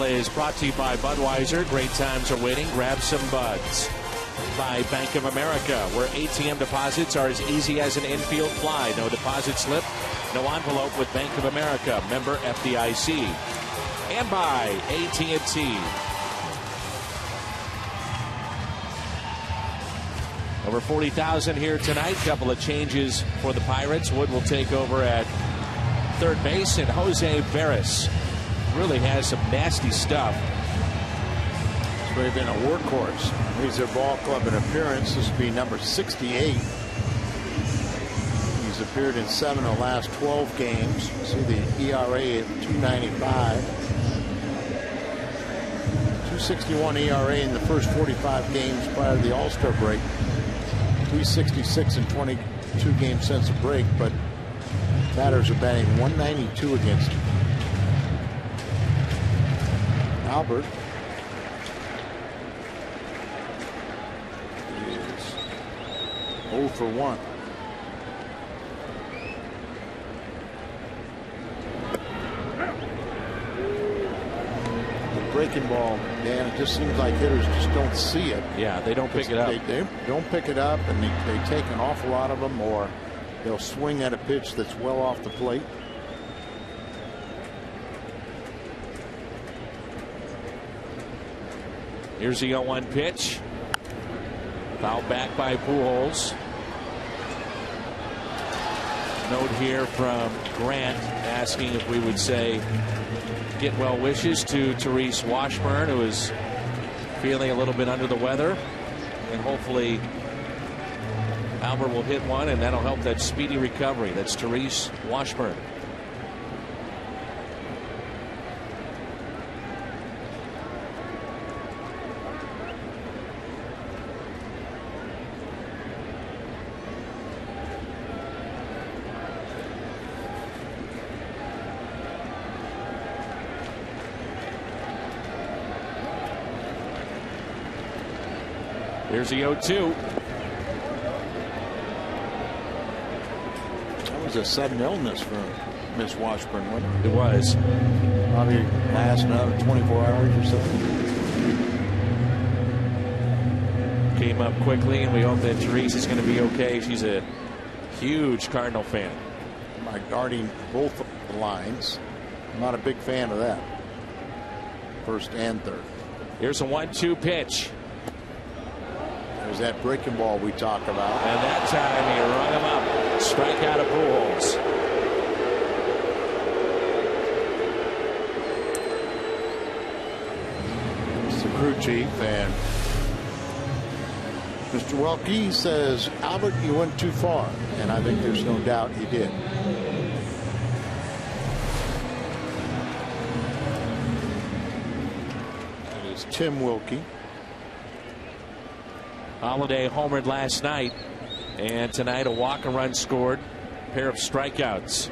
S1: Is brought to you by Budweiser. Great times are waiting. Grab some buds. By Bank of America, where ATM deposits are as easy as an infield fly. No deposit slip, no envelope with Bank of America. Member FDIC. And by AT. Over 40,000 here tonight. Couple of changes for the Pirates. Wood will take over at third base, and Jose Veras really has some nasty stuff.
S2: It's really been a workhorse. He's their ball club in appearance. This will be number 68. He's appeared in 7 of the last 12 games. You see the ERA at 2.95. 2.61 ERA in the first 45 games prior to the All-Star break. 3.66 in 22 games since the break, but batters are batting 192 against him. Albert is 0 for 1. The breaking ball, Dan, it just seems like hitters just don't see it.
S1: Yeah, they don't pick it up.
S2: They don't pick it up, and they take an awful lot of them, or they'll swing at a pitch that's well off the plate.
S1: Here's the 0-1 pitch. Fouled back by Pujols. Note here from Grant asking if we would say get well wishes to Therese Washburn, who is feeling a little bit under the weather. And hopefully Albert will hit one, and that'll help that speedy recovery. That's Therese Washburn. Here's the 0-2.
S2: was a sudden illness for Miss Washburn, wasn't it?
S1: It was.
S2: Probably last another 24 hours or so.
S1: Came up quickly, and we hope that Therese is going to be okay. She's a huge Cardinal fan.
S2: By guarding both lines, I'm not a big fan of that. First and third.
S1: Here's a 1-2 pitch.
S2: There's that breaking ball we talk about.
S1: And that time he rung him up. Strikeout of Pujols.
S2: It's the crew chief, and Mr. Welke says, Albert, you went too far. And I think there's no doubt he did. It is Tim Wilkie.
S1: Holiday homered last night, and tonight a walk and run scored, pair of strikeouts.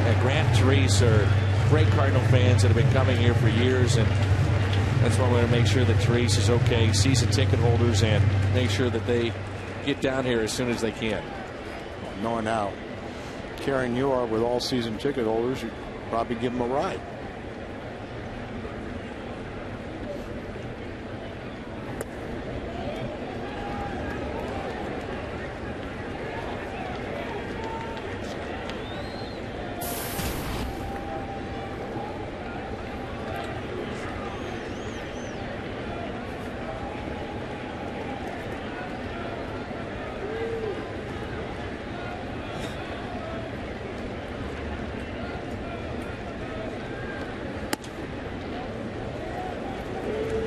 S1: And Grant and Therese are great Cardinal fans that have been coming here for years, and that's why we want to make sure that Therese is okay, season ticket holders, and make sure that they get down here as soon as they can.
S2: Knowing how caring you are with all season ticket holders, you probably give them a ride.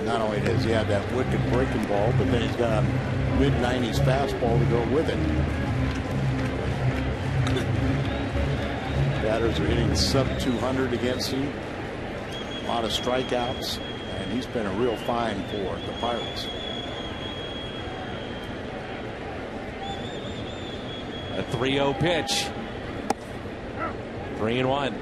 S2: Not only does he have that wicked breaking ball, but then he's got a mid-90s fastball to go with it. Batters are hitting sub-200 against him. A lot of strikeouts, and he's been a real find for the Pirates.
S1: A 3-0 pitch. 3-1.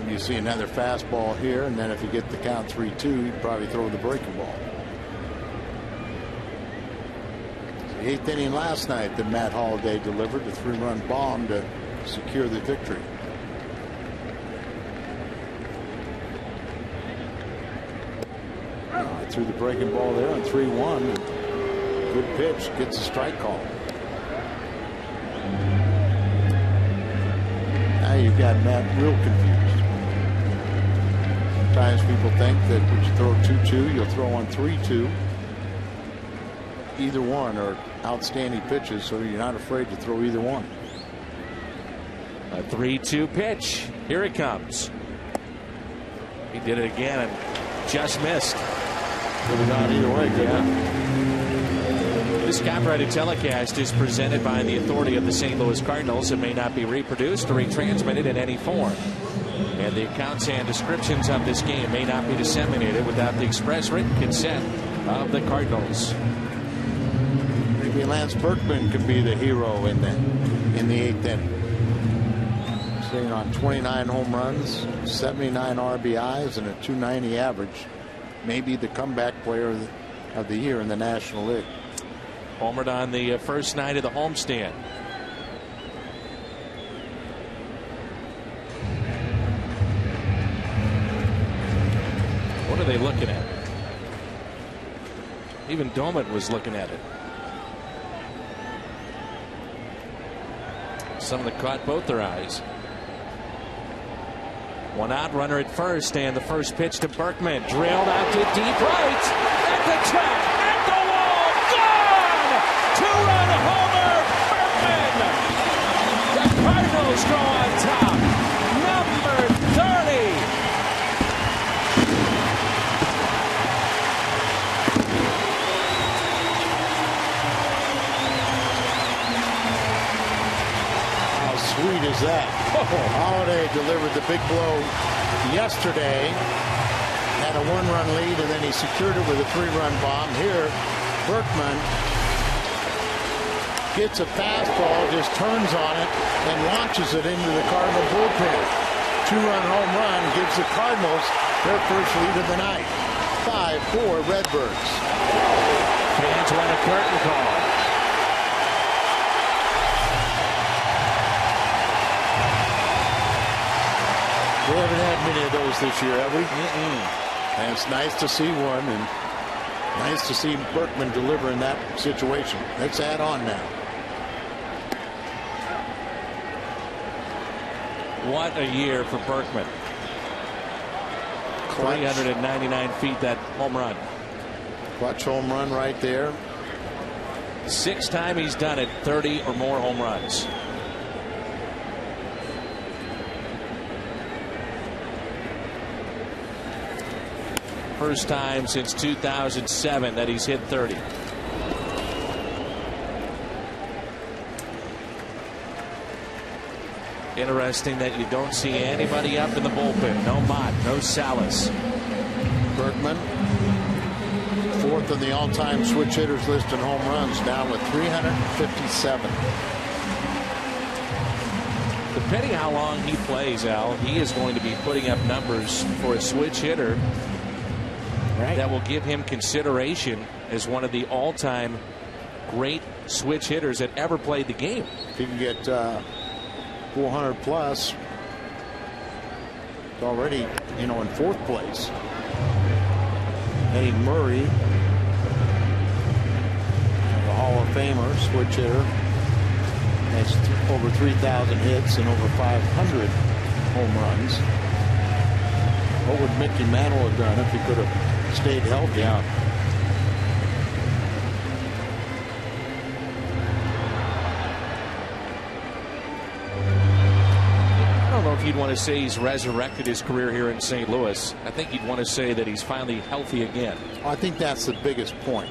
S2: You see another fastball here, and then if you get the count 3-2, you'd probably throw the breaking ball. The 8th inning last night that Matt Holliday delivered a 3-run bomb to secure the victory. Threw the breaking ball there on 3-1. Good pitch, gets a strike call. Now you've got Matt real confused. Sometimes people think that when you throw 2-2, you'll throw on 3-2. Either one are outstanding pitches, so you're not afraid to throw either one.
S1: A 3-2 pitch. Here it comes. He did it again and just missed.
S2: Could have gone either way, yeah.
S1: This copyrighted telecast is presented by the authority of the St. Louis Cardinals and may not be reproduced or retransmitted in any form. And the accounts and descriptions of this game may not be disseminated without the express written consent of the Cardinals.
S2: Maybe Lance Berkman could be the hero in the 8th inning. Sitting on 29 home runs, 79 RBIs, and a .290 average. Maybe the comeback player of the year in the National League.
S1: Homered on the first night of the homestand. What are they looking at? Even Domet was looking at it. Some of them caught both their eyes. One out, runner at first, and the first pitch to Berkman. Drilled out to deep right. At the track, at the wall, gone! Two-run homer, Berkman! The Cardinals go on top. Number 30.
S2: How sweet is that? Holliday delivered the big blow yesterday, had a 1-run lead, and then he secured it with a 3-run bomb. Here, Berkman gets a fastball, just turns on it, and launches it into the Cardinal bullpen. two-run home run gives the Cardinals their first lead of the night. 5-4 Redbirds.
S1: Fans want a curtain call.
S2: We haven't had many of those this year, have we? And it's nice to see one, and nice to see Berkman deliver in that situation. Let's add on now.
S1: What a year for Berkman. 399 feet, that home run.
S2: Clutch home run right there.
S1: 6th time he's done it, 30 or more home runs. First time since 2007 that he's hit 30. Interesting that you don't see anybody up in the bullpen. No Mott, no Salas.
S2: Berkman, 4th on the all-time switch hitters list in home runs, down with 357.
S1: Depending how long he plays, Al, he is going to be putting up numbers for a switch hitter that will give him consideration as one of the all-time great switch hitters that ever played the game.
S2: If he can get 400 plus, it's already, in 4th place. Eddie Murray, the Hall of Famer, switch hitter, has over 3,000 hits and over 500 home runs. What would Mickey Mantle have done if he could have stayed healthy?
S1: Yeah. I don't know if you'd want to say he's resurrected his career here in St. Louis. I think you'd want to say that he's finally healthy again.
S2: I think that's the biggest point.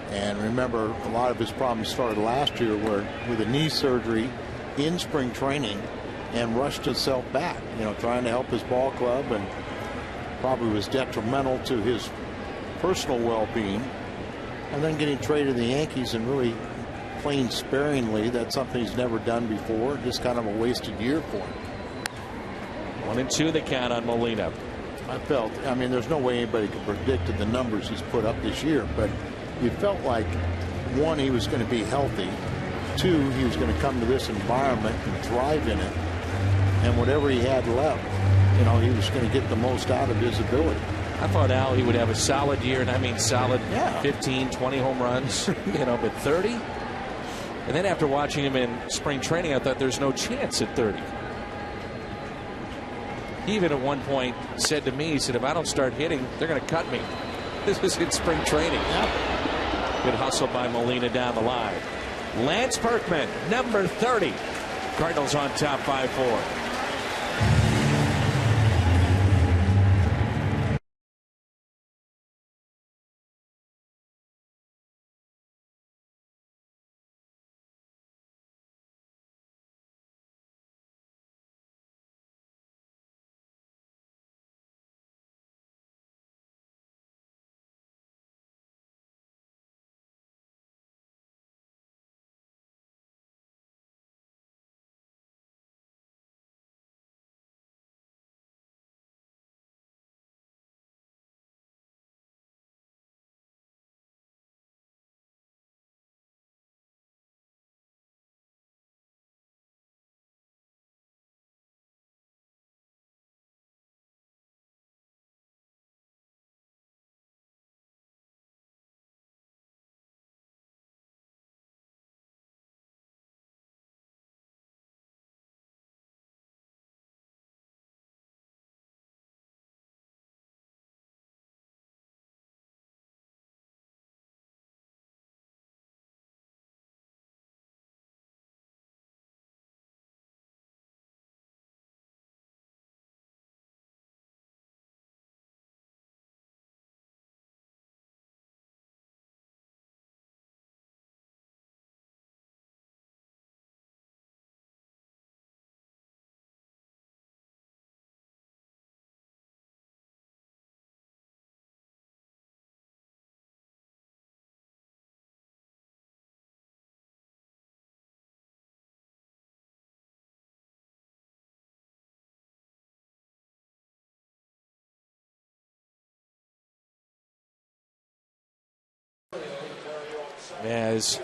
S2: And remember, a lot of his problems started last year where with a knee surgery in spring training and rushed himself back, trying to help his ball club, and probably was detrimental to his personal well-being. And then getting traded to the Yankees and really playing sparingly, that's something he's never done before. Just kind of a wasted year for him.
S1: 1-2 the count on Molina.
S2: I mean, there's no way anybody could predict the numbers he's put up this year, but you felt like, one, he was going to be healthy. 2, he was going to come to this environment and thrive in it. And whatever he had left, he was going to get the most out of his ability.
S1: I thought, Al, he would have a solid year, and I mean solid 15, 20 home runs, but 30? And then after watching him in spring training, I thought there's no chance at 30. He even at one point said to me, he said, if I don't start hitting, they're going to cut me. This was in spring training. Good hustle by Molina down the line. Lance Berkman, number 30. Cardinals on top 5-4. As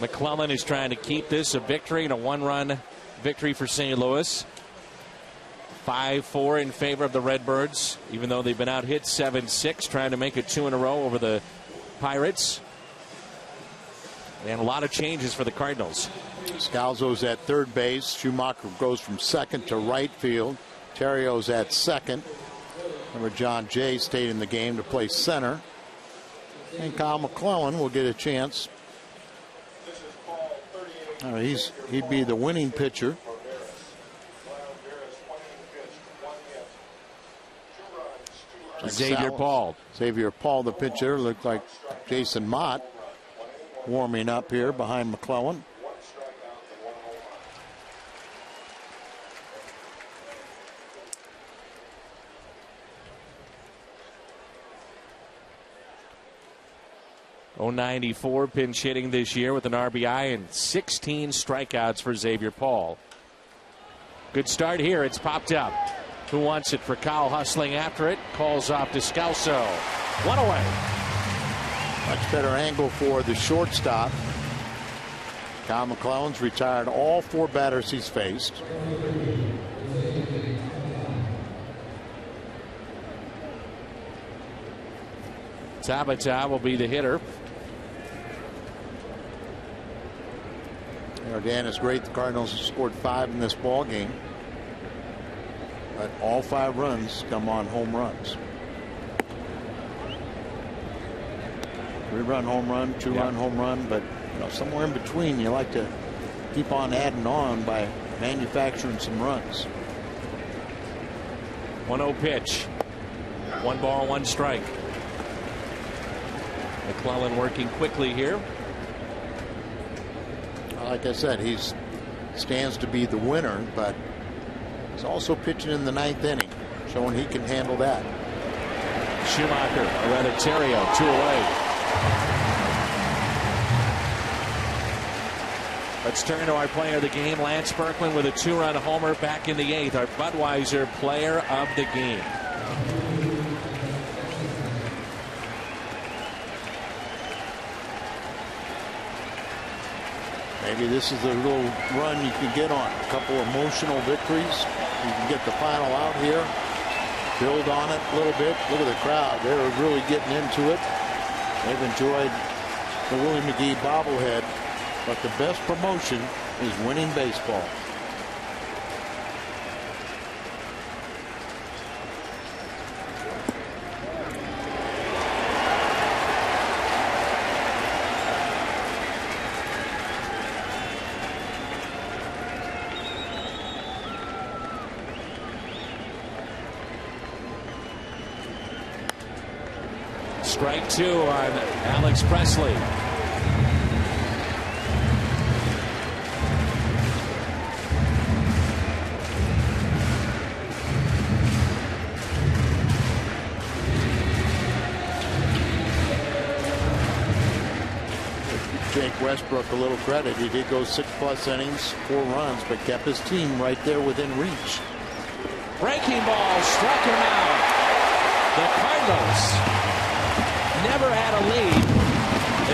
S1: McClellan is trying to keep this a victory and a one-run victory for St. Louis. 5-4 in favor of the Redbirds, even though they've been out hit 7-6, trying to make it 2 in a row over the Pirates. And a lot of changes for the Cardinals.
S2: Scalzo's at third base. Schumacher goes from second to right field. Terrio's at second. Remember, John Jay stayed in the game to play center. And Kyle McClellan will get a chance. He'd be the winning pitcher.
S1: Xavier Paul.
S2: Xavier Paul, the pitcher. Looked like Jason Mott warming up here behind McClellan.
S1: .094 pinch hitting this year with an RBI and 16 strikeouts for Xavier Paul. Good start here. It's popped up. Who wants it for Kyle, hustling after it? Calls off to Scalzo. One away.
S2: Much better angle for the shortstop. Kyle McClellan's retired all 4 batters he's faced.
S1: Tabata will be the hitter.
S2: Dan, it's great the Cardinals have scored 5 in this ball game, but all 5 runs come on home runs. 3-run home run, 2-run home run, but somewhere in between you like to keep on adding on by manufacturing some runs.
S1: 1-0 pitch. 1 ball, 1 strike. McClellan working quickly here.
S2: Like I said, he stands to be the winner, but he's also pitching in the 9th inning, showing he can handle that.
S1: Schumacher, or rather Terrio, 2 away. Let's turn to our player of the game, Lance Berkman, with a 2-run homer back in the 8th. Our Budweiser player of the game.
S2: Maybe this is a little run you can get on. A couple emotional victories. You can get the final out here. Build on it a little bit. Look at the crowd. They're really getting into it. They've enjoyed the Willie McGee bobblehead. But the best promotion is winning baseball.
S1: Strike 2 on Alex Presley.
S2: Jake Westbrook a little credit. He did go 6+ innings, 4 runs, but kept his team right there within reach.
S1: Breaking ball struck him out. The Cardinals never had a lead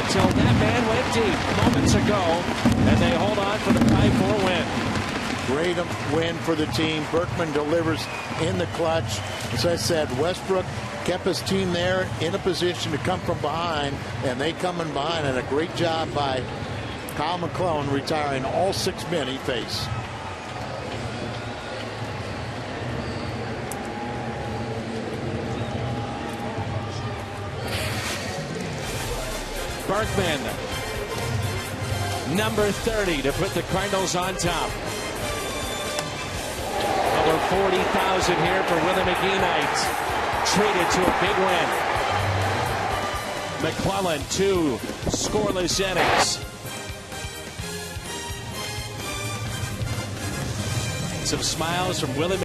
S1: until that man went deep moments ago, and they hold on for the 5-4 win.
S2: Great win for the team. Berkman delivers in the clutch. As I said, Westbrook kept his team there in a position to come from behind, and they come in behind, and a great job by Kyle McClellan retiring all 6 men he faced.
S1: Berkman, number 30 to put the Cardinals on top. Over 40,000 here for Willie McGee night. Treated to a big win. McClellan, 2 scoreless innings. Some smiles from Willie McGee.